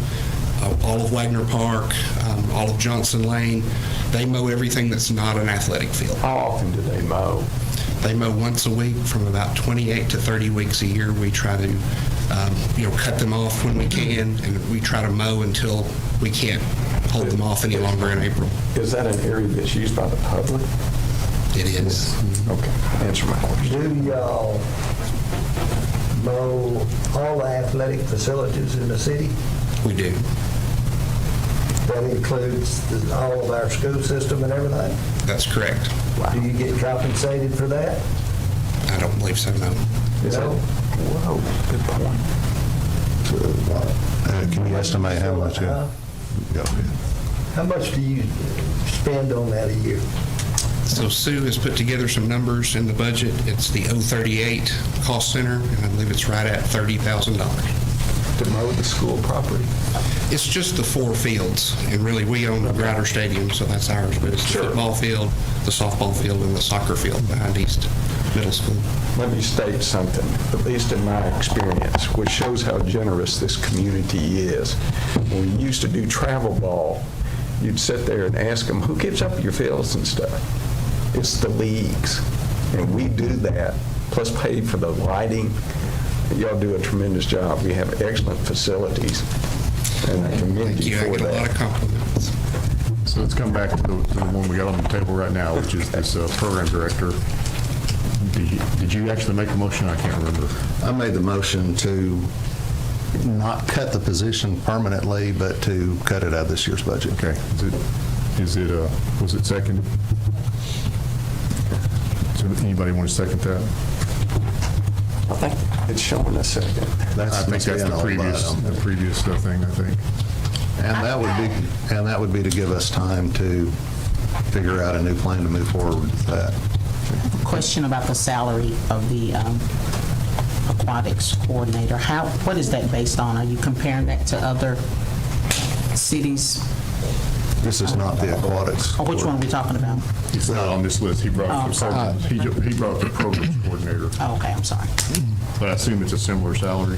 All of Wagner Park, all of Johnson Lane, they mow everything that's not an athletic field. How often do they mow? They mow once a week from about 28 to 30 weeks a year. We try to cut them off when we can, and we try to mow until we can't hold them off any longer in April. Is that an area that's used by the public? It is. Okay, answer my question. Do y'all mow all the athletic facilities in the city? We do. That includes all of our school system and everything? That's correct. Do you get compensated for that? I don't believe so, no. No? Whoa, good point. Can you estimate how much? Go ahead. How much do you spend on that a year? So Sue has put together some numbers in the budget. It's the 038 cost center, and I believe it's right at $30,000. To mow the school property? It's just the 4 fields, and really we own the Grider Stadium, so that's ours, but it's the football field, the softball field, and the soccer field behind East Middle School. Let me state something, at least in my experience, which shows how generous this community is. When we used to do travel ball, you'd sit there and ask them, who gives up your fields and stuff? It's the leagues, and we do that, plus pay for the lighting. Y'all do a tremendous job. We have excellent facilities, and I commend you for that. I get a lot of compliments. So let's come back to the one we got on the table right now, which is this program director. Did you actually make the motion? I can't remember. I made the motion to not cut the position permanently, but to cut it out of this year's budget. Okay. Was it seconded? So anybody want to second that? I think it's showing a second. I think that's the previous thing, I think. And that would be to give us time to figure out a new plan to move forward with that. Question about the salary of the aquatics coordinator. What is that based on? Are you comparing that to other cities This is not the aquatics. Oh, which one are we talking about? It's not on this list. He brought Oh, up I'm the sorry. program. He brought up the programs coordinator. Oh, okay, I'm sorry. But I assume it's a similar salary?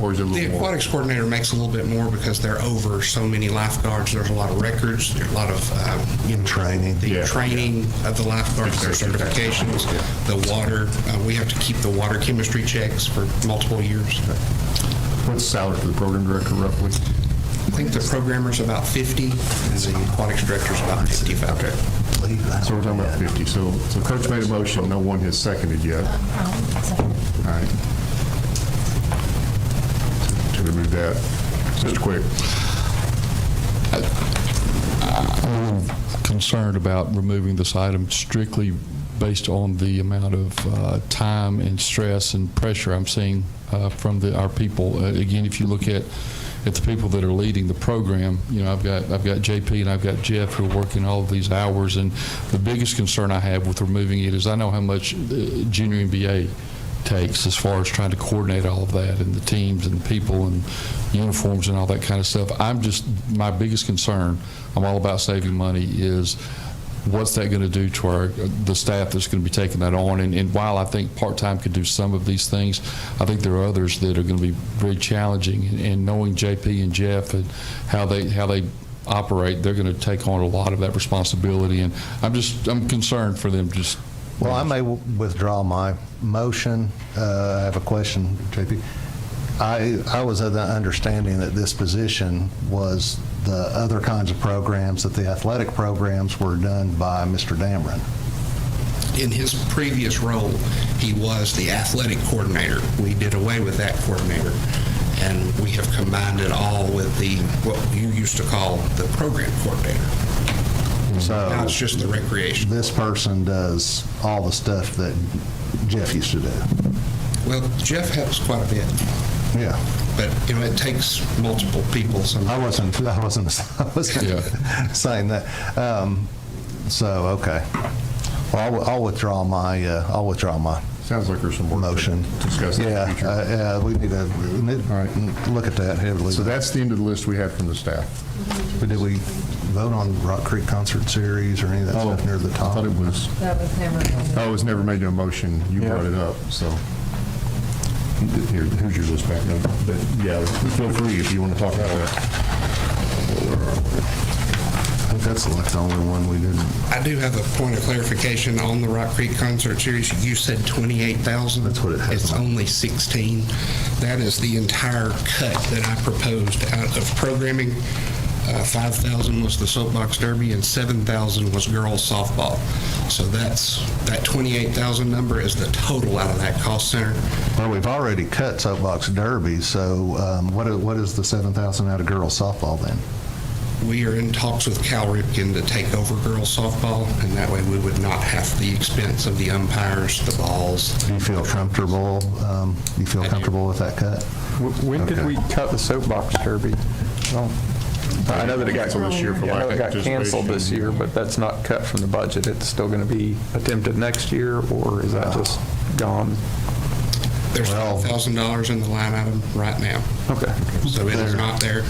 Or is it a The little more? aquatics coordinator makes a little bit more because they're over so many lifeguards. There's a lot of records, there's a lot of Training. the training of the lifeguards, their certifications, the water. We have to keep the water chemistry checks for multiple years. What's the salary for the program director roughly? I think the programmer's about 50, and the aquatics director's about 55. Okay. So we're talking about 50. So Coach made a motion, no one has seconded yet. All right. To remove that. Mr. Quick. I'm concerned about removing this item strictly based on the amount of time and stress and pressure I'm seeing from our people. Again, if you look at the people that are leading the program, you know, I've got JP and I've got Jeff who are working all of these hours, and the biggest concern I have with removing it is I know how much junior MBA takes as far as trying to coordinate all of that and the teams and people and uniforms and all that kind of stuff. My biggest concern, I'm all about saving money, is what's that going to do to the staff that's going to be taking that on? And while I think part-time could do some of these things, I think there are others that are going to be very challenging. And knowing JP and Jeff and how they operate, they're going to take on a lot of that responsibility. And I'm concerned for them. Well, I may withdraw my motion. I have a question, JP. I was of the understanding that this position was the other kinds of programs, that the athletic programs were done by Mr. Dameron. In his previous role, he was the athletic coordinator. We did away with that coordinator, and we have combined it all with what you used to call the program coordinator. So now it's just the recreation. This person does all the stuff that Jeff used to do. Well, Jeff helps quite a bit. Yeah. But, you know, it takes multiple people sometimes. I wasn't saying that. So, okay. Well, I'll withdraw my Sounds like there's some more motion. to discuss in the future. Yeah, we need to look at that heavily. So that's the end of the list we had from the staff. But did we vote on Rock Creek Concert Series or any of that stuff near the top? I thought it was. That was never. Oh, it was never made a motion. You brought it up, so. Here, who's your list back now? But yeah, feel free if you want to talk about that. I think that's like the only one we didn't. I do have a point of clarification on the Rock Creek Concert Series. You said 28,000. That's what it has. It's only 16. That is the entire cut that I proposed out of programming. 5,000 was the soapbox derby and 7,000 was girls softball. So that 28,000 number is the total out of that cost center. Well, we've already cut soapbox derby, so what is the 7,000 out of girls softball then? We are in talks with Cal Ripken to take over girls softball, and that way we would not have the expense of the umpires, the balls. Do you feel comfortable? With that cut? When did we cut the soapbox derby? I know that it got Canceled this year for lack of canceled this participation. year, but that's not cut from the budget. It's still going to be attempted next year, or is that just gone? There's $12,000 in the line item right now. Okay. So it is not there.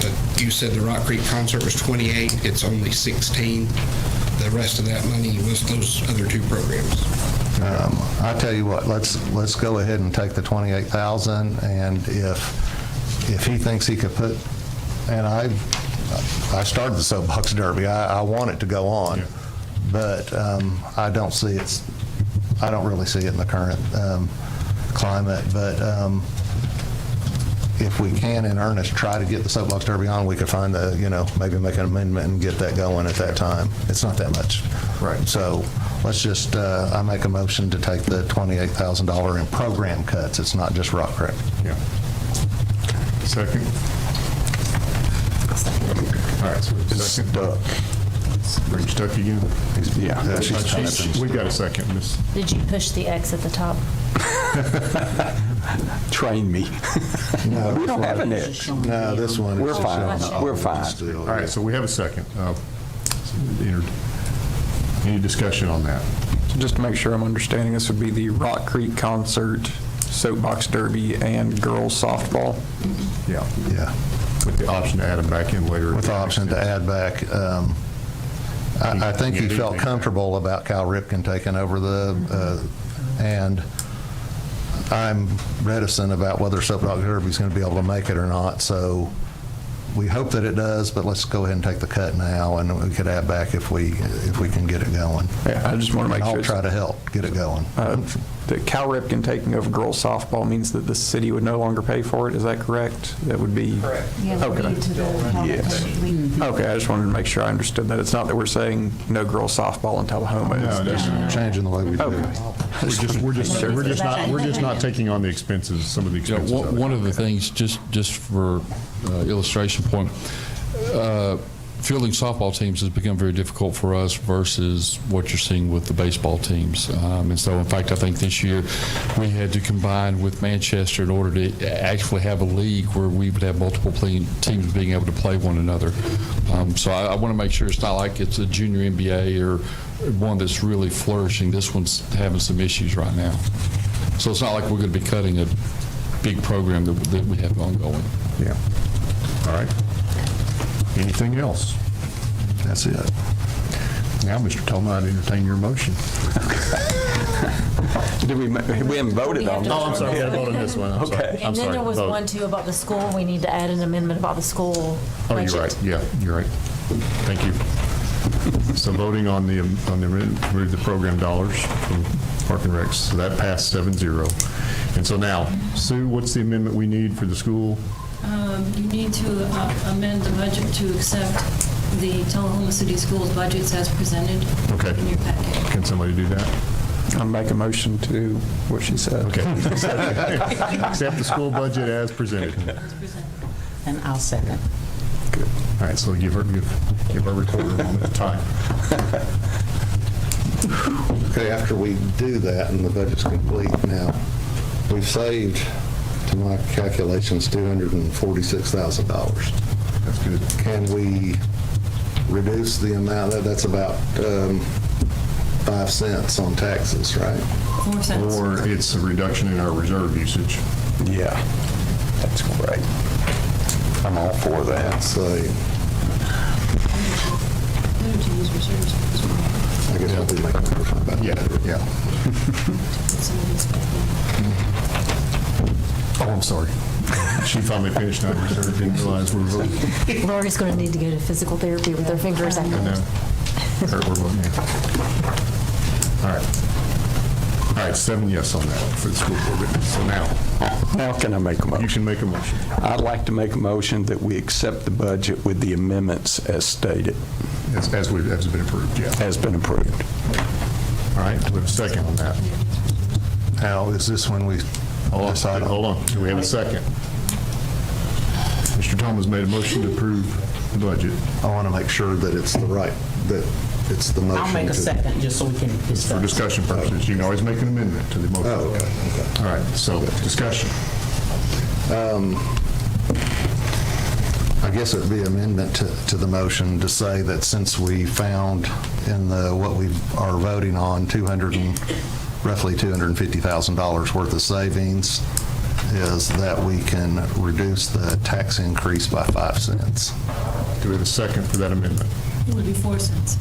But you said the Rock Creek concert was 28. It's only 16. The rest of that money was those other two programs. I tell you what, let's go ahead and take the 28,000, and if he thinks he could put, and I started the soapbox derby. I want it to go on, but I don't really see it in the current climate. But if we can, in earnest, try to get the soapbox derby on, we could find maybe make an amendment and get that going at that time. It's not that much. Right. So let's just, I make a motion to take the $28,000 in program cuts. It's not just Rock Creek. Yeah. Second. All right, so second. Are you stuck again? Yeah. We got a second, Miss. Did you push the X at the top? Train me. No, we don't have an itch. No, this one. We're fine. We're fine. All right, so we have a second. Any discussion on that? So just to make sure I'm understanding, this would be the Rock Creek concert, soapbox derby, and girls softball. Yeah. Yeah. With the option to add them back in later. With the option to add back. I think he felt comfortable about Kyle Ripken taking over and I'm reticent about whether Soap Dog Derby's going to be able to make it or not, so we hope that it does, but let's go ahead and take the cut now, and we could add back if we can get it going. Yeah, I just want to make sure. I'll try to help get it going. That Cal Ripken taking over girls softball means that the city would no longer pay for it, is that correct? That would be? Correct. Okay. Yes. Okay, I just wanted to make sure I understood that. It's not that we're saying no girls softball in Tullahoma. No, that's changing the way we do it. We're just not taking on the expenses, some of the expenses. One of the things, just for illustration point, fielding softball teams has become very difficult for us versus what you're seeing with the baseball teams. And so, in fact, I think this year we had to combine with Manchester in order to actually have a league where we would have multiple teams being able to play one another. So I want to make sure it's not like it's a junior NBA or one that's really flourishing. This one's having some issues right now. So it's not like we're going to be cutting a big program that we have ongoing. Yeah. All right. Anything else? That's it. Now, Mr. Tullahoma, I'd entertain your motion. We haven't voted on this. Oh, I'm sorry. We got to vote on this one. I'm sorry. Okay. And then there was one, too, about the school. We need to add an amendment about the school budget. Oh, you're right. Yeah, you're right. Thank you. So voting on the remove the program dollars from Park and Recs, so that passed 7-0. And so now, Sue, what's the amendment we need for the school? You need to amend the budget to accept the Tullahoma City Schools budgets as presented in your packet. Can somebody do that? I'll make a motion to what she said. Okay. Accept the school budget as presented. And I'll second. Good. All right, so give our recorder a moment to type. Okay, after we do that and the budget's complete now, we've saved, to my calculations, $246,000. That's good. Can we reduce the amount? That's about 5 cents on taxes, right? 4 cents. Or it's a reduction in our reserve usage. Yeah, that's great. I'm all for that. So Better to use reserves. I guess I'll be making a motion about that. Yeah. Put some of this back in. Oh, I'm sorry. She finally finished on reserve, didn't realize we were voting. Lori's going to need to go to physical therapy with her fingers I know. afterwards. We're voting. All right. All right, 7 yes on that for the school board. So now can I make a motion? You can make a motion. I'd like to make a motion that we accept the budget with the amendments as stated. As been approved, yeah. Has been approved. All right, do we have a second on that? Now, is this when we decide? Hold on. Do we have a second? Mr. Thomas made a motion to approve the budget. I want to make sure that it's that it's the motion. I'll make a second, just so we can discuss. For discussion purposes, you can always make an amendment to the motion. Oh, okay. All right, so discussion. I guess it would be amendment to the motion to say that since we found in what we are voting on roughly $250,000 worth of savings, is that we can reduce the tax increase by 5 cents. Do we have a second for that amendment? It would be 4 cents.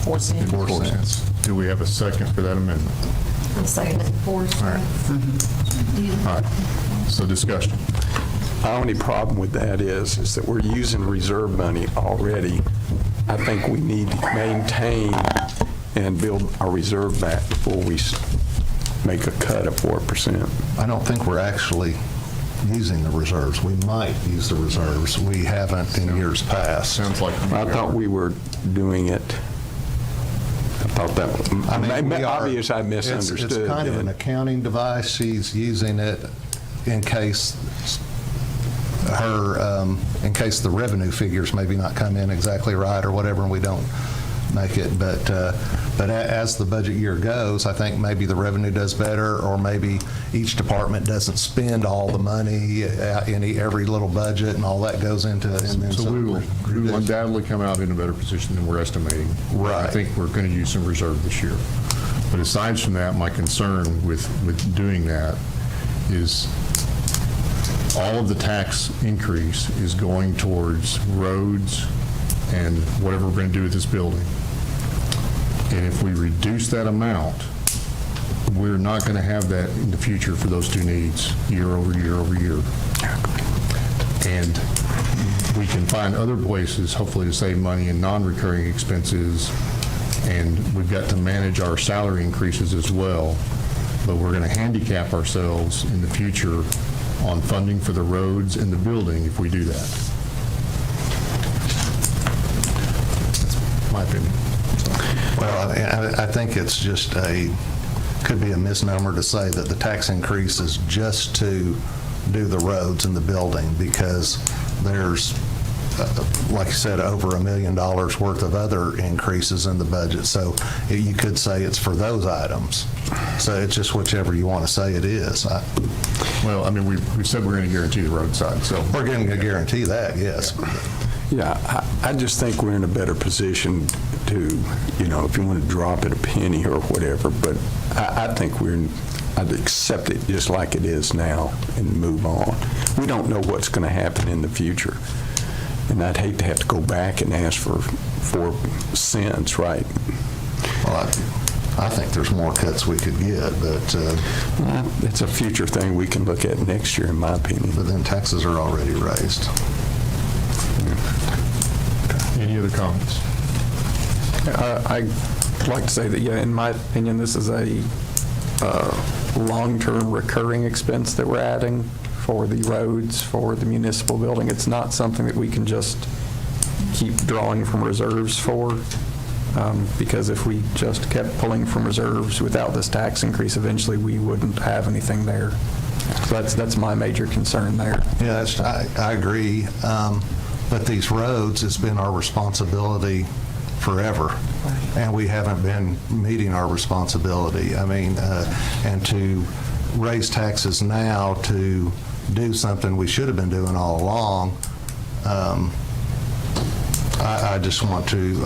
4 cents. 4 cents. Do we have a second for that amendment? I'll second it. 4 cents. All right. All right. So discussion. My only problem with that is that we're using reserve money already. I think we need to maintain and build our reserve back before we make a cut of 4%. I don't think we're actually using the reserves. We might use the reserves. We haven't in years past. Sounds like I thought we were doing it. I thought that was obvious. I misunderstood. It's kind of an accounting device. She's using it in case the revenue figures maybe not come in exactly right or whatever, and we don't make it. But as the budget year goes, I think maybe the revenue does better, or maybe each department doesn't spend all the money in every little budget, and all that goes into. So we will undoubtedly come out in a better position than we're estimating. Right. I think we're going to use some reserve this year. But aside from that, my concern with doing that is all of the tax increase is going towards roads and whatever we're going to do with this building. And if we reduce that amount, we're not going to have that in the future for those two needs year over year over year. And we can find other places, hopefully, to save money in non-recurring expenses, and we've got to manage our salary increases as well, but we're going to handicap ourselves in the future on funding for the roads and the building if we do that. That's my opinion. Well, I think it's just could be a misnomer to say that the tax increase is just to do the roads and the building, because there's, like you said, over $1 million worth of other increases in the budget. So you could say it's for those items. So it's just whichever you want to say it is. Well, I mean, we said we're going to guarantee the roadside, so. We're going to guarantee that, yes. Yeah, I just think we're in a better position to, if you want to drop it a penny or whatever, but I think I'd accept it just like it is now and move on. We don't know what's going to happen in the future, and I'd hate to have to go back and ask for 4 cents, right? Well, I think there's more cuts we could get, but... it's a future thing we can look at next year, in my opinion. But then taxes are already raised. Any other comments? I'd like to say that, in my opinion, this is a long-term recurring expense that we're adding for the roads, for the municipal building. It's not something that we can just keep drawing from reserves for, because if we just kept pulling from reserves without this tax increase, eventually we wouldn't have anything there. So that's my major concern there. Yeah, I agree. But these roads, it's been our responsibility forever, and we haven't been meeting our responsibility. I mean, and to raise taxes now to do something we should have been doing all along, I just want to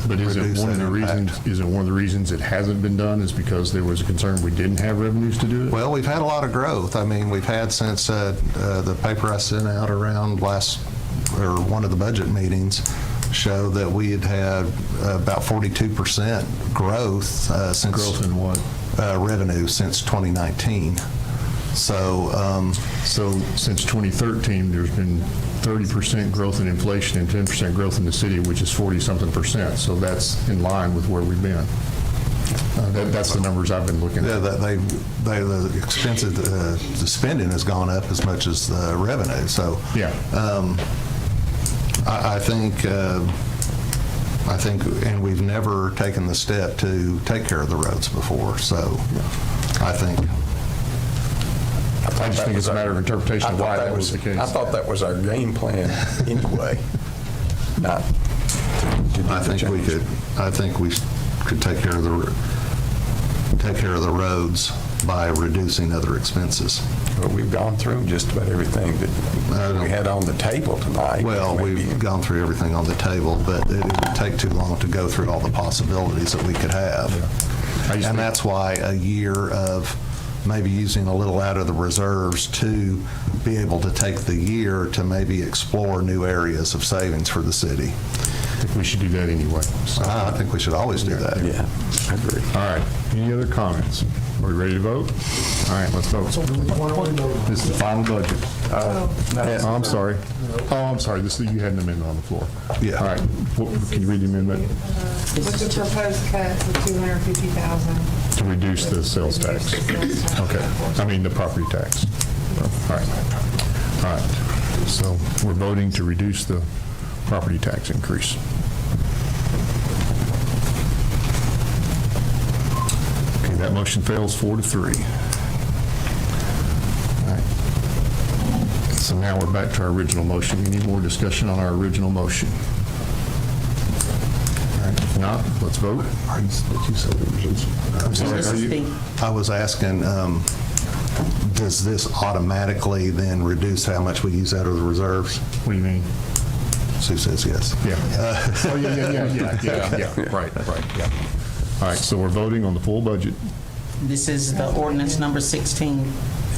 But is it one of the reasons? Is it one of the reasons it hasn't been done is because there was a concern we didn't have revenues to do it? Well, we've had a lot of growth. I mean, we've had since the paper I sent out around one of the budget meetings show that we had about 42% growth since growth in what? Revenue since 2019. So since 2013, there's been 30% growth in inflation and 10% growth in the city, which is 40-something%. So that's in line with where we've been. That's the numbers I've been looking at. Yeah, the expenses, the spending has gone up as much as the revenue. So yeah, I think, and we've never taken the step to take care of the roads before. So I just think it's a matter of interpretation of why that was the case. I thought that was our game plan anyway. Not I think we could take care of the roads by reducing other expenses. But we've gone through just about everything that we had on the table tonight. Well, we've gone through everything on the table, but it would take too long to go through all the possibilities that we could have. Yeah. And that's why a year of maybe using a little out of the reserves to be able to take the year to maybe explore new areas of savings for the city. I think we should do that anyway. So. I think we should always do that. Yeah, I agree. All right. Any other comments? Are we ready to vote? All right, let's vote. This is the final budget. I'm sorry. Oh, I'm sorry. You had an amendment on the floor. Yeah. All right. Can you read the amendment? With the proposed cuts of $250,000. To reduce the sales tax. Okay. I mean the property tax. All right. All right. So we're voting to reduce the property tax increase. Okay, that motion fails 4-3. All right. So now we're back to our original motion. Any more discussion on our original motion? All right, if not, let's vote. I'm sorry, I was asking, does this automatically then reduce how much we use out of the reserves? What do you mean? Sue says yes. Yeah. Oh, yeah. Right, yeah. All right, so we're voting on the full budget. This is the ordinance number 16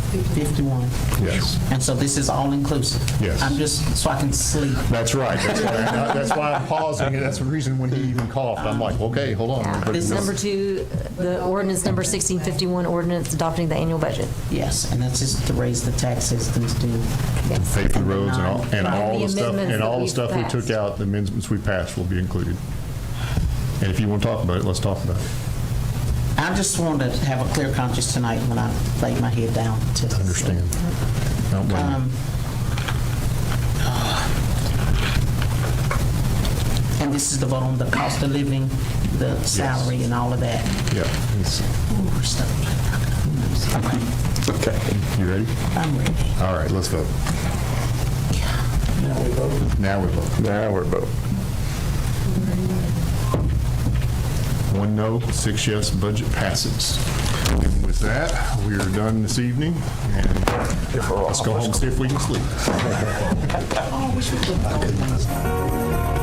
51. Yes. And so this is all inclusive? Yes. I'm just, so I can sleep. That's right. That's why I'm pausing, and that's the reason when he even coughed, I'm like, okay, hold on. But This number 2, the ordinance number 1651, ordinance adopting the annual budget. Yes, and that's just to raise the tax systems to pay for the roads and all the the stuff, amendments and all that the we've stuff we took passed. out, the amendments we passed will be included. And if you want to talk about it, let's talk about it. I just wanted to have a clear conscience tonight when I laid my head down to Understand. Don't blame you. And this is the vote on the cost of living, the salary, and all of that. Yeah. Ooh, we're stuck. Okay. Okay. You ready? I'm ready. All right, let's vote. Now we vote. Now we're voting. 1 no, 6 yes, budget passes. And with that, we are done this evening, and let's go home and see if we can sleep. Oh, we should go.